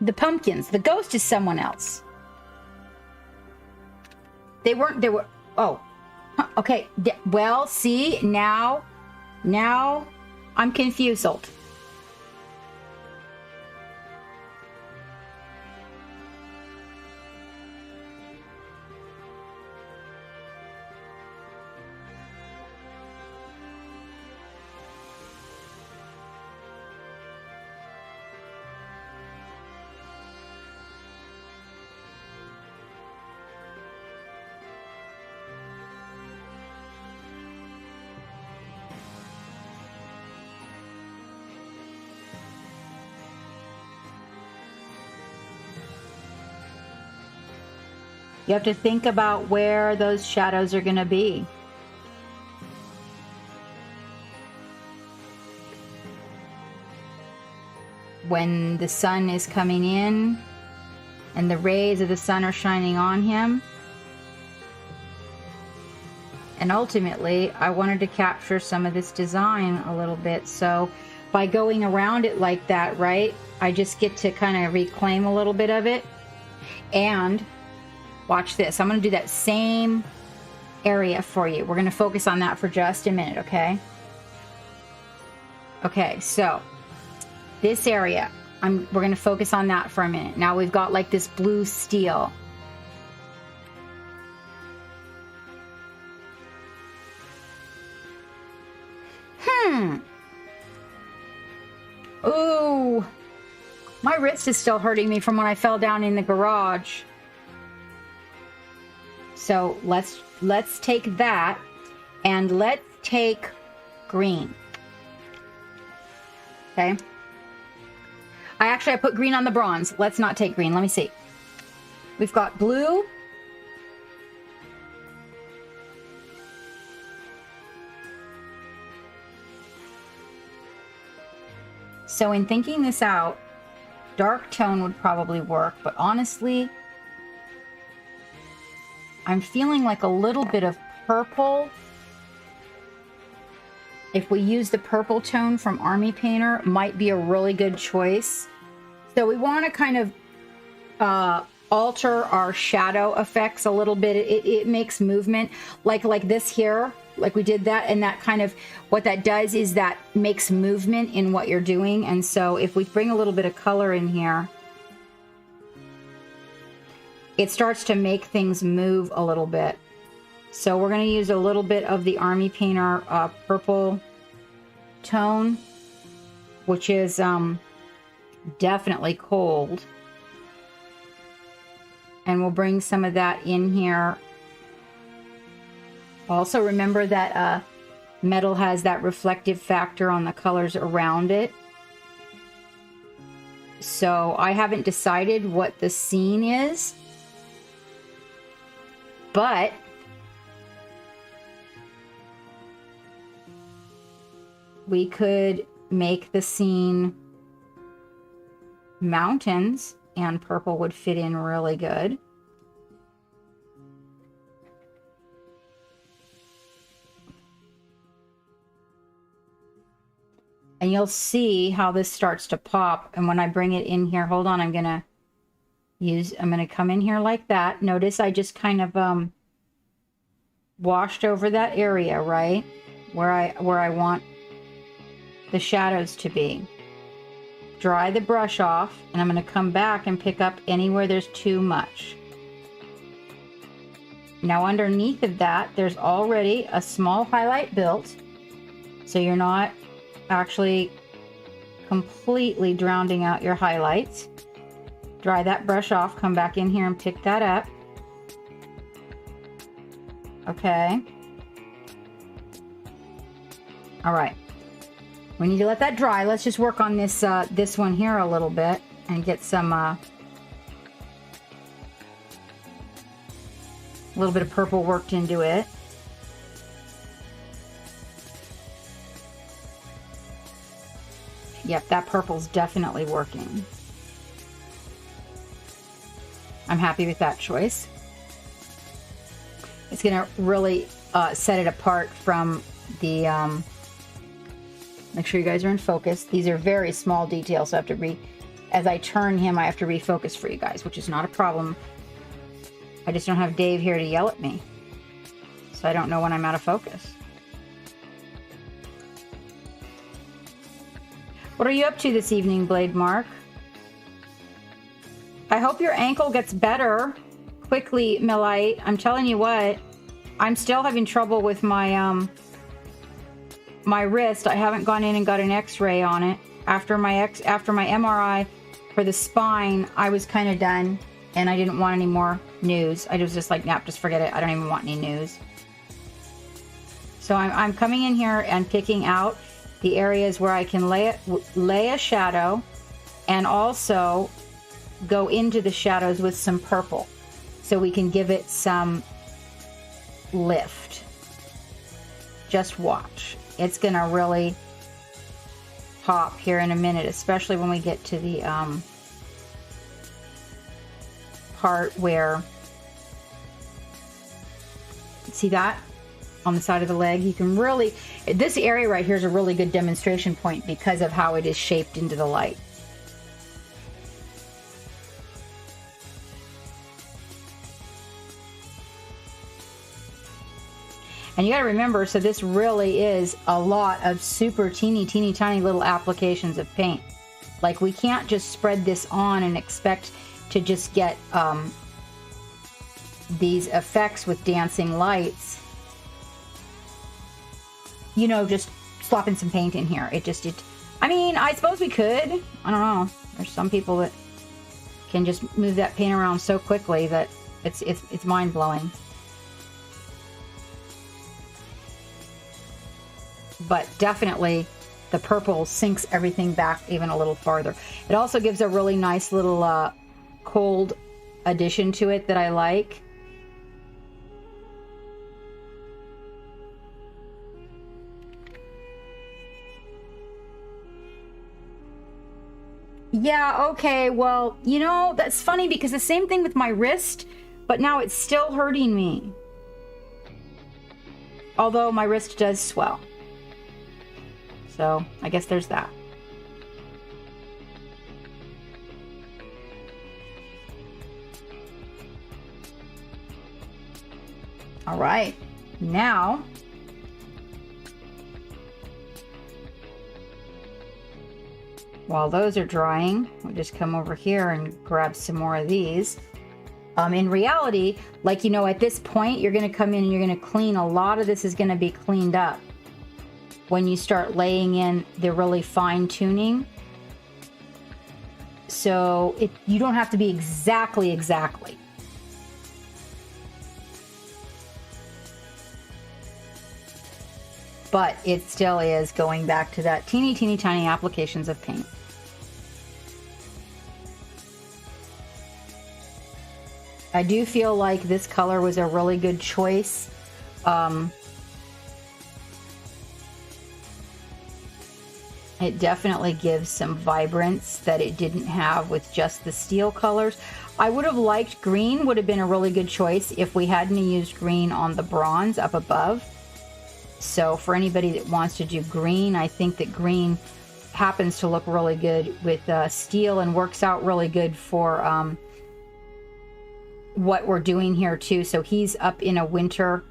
Speaker 1: The pumpkins. The ghost is someone else. They were, oh. Huh, okay, well, see, now I'm confused. You have to think about where those shadows are going to be. When the sun is coming in and the rays of the sun are shining on him. And ultimately, I wanted to capture some of this design a little bit. So by going around it like that, right, I just get to kind of reclaim a little bit of it. And watch this. I'm going to do that same area for you. We're going to focus on that for just a minute, okay? Okay, so this area, we're going to focus on that for a minute. Now we've got like this blue steel. Ooh. My wrist is still hurting me from when I fell down in the garage. So let's take that and let's take green. Okay. I put green on the bronze. Let's not take green. Let me see. We've got blue. So in thinking this out, dark tone would probably work, but honestly, I'm feeling like a little bit of purple. If we use the purple tone from Army Painter, might be a really good choice. So we want to kind of alter our shadow effects a little bit. It makes movement like this here, like we did that, and that kind of, what that does is that makes movement in what you're doing. And so if we bring a little bit of color in here, it starts to make things move a little bit. So we're going to use a little bit of the Army Painter purple tone, which is definitely cold. And we'll bring some of that in here. Also remember that metal has that reflective factor on the colors around it. So I haven't decided what the scene is, but we could make the scene mountains, and purple would fit in really good. And you'll see how this starts to pop. And when I bring it in here, hold on, I'm gonna come in here like that. Notice I just kind of washed over that area, right? Where I want the shadows to be. Dry the brush off, and I'm going to come back and pick up anywhere there's too much. Now underneath of that, there's already a small highlight built, so you're not actually completely drowning out your highlights. Dry that brush off, come back in here and pick that up. Okay. All right. We need to let that dry. Let's just work on this this one here a little bit and get some A little bit of purple worked into it. Yep, that purple's definitely working. I'm happy with that choice. It's going to really set it apart from the... make sure you guys are in focus. These are very small details, so I have to as I turn him, I have to refocus for you guys, which is not a problem. I just don't have Dave here to yell at me. So I don't know when I'm out of focus. What are you up to this evening, Blade Mark? I hope your ankle gets better quickly, Millite. I'm telling you what, I'm still having trouble with my my wrist. I haven't gone in and got an x-ray on it. After my MRI for the spine, I was kind of done and I didn't want any more news. I was just like, nah, just forget it. I don't even want any news. So I'm coming in here and picking out the areas where I can lay a shadow and also go into the shadows with some purple so we can give it some lift. Just watch. It's gonna really pop here in a minute, especially when we get to the part where, see that on the side of the leg? You can really, this area right here is a really good demonstration point because of how it is shaped into the light. And you got to remember, so this really is a lot of super teeny tiny little applications of paint. Like, we can't just spread this on and expect to just get these effects with dancing lights. You know, just slopping some paint in here. I mean, I suppose we could. I don't know. There's some people that can just move that paint around so quickly that it's mind-blowing. But definitely the purple sinks everything back even a little farther. It also gives a really nice little cold addition to it that I like. Yeah, okay, well, you know, that's funny because the same thing with my wrist, but now it's still hurting me. Although my wrist does swell. So, I guess there's that. All right, now while those are drying, we'll just come over here and grab some more of these. In reality, like, you know, at this point, you're going to come in and you're going to clean. A lot of this is going to be cleaned up when you start laying in the really fine tuning. So you don't have to be exactly. But it still is going back to that teeny tiny applications of paint. I do feel like this color was a really good choice. It definitely gives some vibrance that it didn't have with just the steel colors. I would have liked green, would have been a really good choice if we hadn't used green on the bronze up above. So for anybody that wants to do green, I think that green happens to look really good with steel and works out really good for what we're doing here too. So he's up in a winter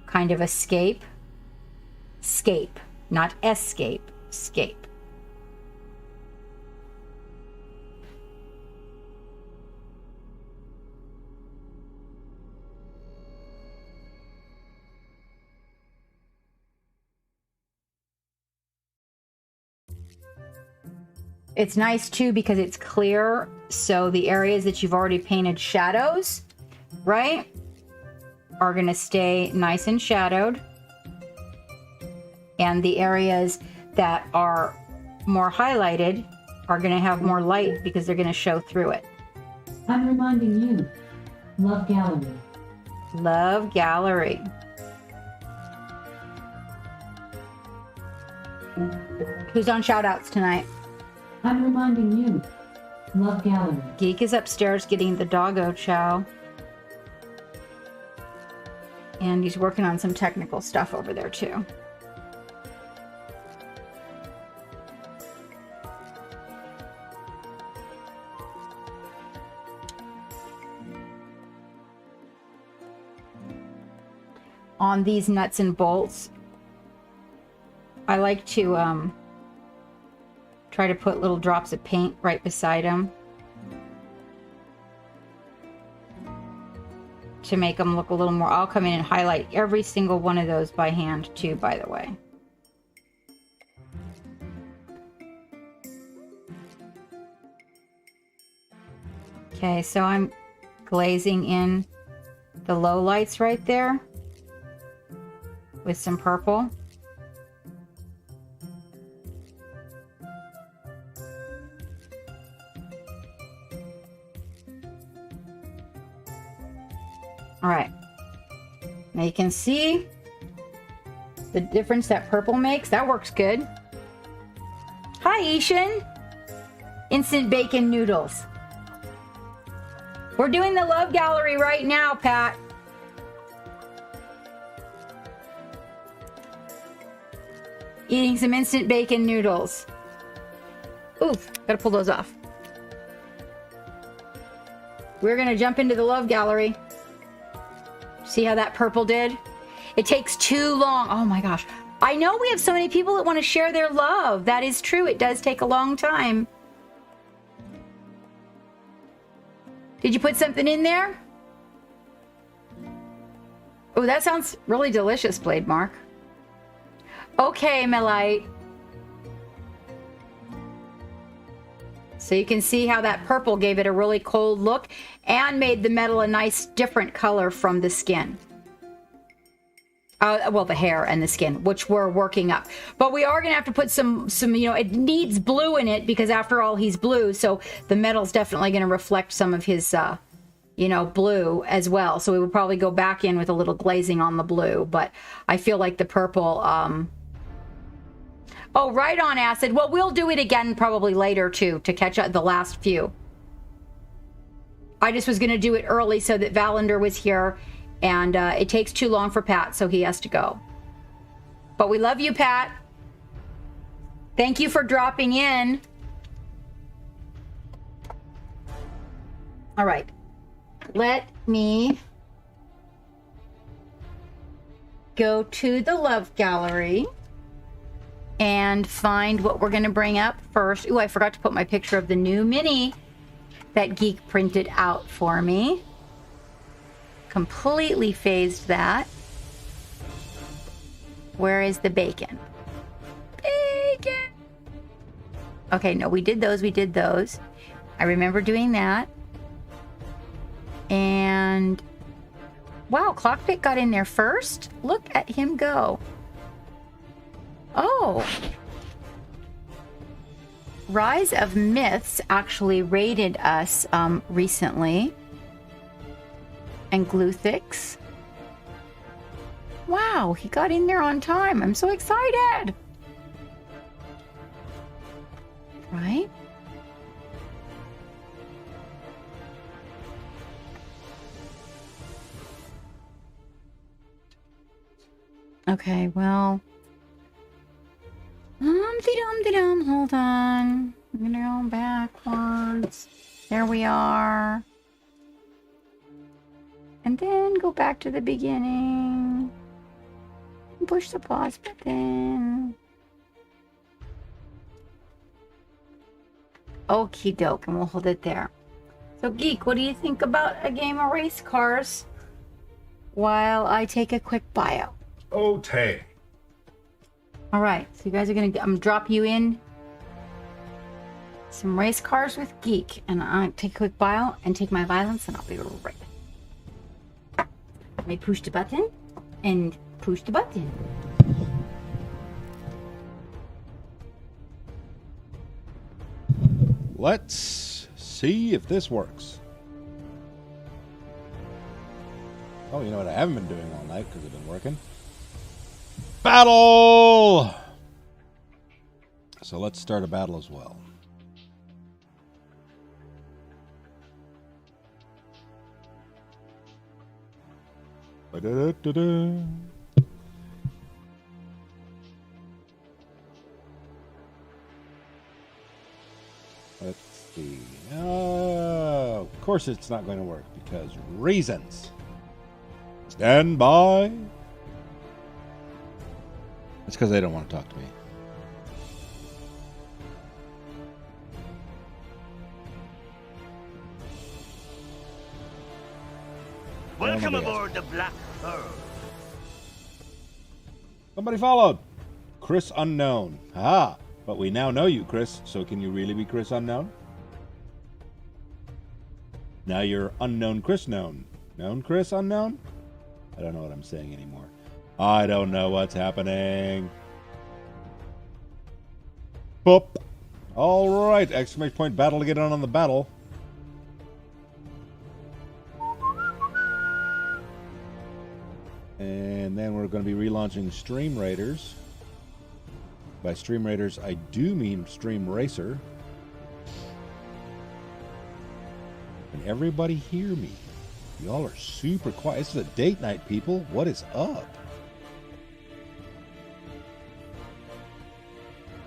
Speaker 1: kind of escape. Scape, not escape. Scape. It's nice too because it's clear, so the areas that you've already painted shadows, right, are going to stay nice and shadowed, and the areas that are more highlighted are going to have more light because they're going to show through it.
Speaker 3: I'm reminding you. Love Gallery.
Speaker 1: Love Gallery. Who's on shoutouts tonight?
Speaker 3: I'm reminding you. Love Gallery.
Speaker 1: Geek is upstairs getting the doggo chow. And he's working on some technical stuff over there too. On these nuts and bolts, I like to try to put little drops of paint right beside them to make them look a little more. I'll come in and highlight every single one of those by hand too, by the way. Okay, so I'm glazing in the low lights right there with some purple. All right, now you can see the difference that purple makes. That works good. Hi, Ishan. Instant bacon noodles. We're doing the Love Gallery right now, Pat. Eating some instant bacon noodles. Oof, gotta pull those off. We're gonna jump into the Love Gallery. See how that purple did? It takes too long. Oh my gosh. I know we have so many people that want to share their love. That is true. It does take a long time. Did you put something in there? Oh, that sounds really delicious, Blade Mark. Okay, Melite. So you can see how that purple gave it a really cold look and made the metal a nice different color from the skin. Well, the hair and the skin, which we're working up. But we are going to have to put some, you know, it needs blue in it because after all, he's blue. So the metal's definitely going to reflect some of his, you know, blue as well. So we will probably go back in with a little glazing on the blue. But I feel like the purple... Oh, right on, Acid. Well, we'll do it again probably later, too, to catch up the last few. I just was going to do it early so that Valander was here, and it takes too long for Pat, so he has to go. But we love you, Pat. Thank you for dropping in. All right. Let me go to the Love Gallery and find what we're going to bring up first. Ooh, I forgot to put my picture of the new mini that Geek printed out for me. Completely phased that. Where is the bacon? Bacon! Okay, no, we did those. I remember doing that. And wow, Clockpit got in there first. Look at him go. Oh, Rise of Myths actually raided us recently, and Gluthix. Wow, he got in there on time. I'm so excited. Right? Okay, well... Dum-de-dum-de-dum, hold on. I'm gonna go backwards. There we are. And then go back to the beginning. Push the pause button. Okie doke, and we'll hold it there. So, Geek, what do you think about a game of race cars while I take a quick bio?
Speaker 4: Okay.
Speaker 1: All right, so you guys are I'm gonna drop you in some race cars with Geek, and I'll take a quick bio and take my violence, and I'll be right back. Let me push the button and push the button.
Speaker 6: Let's see if this works. Oh, you know what I haven't been doing all night because I've been working? Battle! So let's start a battle as well. Ba-da-da-da-da. Let's see. Oh, of course it's not going to work because reasons. Stand by. It's because they don't want to talk to me.
Speaker 5: Welcome aboard the Black Pearl.
Speaker 6: Somebody followed. Chris Unknown. Haha. But we now know you, Chris. So can you really be Chris Unknown? Now you're Unknown Chris Known. Known Chris Unknown? I don't know what I'm saying anymore. I don't know what's happening. Boop. All right. Exclamation point battle to get on the battle. And then we're going to be relaunching Stream Raiders. By Stream Raiders, I do mean Stream Racer. Can everybody hear me? Y'all are super quiet. This is a date night, people. What is up?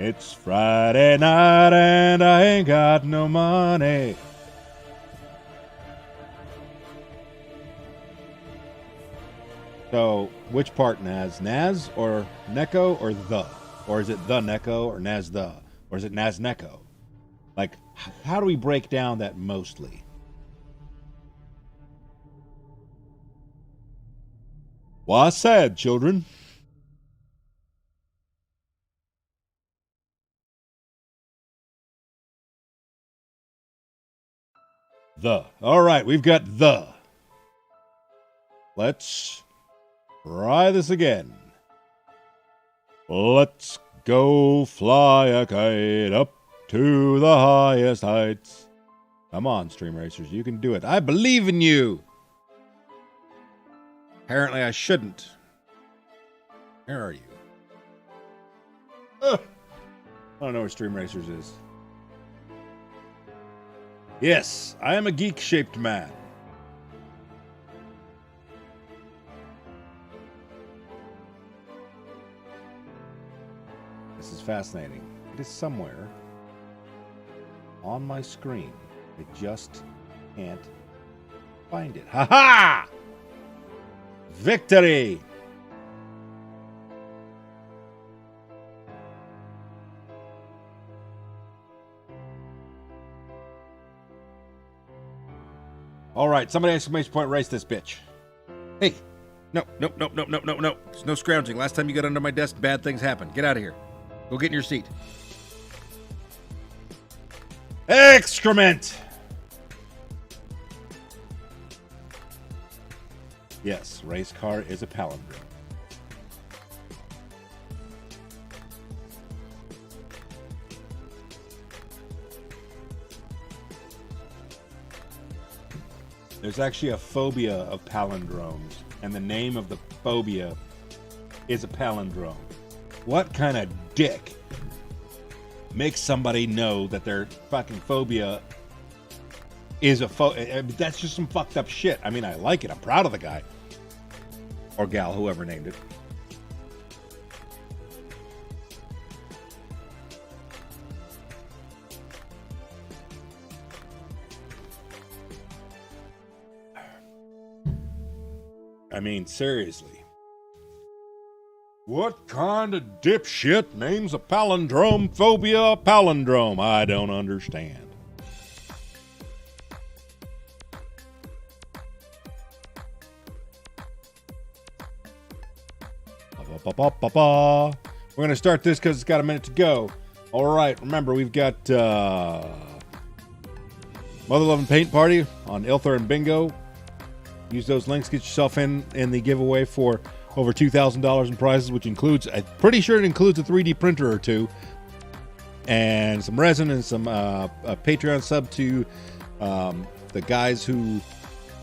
Speaker 6: It's Friday night and I ain't got no money. So, which part, Naz? Naz or Neko or the? Or is it the Neko or Naz the? Or is it Naz Neko? Like, how do we break down that mostly? Well, I said, children. The. All right, we've got the. Let's try this again. Let's go fly a kite up to the highest heights. Come on, Stream Racers, you can do it. I believe in you. Apparently I shouldn't. Where are you? I don't know where Stream Racers is. Yes, I am a geek-shaped man. This is fascinating. It is somewhere on my screen. I just can't find it. Ha ha! Victory! All right, somebody exclamation point race this bitch. Hey, no. There's no scrounging. Last time you got under my desk, bad things happened. Get out of here. Go get in your seat. Excrement! Yes, race car is a palindrome. There's actually a phobia of palindromes, and the name of the phobia is a palindrome. What kind of dick makes somebody know that their fucking phobia is a that's just some fucked up shit. I mean, I like it. I'm proud of the guy. Or gal, whoever named it. I mean, seriously. What kind of dipshit names a palindrome phobia a palindrome? I don't understand. We're going to start this because it's got a minute to go. All right, remember, we've got Mother Loving Paint Party on Ilthur and Bingo. Use those links, get yourself in the giveaway for over $2,000 in prizes, which includes, I'm pretty sure it includes a 3D printer or two, and some resin and some Patreon sub to the guys who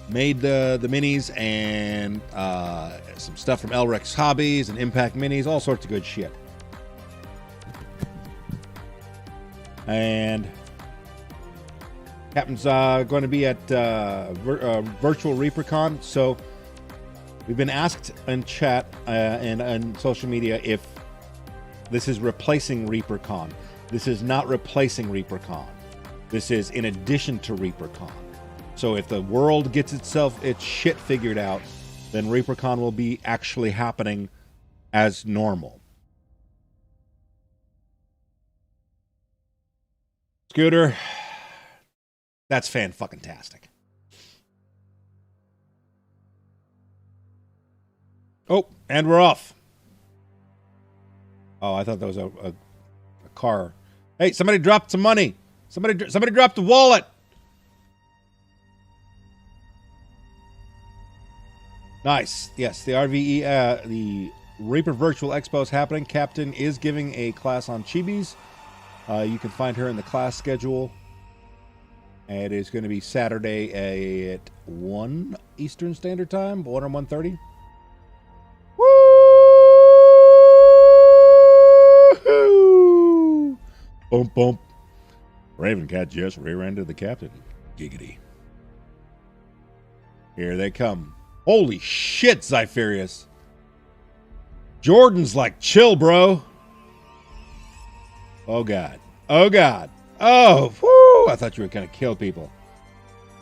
Speaker 6: made the minis and some stuff from Elrex Hobbies and Impact Minis, all sorts of good shit. And Captain's going to be at Virtual ReaperCon, so we've been asked in chat and on social media if this is replacing ReaperCon. This is not replacing ReaperCon. This is in addition to ReaperCon. So if the world gets its shit figured out, then ReaperCon will be actually happening as normal. Scooter, that's fan-fucking-tastic. Oh, and we're off. Oh, I thought that was a car. Hey, somebody dropped some money. Somebody dropped the wallet. Nice. Yes, the RVE, the Reaper Virtual Expo is happening. Captain is giving a class on chibis. You can find her in the class schedule. It is going to be Saturday at 1 Eastern Standard Time, 1 or 1:30. Woo! Bump, bump. Ravencat just rear-ended the captain. Giggity. Here they come. Holy shit, Zypherius. Jordan's like, chill, bro. Oh, God. Oh, God. Oh, whoo. I thought you were going to kill people.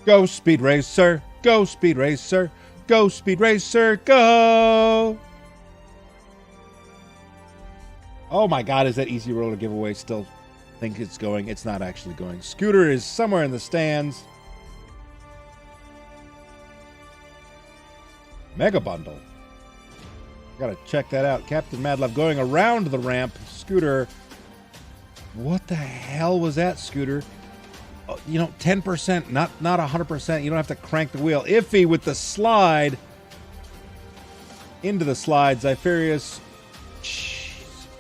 Speaker 6: Go, Speed Racer. Go, Speed Racer. Go, Speed Racer. Go. Oh, my God. Is that Easy Roller giveaway still think it's going? It's not actually going. Scooter is somewhere in the stands. Mega Bundle. Gotta check that out. Captain Madlove going around the ramp. Scooter. What the hell was that, Scooter? Oh, 10%, not 100%. You don't have to crank the wheel. Iffy with the slide. Into the slide. Zypherius.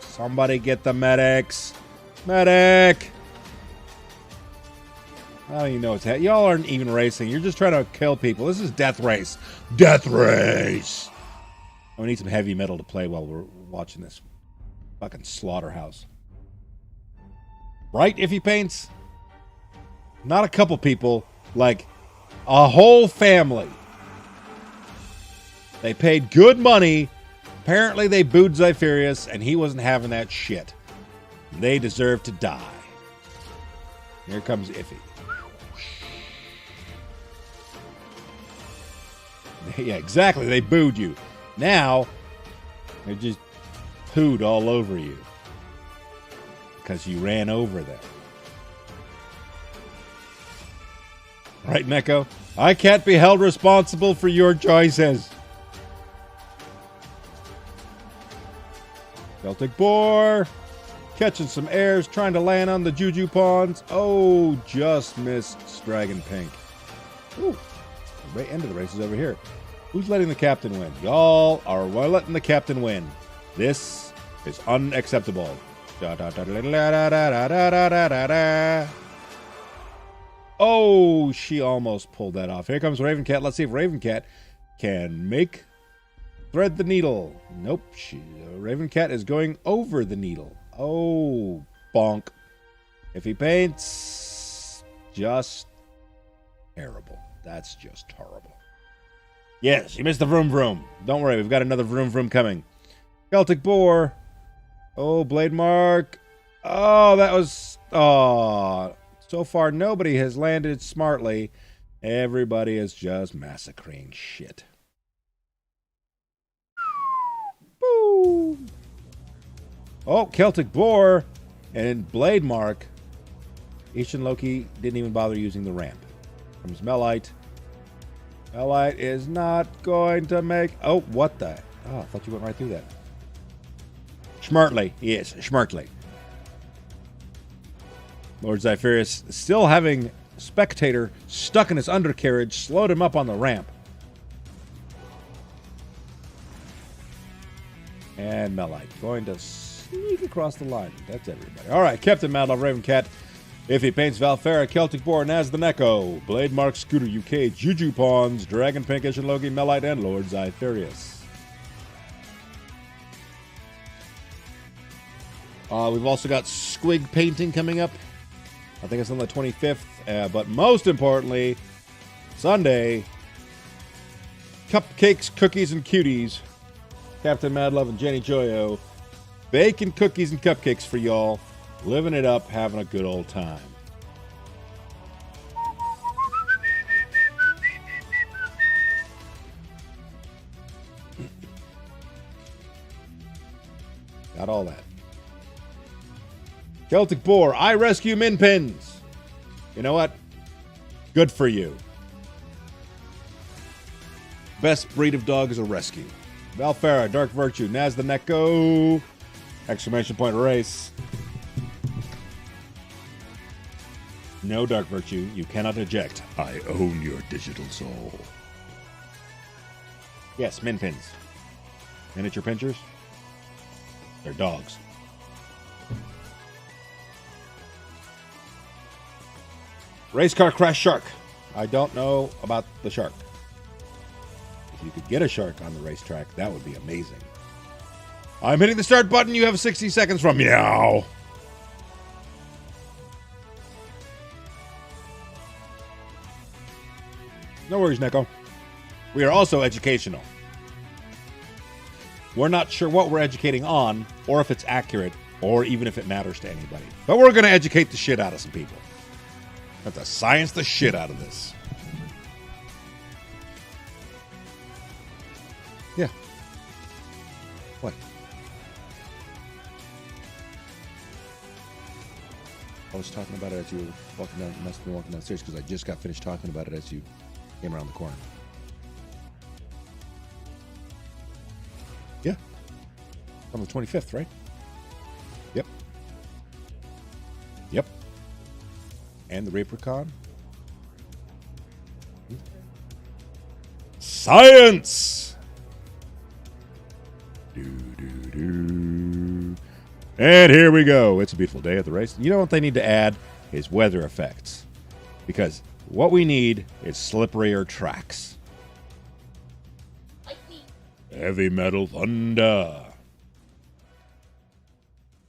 Speaker 6: Somebody get the medics. Medic. I don't even know what's happening. Y'all aren't even racing. You're just trying to kill people. This is Death Race. Death Race. We need some heavy metal to play while we're watching this fucking slaughterhouse. Right, Iffy Paints? Not a couple people. Like, a whole family. They paid good money. Apparently they booed Zypherius, and he wasn't having that shit. They deserve to die. Here comes Iffy. Yeah, exactly. They booed you. Now, they just pooed all over you. Because you ran over them. Right, Neko? I can't be held responsible for your choices. Celtic Boar. Catching some airs, trying to land on the Juju Pawns. Oh, just missed Dragon Pink. Ooh, the end of the race is over here. Who's letting the captain win? Y'all are letting the captain win. This is unacceptable. Oh, she almost pulled that off. Here comes Ravencat. Let's see if Ravencat can thread the needle. Nope. Ravencat is going over the needle. Oh, bonk. If he paints, just terrible. That's just horrible. Yes, you missed the vroom vroom. Don't worry, we've got another vroom vroom coming. Celtic Boar. Oh, Blade Mark. Oh, that was... Oh, so far nobody has landed smartly. Everybody is just massacring shit. Boom. Oh, Celtic Boar and Blade Mark. Ishin Loki didn't even bother using the ramp. Comes Melite. Melite is not going to make... Oh, what the... Oh, I thought you went right through that. Schmertley. Yes, Schmertley. Lord Zypherius still having Spectator stuck in his undercarriage, slowed him up on the ramp. And Melite going to sneak across the line. That's everybody. All right, Captain Madlove Ravencat If he paints Valfera, Celtic Boar, Naz the Neko, Blade Mark, Scooter UK, Juju Pawns, Dragon Pinkish and Loki, Melite, and Lord Zytherius. We've also got Squig painting coming up. I think it's on the 25th. But most importantly, Sunday, Cupcakes, Cookies, and Cuties. Captain Madlove and Jenny Joyo. Baking cookies and cupcakes for y'all. Living it up, having a good old time. Got all that. Celtic Boar, I rescue min pins. You know what? Good for you. Best breed of dog is a rescue. Valfera, Dark Virtue, Naz the Neko. Exclamation point race. No, Dark Virtue, you cannot eject. I own your digital soul. Yes, min pins. Miniature pinchers. They're dogs. Race car crash shark. I don't know about the shark. If you could get a shark on the racetrack, that would be amazing. I'm hitting the start button. You have 60 seconds from meow. No worries, Neko. We are also educational. We're not sure what we're educating on, or if it's accurate, or even if it matters to anybody. But we're going to educate the shit out of some people. Have to science the shit out of this. Yeah. What? I was talking about it as you were walking down. Must have been walking downstairs because I just got finished talking about it as you came around the corner. Yeah. On the 25th, right? Yep. Yep. And the Rapercon. Science! And here we go. It's a beautiful day at the race. You know what they need to add is weather effects. Because what we need is slipperier tracks. Heavy metal thunder.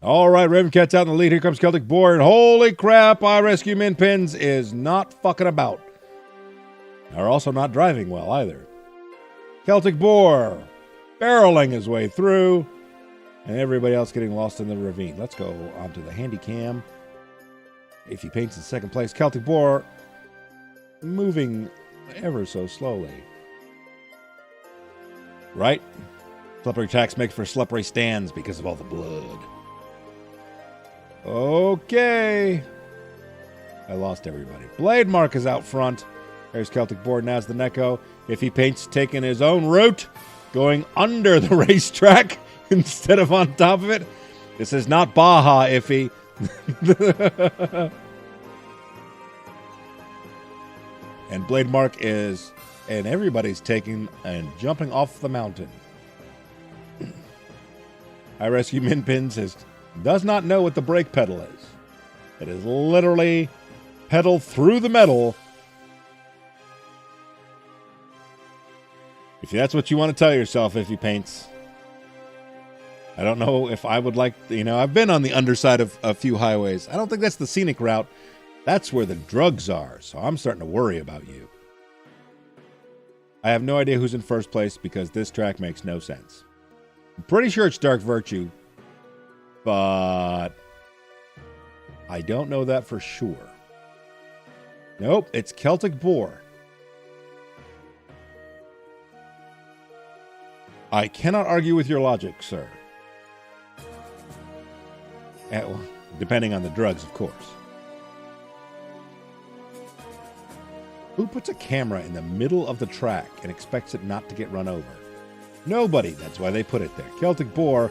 Speaker 6: All right, Ravencat's out in the lead. Here comes Celtic Boar. And holy crap, I Rescue Min Pins is not fucking about. Or also not driving well either. Celtic Boar barreling his way through. And everybody else getting lost in the ravine. Let's go onto the handy cam. If he paints in second place, Celtic Boar moving ever so slowly. Right? Slippery tracks make for slippery stands because of all the blood. Okay. I lost everybody. Blade Mark is out front. There's Celtic Boar, Naz the Neko. If he paints taking his own route, going under the racetrack instead of on top of it. This is not Baja, Iffy. And Blade Mark is, and everybody's taking and jumping off the mountain. I Rescue Min Pins does not know what the brake pedal is. It is literally pedal through the metal. If that's what you want to tell yourself, if he paints. I don't know if I would like, I've been on the underside of a few highways. I don't think that's the scenic route. That's where the drugs are, so I'm starting to worry about you. I have no idea who's in first place because this track makes no sense. I'm pretty sure it's Dark Virtue, but I don't know that for sure. Nope, it's Celtic Boar. I cannot argue with your logic, sir. Well, depending on the drugs, of course. Who puts a camera in the middle of the track and expects it not to get run over? Nobody. That's why they put it there. Celtic Boar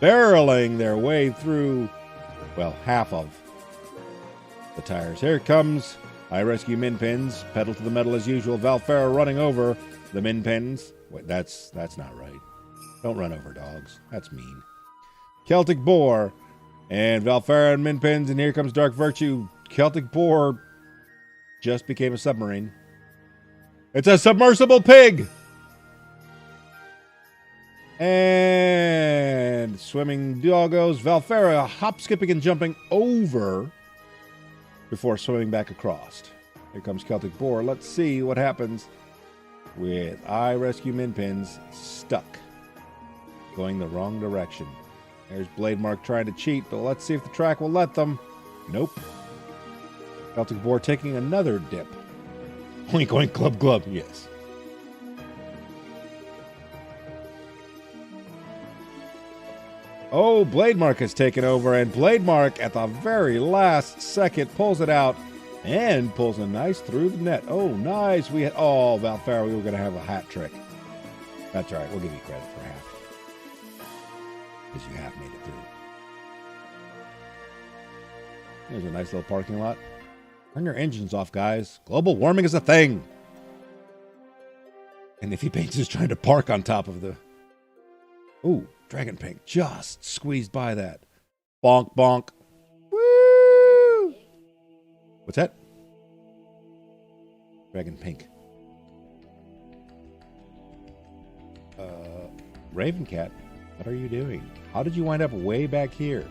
Speaker 6: barreling their way through, well, half of the tires. Here it comes. I Rescue Min Pins. Pedal to the metal as usual. Valfera running over the Min Pins. Wait, that's not right. Don't run over dogs. That's mean. Celtic Boar and Valfera and Min Pins, and here comes Dark Virtue Celtic boar just became a submarine. It's a submersible pig! And swimming doggos. Valfera hop, skipping, and jumping over before swimming back across. Here comes Celtic boar. Let's see what happens with I rescue min pins stuck. Going the wrong direction. There's Blade Mark trying to cheat, but let's see if the track will let them. Nope. Celtic boar taking another dip. Oink, oink, glub, glub. Yes. Oh, Blade Mark has taken over, and Blade Mark at the very last second pulls it out and pulls a nice through the net. Oh, nice. Oh, Valfera, we were going to have a hat trick. That's all right. We'll give you credit for half. Because you have made it through. There's a nice little parking lot. Turn your engines off, guys. Global warming is a thing. And Iffy Paints is trying to park on top of the... Ooh, Dragon Pink just squeezed by that. Bonk, bonk. Woo! What's that? Dragon Pink. Raven Cat, what are you doing? How did you wind up way back here?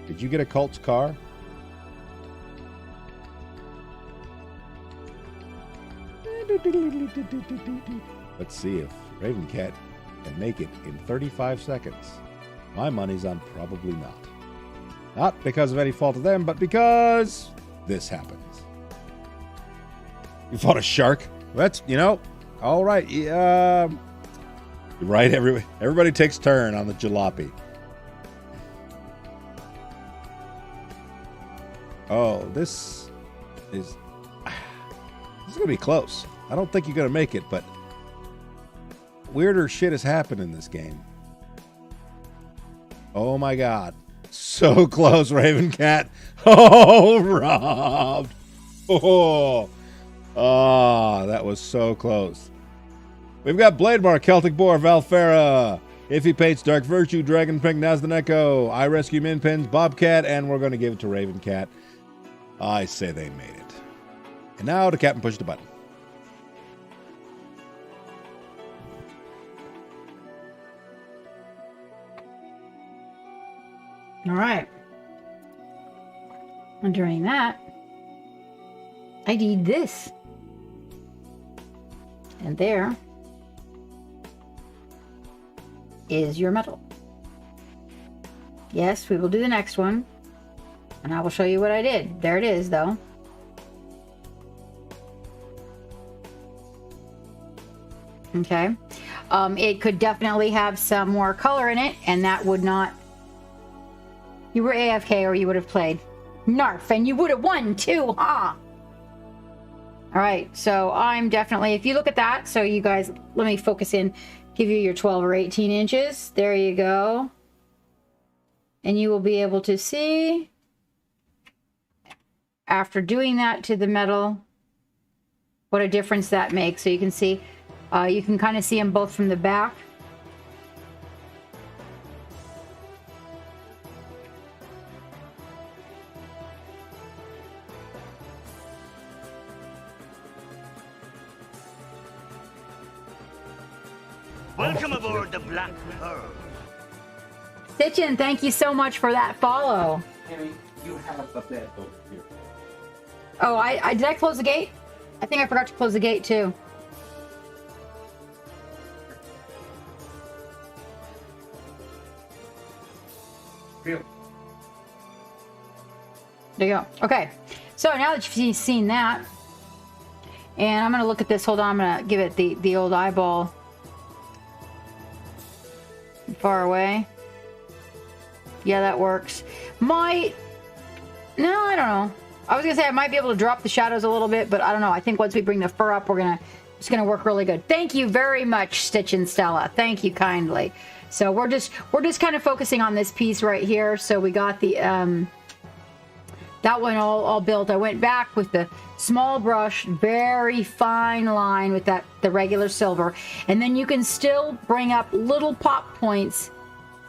Speaker 6: Did you get a Colt's car? Let's see if Raven Cat can make it in 35 seconds. My money's on probably not. Not because of any fault of them, but because this happens. You fought a shark? That's, all right. Yeah, you're right. Everybody takes turn on the jalopy. Oh, this is going to be close. I don't think you're going to make it, but weirder shit has happened in this game. Oh my God. So close, Raven Cat. Oh, robbed. Oh, that was so close. We've got Blade Mark, Celtic Boar, Valfera, Iffy Pates, Dark Virtue, Dragon Pink, Nazdan Echo, I Rescue Min Pins, Bobcat, and we're going to give it to Raven Cat. I say they made it. And now the captain pushed the button.
Speaker 1: All right. And during that, I need this. And there is your medal. Yes, we will do the next one. And I will show you what I did. There it is, though. Okay. It could definitely have some more color in it, and that would not... You were AFK or you would have played. Narf, and you would have won too, huh? Alright, so I'm definitely... If you look at that, so you guys... Let me focus in. Give you your 12 or 18 inches. There you go. And you will be able to see... After doing that to the metal, what a difference that makes. So you can see... you can kind of see them both from the back.
Speaker 5: Welcome aboard the Black Pearl.
Speaker 1: Stitchin, thank you so much for that follow.
Speaker 2: Amy, you have a bed over here.
Speaker 1: Oh, did I close the gate? I think I forgot to close the gate too.
Speaker 2: Real.
Speaker 1: There you go. Okay. So now that you've seen that, and I'm going to look at this. Hold on. I'm going to give it the old eyeball. Far away. Yeah, that works. No, I don't know. I was going to say I might be able to drop the shadows a little bit, but I don't know. I think once we bring the fur up, it's going to work really good. Thank you very much, Stitch and Stella. Thank you kindly. So we're just kind of focusing on this piece right here. So we got the that one all built. I went back with the small brush, very fine line with the regular silver, and then you can still bring up little pop points,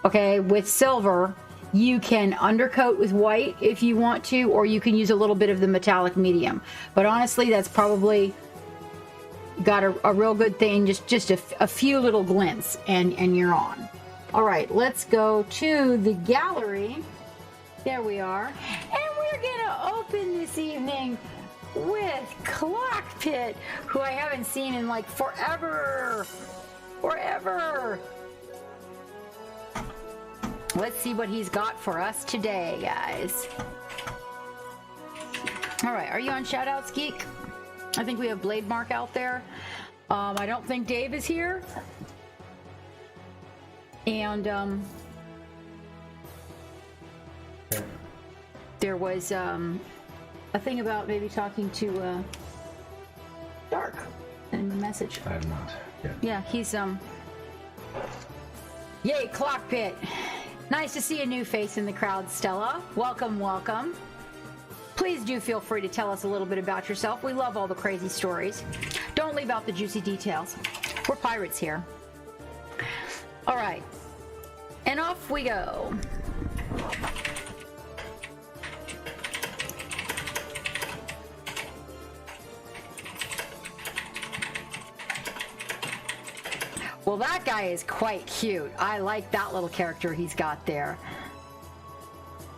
Speaker 1: okay, with silver, You can undercoat with white if you want to, or you can use a little bit of the metallic medium. But honestly, that's probably got a real good thing. Just a few little glints, and you're on. All right, let's go to the gallery. There we are. And we're gonna open this evening with Clockpit, who I haven't seen in like forever. Let's see what he's got for us today, guys. All right, are you on Shoutouts, Geek? I think we have Blade Mark out there. I don't think Dave is here. And there was a thing about maybe talking to Dark in the message.
Speaker 2: I have not yet.
Speaker 1: Yeah, he's Yay, Clockpit. Nice to see a new face in the crowd, Stella. Welcome, welcome. Please do feel free to tell us a little bit about yourself. We love all the crazy stories. Don't leave out the juicy details. We're pirates here. All right. And off we go. Well, that guy is quite cute. I like that little character he's got there.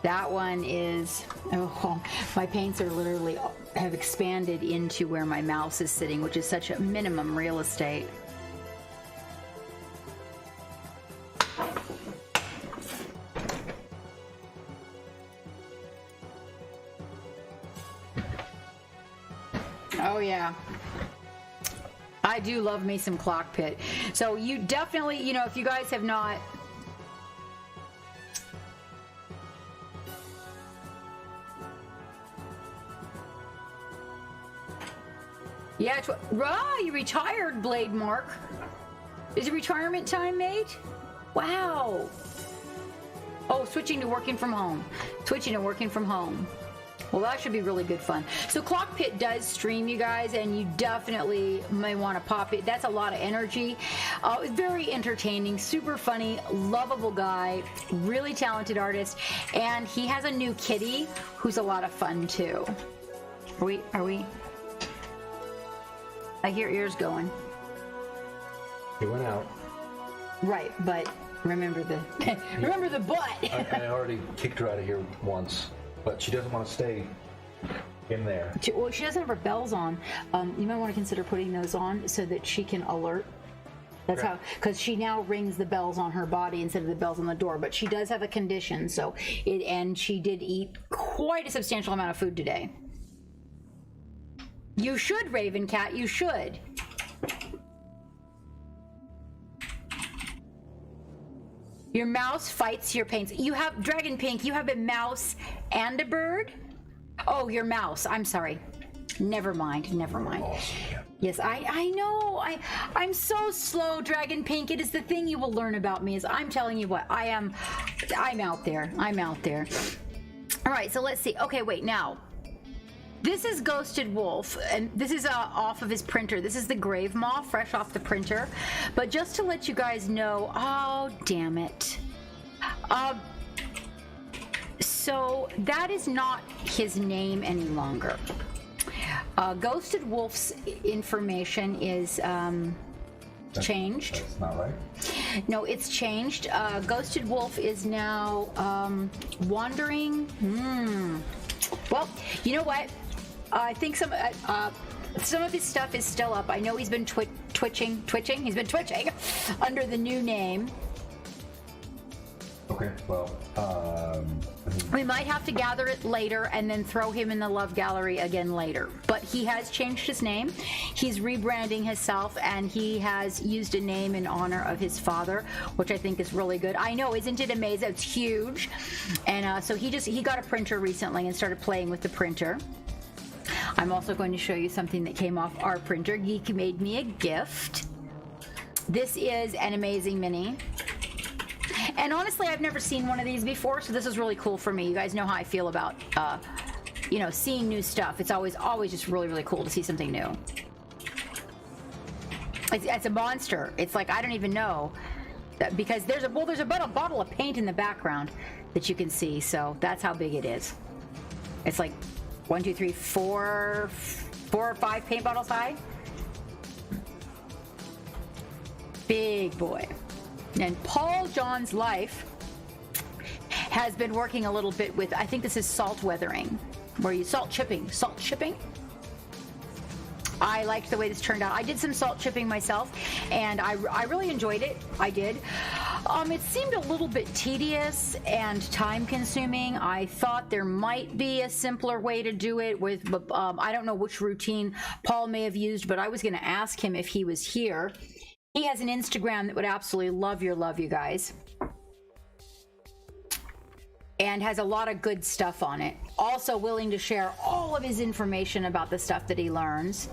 Speaker 1: That one is, oh, my paints are literally have expanded into where my mouse is sitting, which is such a minimum real estate. Oh yeah. I do love me some Clockpit. So you definitely, you know, if you guys have not yeah, you retired, Blade Mark. Is it retirement time, mate? Wow. Oh, switching to working from home. Switching to working from home. Well, that should be really good fun. So Clockpit does stream, you guys, and you definitely may want to pop it. That's a lot of energy. Very entertaining, super funny, lovable guy, really talented artist, and he has a new kitty who's a lot of fun too. Are we? I hear ears going.
Speaker 2: He went out.
Speaker 1: Right, but remember the remember the butt.
Speaker 2: I already kicked her out of here once, but she doesn't want to stay in there.
Speaker 1: Well, she doesn't have her bells on. You might want to consider putting those on so that she can alert. That's how, because she now rings the bells on her body instead of the bells on the door. But she does have a condition, so and she did eat quite a substantial amount of food today. You should, Raven Cat. You should. Your mouse fights your paints. You have Dragon Pink. You have a mouse and a bird. Oh, your mouse. I'm sorry. Never mind. Never mind. Yes, I know. I'm so slow, Dragon Pink. It is the thing you will learn about me. Is I'm telling you what I'm out there. I'm out there. All right. So let's see. Okay, wait now. This is Ghosted Wolf, and this is off of his printer. This is the Grave Maw, fresh off the printer. But just to let you guys know, oh, damn it. So that is not his name any longer. Ghosted Wolf's information is changed.
Speaker 2: That's not right.
Speaker 1: No, it's changed. Ghosted Wolf is now wandering. Well, you know what? I think some of his stuff is still up. I know he's been twitching. He's been twitching under the new name.
Speaker 2: Okay, well,
Speaker 1: We might have to gather it later and then throw him in the love gallery again later. But he has changed his name. He's rebranding himself, and he has used a name in honor of his father, which I think is really good. I know, isn't it amazing? It's huge. And so he got a printer recently and started playing with the printer. I'm also going to show you something that came off our printer. Geek made me a gift. This is an amazing mini. And honestly, I've never seen one of these before, so this is really cool for me. You guys know how I feel about, seeing new stuff. It's always just really, really cool to see something new. It's a monster. It's like, I don't even know. because there's a bottle of paint in the background that you can see, so that's how big it is. It's like 1, 2, 3, 4 or 5 paint bottles high. Big boy. And Paul John's Life has been working a little bit with, I think this is salt weathering, where you salt chipping. I liked the way this turned out. I did some salt chipping myself, and I really enjoyed it. I did. It seemed a little bit tedious and time-consuming. I thought there might be a simpler way to do it with, I don't know which routine Paul may have used, but I was going to ask him if he was here. He has an Instagram that would absolutely love you guys. And has a lot of good stuff on it. Also willing to share all of his information about the stuff that he learns.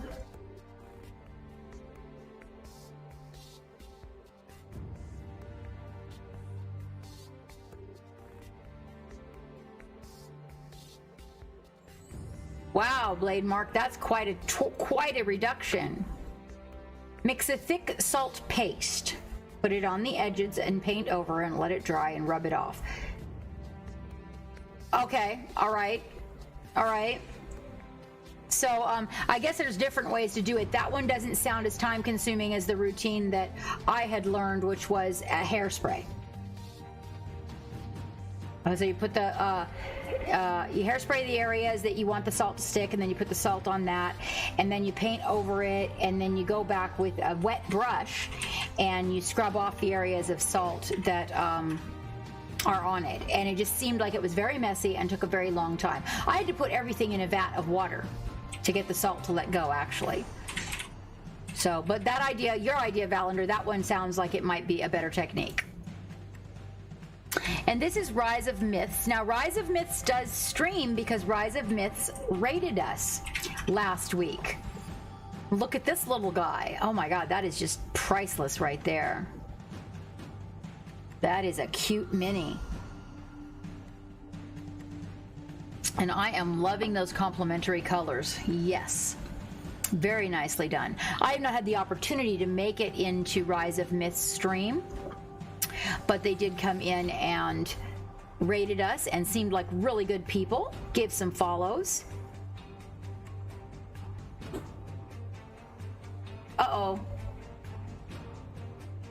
Speaker 1: Wow, Blade Mark, that's quite a reduction. Mix a thick salt paste. Put it on the edges and paint over and let it dry and rub it off. Okay, all right. So I guess there's different ways to do it. That one doesn't sound as time consuming as the routine that I had learned, which was a hairspray. So you put you hairspray the areas that you want the salt to stick, and then you put the salt on that, and then you paint over it, and then you go back with a wet brush and you scrub off the areas of salt that are on it. And it just seemed like it was very messy and took a very long time. I had to put everything in a vat of water to get the salt to let go, actually. So, but that idea, your idea, Valander, that one sounds like it might be a better technique. And this is Rise of Myths. Now, Rise of Myths does stream because Rise of Myths rated us last week. Look at this little guy. Oh my God, that is just priceless right there. That is a cute mini. And I am loving those complementary colors. Yes. Very nicely done. I have not had the opportunity to make it into Rise of Myths stream, but they did come in and rated us and seemed like really good people. Give some follows. Uh-oh.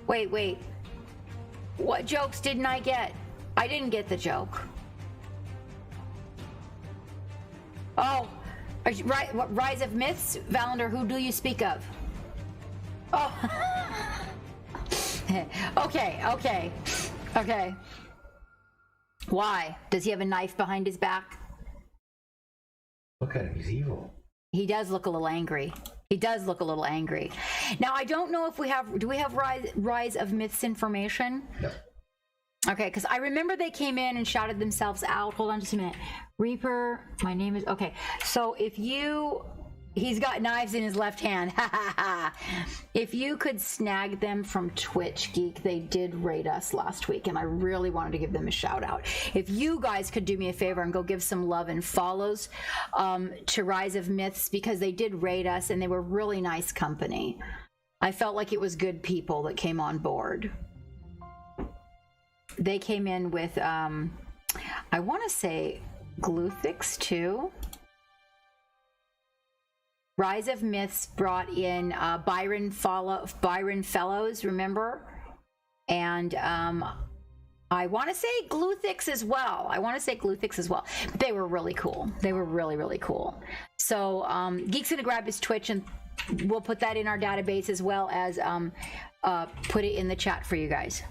Speaker 1: Wait. What jokes didn't I get? I didn't get the joke. Oh, Rise of Myths? Valander, who do you speak of? Oh. Okay. Why? Does he have a knife behind his back?
Speaker 2: Look at him, he's evil.
Speaker 1: He does look a little angry. Now, I don't know if do we have Rise of Myths information?
Speaker 2: No.
Speaker 1: Okay, because I remember they came in and shouted themselves out. Hold on just a minute. Reaper, my name is... Okay, so if you... He's got knives in his left hand. If you could snag them from Twitch Geek, they did rate us last week, and I really wanted to give them a shout out. If you guys could do me a favor and go give some love and follows to Rise of Myths, because they did rate us and they were really nice company. I felt like it was good people that came on board. They came in with, I want to say, Gluthix too. Rise of Myths brought in Byron Fellows, remember? And I want to say Gluthix as well. But they were really cool. They were really, really cool. So Geek's going to grab his Twitch, and we'll put that in our database as well as put it in the chat for you guys.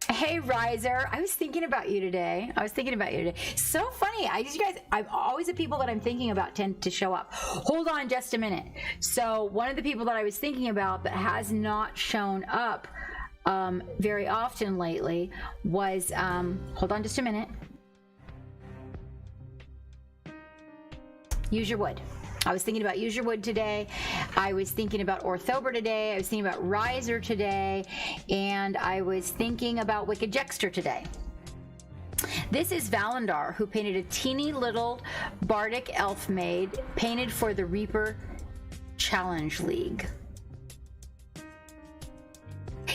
Speaker 1: Hey Riser, I was thinking about you today. So funny. I'm always the people that I'm thinking about tend to show up. Hold on just a minute. So one of the people that I was thinking about that has not shown up very often lately was, hold on just a minute. Use Your Wood. I was thinking about Use Your Wood today. I was thinking about Orthober today. I was thinking about Riser today. And I was thinking about Wicked Jexter today. This is Valandar, who painted a teeny little Bardic elf maid painted for the Reaper Challenge League.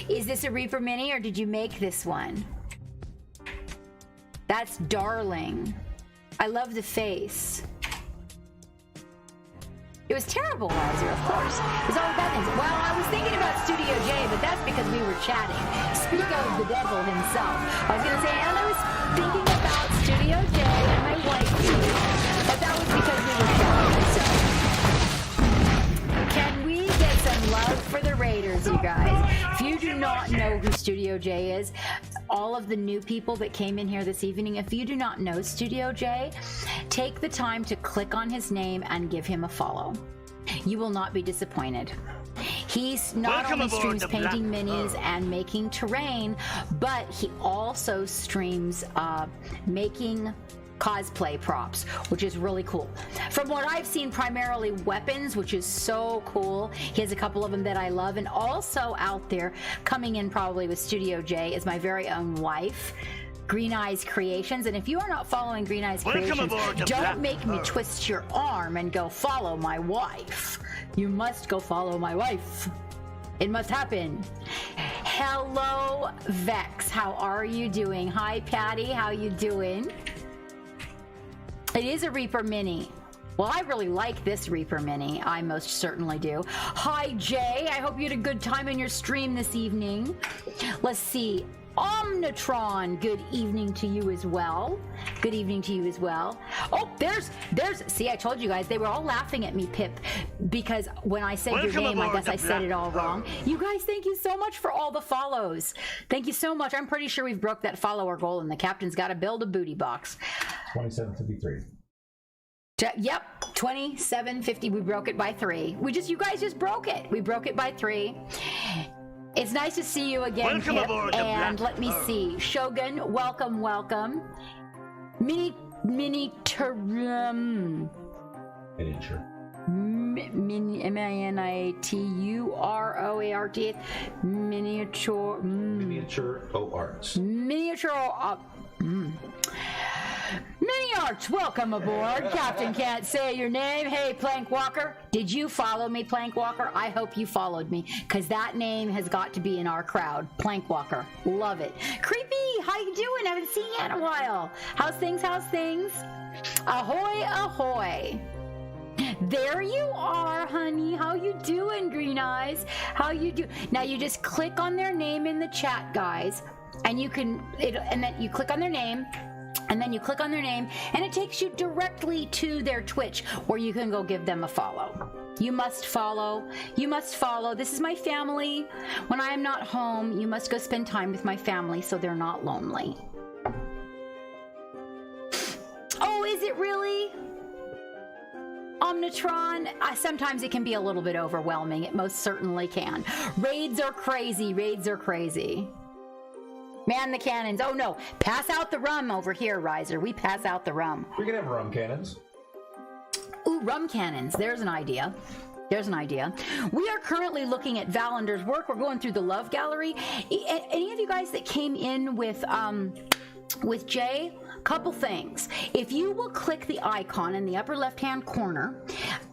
Speaker 1: Is this a Reaper Mini or did you make this one? That's darling. I love the face. It was terrible, Lizer, of course. It was all bad things. Well, I was thinking about Studio J, but that's because we were chatting. Speak of the devil himself. I was going to say, and I was thinking about Studio J and my wife too, but that was because we were chatting, so. Can we get some love for the Raiders, you guys? If you do not know who Studio J is, all of the new people that came in here this evening, if you do not know Studio J, take the time to click on his name and give him a follow. You will not be disappointed. He's not only streams painting minis and making terrain, but he also streams making cosplay props, which is really cool. From what I've seen, primarily weapons, which is so cool. He has a couple of them that I love. And also out there, coming in probably with Studio J, is my very own wife, Green Eyes Creations. And if you are not following Green Eyes Creations, don't make me twist your arm and go follow my wife. You must go follow my wife. It must happen. Hello, Vex. How are you doing? Hi, Patty. How you doing? It is a Reaper Mini. Well, I really like this Reaper Mini. I most certainly do. Hi, Jay. I hope you had a good time in your stream this evening. Let's see. Omnitron, good evening to you as well. Good evening to you as well. Oh, there's, see, I told you guys, they were all laughing at me, Pip, because when I said your name, I guess I said it all wrong. You guys, thank you so much for all the follows. Thank you so much. I'm pretty sure we've broke that follower goal and the captain's got to build a booty box.
Speaker 4: 2753.
Speaker 1: Yep, 2750. We broke it by 3. You guys just broke it. We broke it by 3. It's nice to see you again, Pip. And let me see. Shogun, welcome. Miniature. M-I-N-I-T-U-R-O-A-R-T. Miniature.
Speaker 4: Miniature O-Arts.
Speaker 1: Mini Arts, welcome aboard. Captain can't say your name. Hey, Plank Walker, did you follow me, Plank Walker? I hope you followed me, because that name has got to be in our crowd. Plank Walker, love it. Creepy, how you doing? I haven't seen you in a while. How's things? Ahoy, ahoy. There you are, honey. How you doing, Green Eyes? How you do? Now you just click on their name in the chat, guys, and you can, and then you click on their name. And then you click on their name, and it takes you directly to their Twitch, where you can go give them a follow. You must follow. You must follow. This is my family. When I am not home, you must go spend time with my family so they're not lonely. Oh, is it really? Omnitron? Sometimes it can be a little bit overwhelming. It most certainly can. Raids are crazy. Man the cannons. Oh no, pass out the rum over here, Riser. We pass out the rum.
Speaker 4: We can have rum cannons.
Speaker 1: Ooh, rum cannons. There's an idea. We are currently looking at Valander's work. We're going through the Love Gallery. Any of you guys that came in with Jay, couple things. If you will click the icon in the upper left-hand corner,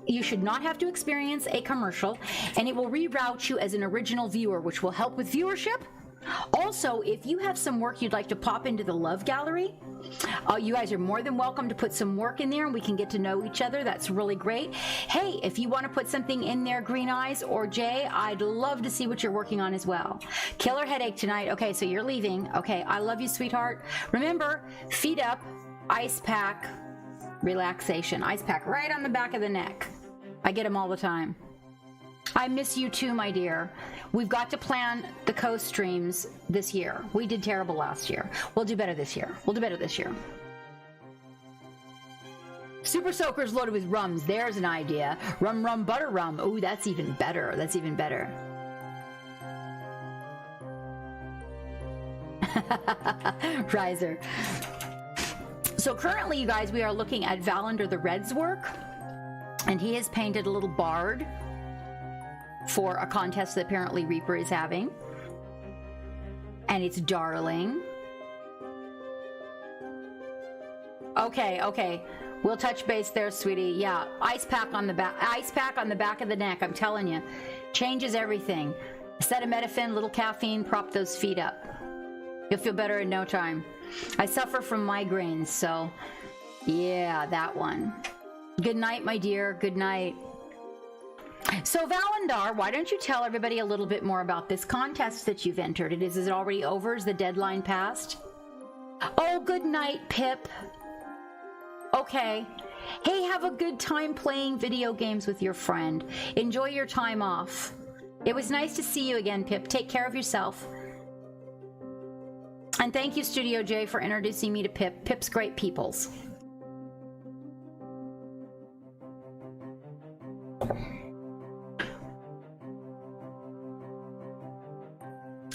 Speaker 1: you should not have to experience a commercial, and it will reroute you as an original viewer, which will help with viewership. Also, if you have some work you'd like to pop into the Love Gallery, you guys are more than welcome to put some work in there and we can get to know each other. That's really great. Hey, if you want to put something in there, Green Eyes or Jay, I'd love to see what you're working on as well. Killer headache tonight. Okay, so you're leaving. Okay, I love you, sweetheart. Remember, feet up, ice pack, relaxation. Ice pack right on the back of the neck. I get them all the time. I miss you too, my dear. We've got to plan the coast streams this year. We did terrible last year. We'll do better this year. Super soakers loaded with rums. There's an idea. Rum, butter rum. Ooh, that's even better. Riser. So currently, you guys, we are looking at Valander the Red's work. And he has painted a little bard for a contest that apparently Reaper is having. And it's darling. Okay. We'll touch base there, sweetie. Yeah, ice pack on the back of the neck. I'm telling you, changes everything. Acetaminophen, little caffeine, prop those feet up. You'll feel better in no time. I suffer from migraines, so yeah, that one. Good night, my dear. Good night. So Valendar, why don't you tell everybody a little bit more about this contest that you've entered? Is it already over? Is the deadline passed? Oh, good night, Pip. Okay. Hey, have a good time playing video games with your friend. Enjoy your time off. It was nice to see you again, Pip. Take care of yourself. And thank you, Studio J, for introducing me to Pip. Pip's great peoples.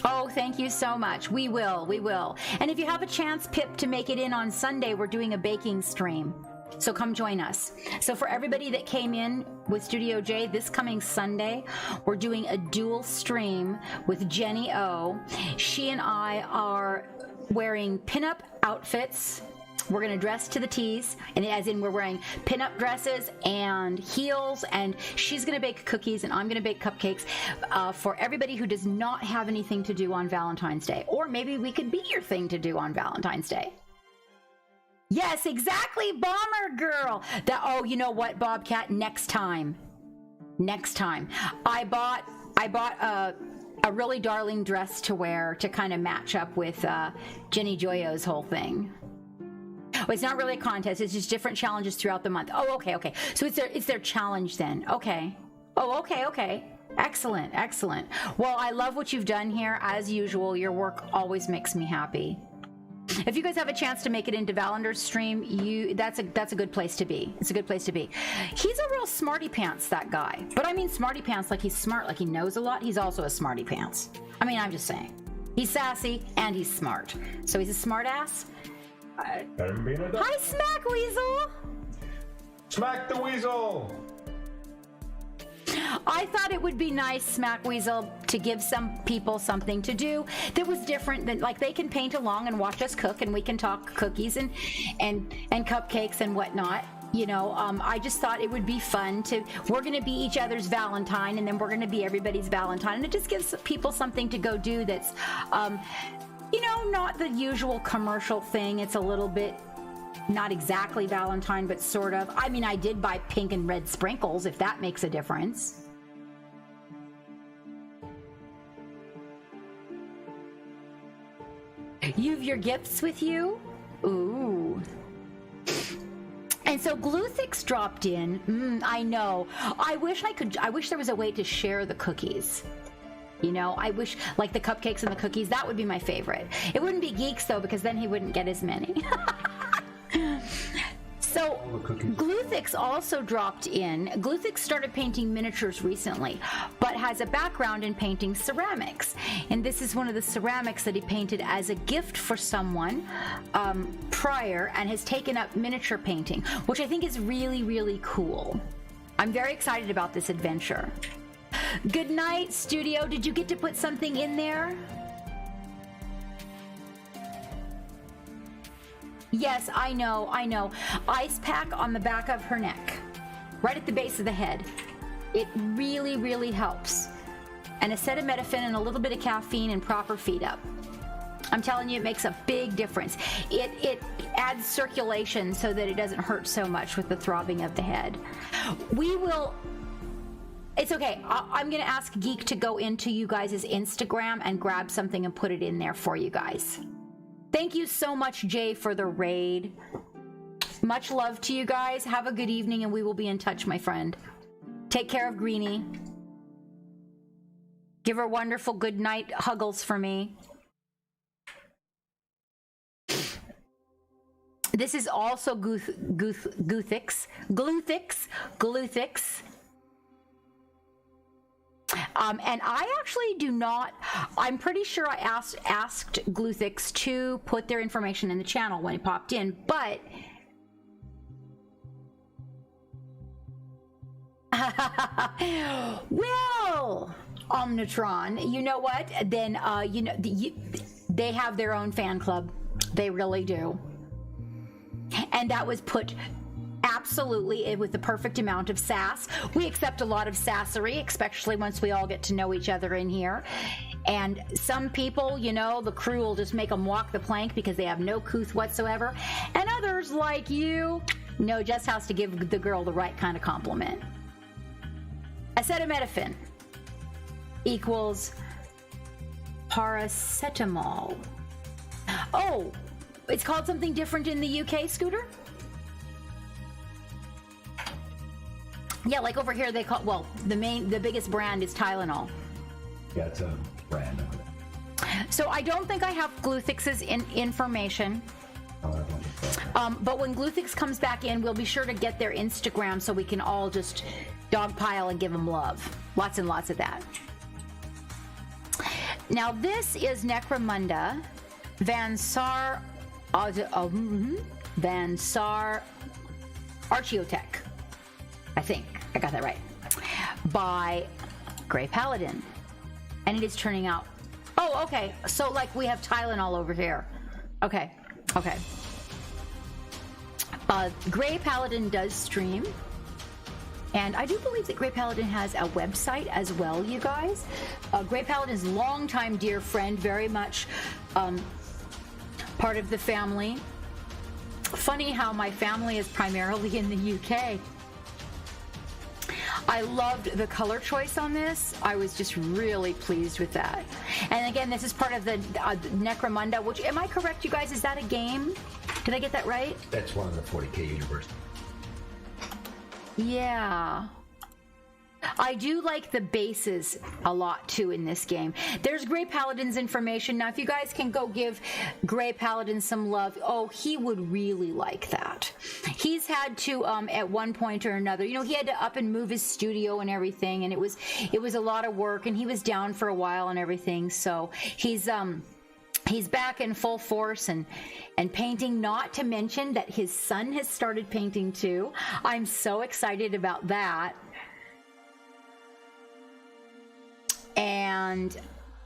Speaker 1: Oh, thank you so much. We will. And if you have a chance, Pip, to make it in on Sunday, we're doing a baking stream. So come join us. So for everybody that came in with Studio J, this coming Sunday, we're doing a dual stream with Jenny O. She and I are wearing pinup outfits. We're going to dress to the T's, and as in we're wearing pinup dresses and heels, and she's going to bake cookies and I'm going to bake cupcakes for everybody who does not have anything to do on Valentine's Day. Or maybe we could be your thing to do on Valentine's Day. Yes, exactly, Bomber Girl. Oh, you know what, Bobcat? Next time. I bought a really darling dress to wear to kind of match up with Jenny Joyo's whole thing. Oh, it's not really a contest. It's just different challenges throughout the month. Oh, okay. So it's their challenge then. Okay. Oh, okay. Excellent. Well, I love what you've done here. As usual, your work always makes me happy. If you guys have a chance to make it into Valendar's stream, that's a good place to be. It's a good place to be. He's a real smarty pants, that guy. But I mean smarty pants like he's smart, like he knows a lot. He's also a smarty pants. I mean, I'm just saying. He's sassy and he's smart. So he's a smart ass. Hi, Smack Weasel!
Speaker 4: Smack the weasel!
Speaker 1: I thought it would be nice, Smack Weasel, to give some people something to do that was different than, like, they can paint along and watch us cook, and we can talk cookies and cupcakes and whatnot. You know, I just thought it would be fun we're going to be each other's Valentine, and then we're going to be everybody's Valentine, and it just gives people something to go do that's, you know, not the usual commercial thing. It's a little bit, not exactly Valentine, but sort of. I mean, I did buy pink and red sprinkles, if that makes a difference. You've your gifts with you? Ooh. And so Gluthix dropped in. I know. I wish there was a way to share the cookies. You know, I wish, like the cupcakes and the cookies, that would be my favorite. It wouldn't be Geeks, though, because then he wouldn't get as many. So, Gluthix also dropped in. Gluthix started painting miniatures recently, but has a background in painting ceramics. And this is one of the ceramics that he painted as a gift for someone prior, and has taken up miniature painting, which I think is really, really cool. I'm very excited about this adventure. Good night, Studio. Did you get to put something in there? Yes, I know. Ice pack on the back of her neck, right at the base of the head. It really, really helps. And acetaminophen and a little bit of caffeine and proper feed up. I'm telling you, it makes a big difference. It adds circulation so that it doesn't hurt so much with the throbbing of the head. It's okay. I'm going to ask Geek to go into you guys' Instagram and grab something and put it in there for you guys. Thank you so much, Jay, for the raid. Much love to you guys. Have a good evening, and we will be in touch, my friend. Take care of Greenie. Give her wonderful good night huggles for me. This is also Gluthix. And I actually do not, I'm pretty sure I asked Gluthix to put their information in the channel when it popped in, but well, Omnitron, you know what? Then, you know, they have their own fan club. They really do. And that was put absolutely, with the perfect amount of sass. We accept a lot of sassery, especially once we all get to know each other in here. And some people, you know, the crew will just make them walk the plank because they have no couth whatsoever. And others, like you, know just how to give the girl the right kind of compliment. Acetaminophen equals paracetamol. Oh, it's called something different in the UK, Scooter? Yeah, like over here they call, well, the biggest brand is Tylenol.
Speaker 2: Yeah, it's a brand of it.
Speaker 1: So I don't think I have Gluthix's information. But when Gluthix comes back in, we'll be sure to get their Instagram so we can all just dogpile and give them love. Lots and lots of that. Now this is Necromunda Van Sar Archeotech. I think I got that right. By Grey Paladin. And it is turning out. Oh, okay. So like we have Tylenol over here. Okay. Okay. Grey Paladin does stream. And I do believe that Grey Paladin has a website as well, you guys. Grey Paladin's longtime dear friend, very much part of the family. Funny how my family is primarily in the UK. I loved the color choice on this. I was just really pleased with that. And again, this is part of the Necromunda, which, am I correct, you guys? Is that a game? Did I get that right?
Speaker 2: That's one of the 40k universe.
Speaker 1: Yeah. I do like the bases a lot too in this game. There's Grey Paladin's information. Now, if you guys can go give Grey Paladin some love, oh, he would really like that. He's had to, at one point or another, you know, he had to up and move his studio and everything, and it was a lot of work, and he was down for a while and everything. So he's back in full force and painting, not to mention that his son has started painting too. I'm so excited about that. And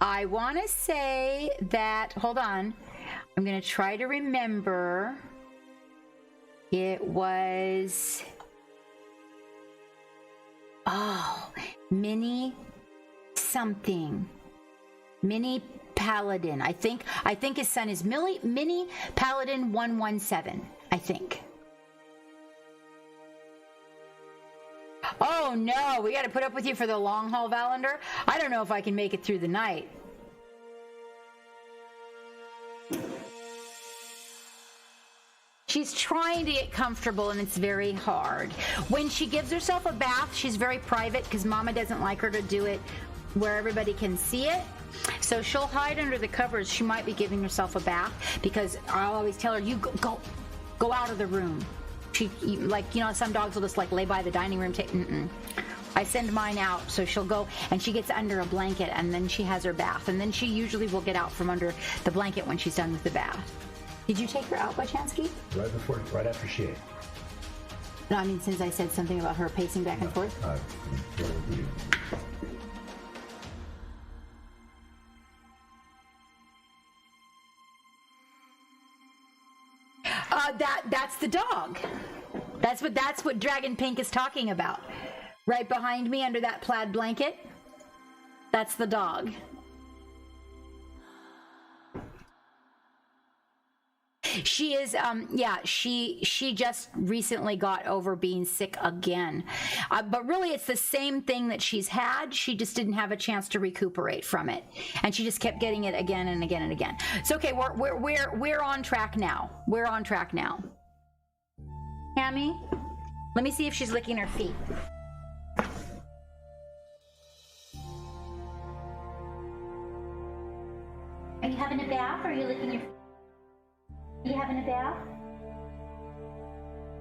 Speaker 1: I want to say that, hold on, I'm going to try to remember. It was, Mini something. Mini Paladin. I think his son is Mini Paladin 117, I think. Oh no, we got to put up with you for the long haul, Valander. I don't know if I can make it through the night. She's trying to get comfortable and it's very hard. When she gives herself a bath, she's very private because Mama doesn't like her to do it where everybody can see it. So she'll hide under the covers. She might be giving herself a bath because I'll always tell her, you go out of the room. She, like, you know, some dogs will just like lay by the dining room table. I send mine out, so she'll go and she gets under a blanket and then she has her bath. And then she usually will get out from under the blanket when she's done with the bath. Did you take her out by chance, Keith?
Speaker 2: Right after she ate.
Speaker 1: No, I mean, since I said something about her pacing back and forth. That's the dog. That's what Dragon Pink is talking about. Right behind me under that plaid blanket. That's the dog. She is, she just recently got over being sick again. But really, it's the same thing that she's had. She just didn't have a chance to recuperate from it. And she just kept getting it again and again and again. So, okay, we're on track now. We're on track now. Cammy, let me see if she's licking her feet. Are you having a bath or are you licking your feet? Are you having a bath?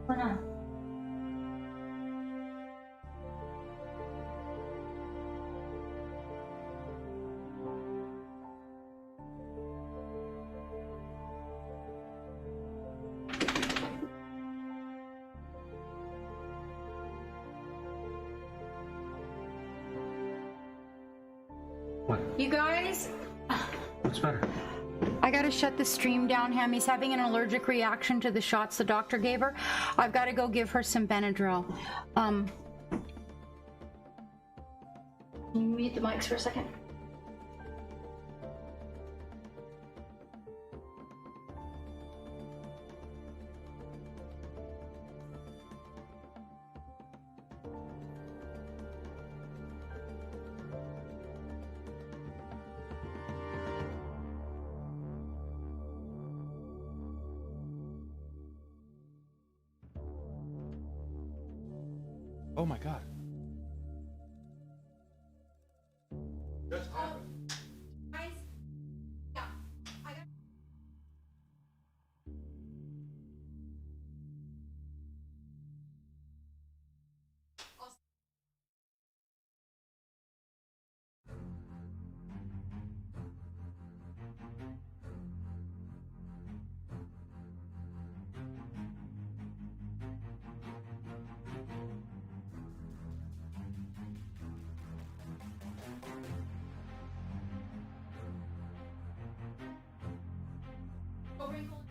Speaker 1: What's going on?
Speaker 2: What?
Speaker 1: You guys?
Speaker 2: What's better?
Speaker 1: I gotta shut the stream down, Hammy's having an allergic reaction to the shots the doctor gave her. I've got to go give her some Benadryl. Can you mute the mics for a second?
Speaker 6: Oh my god.
Speaker 1: Guys, yeah, I got. Wrinkle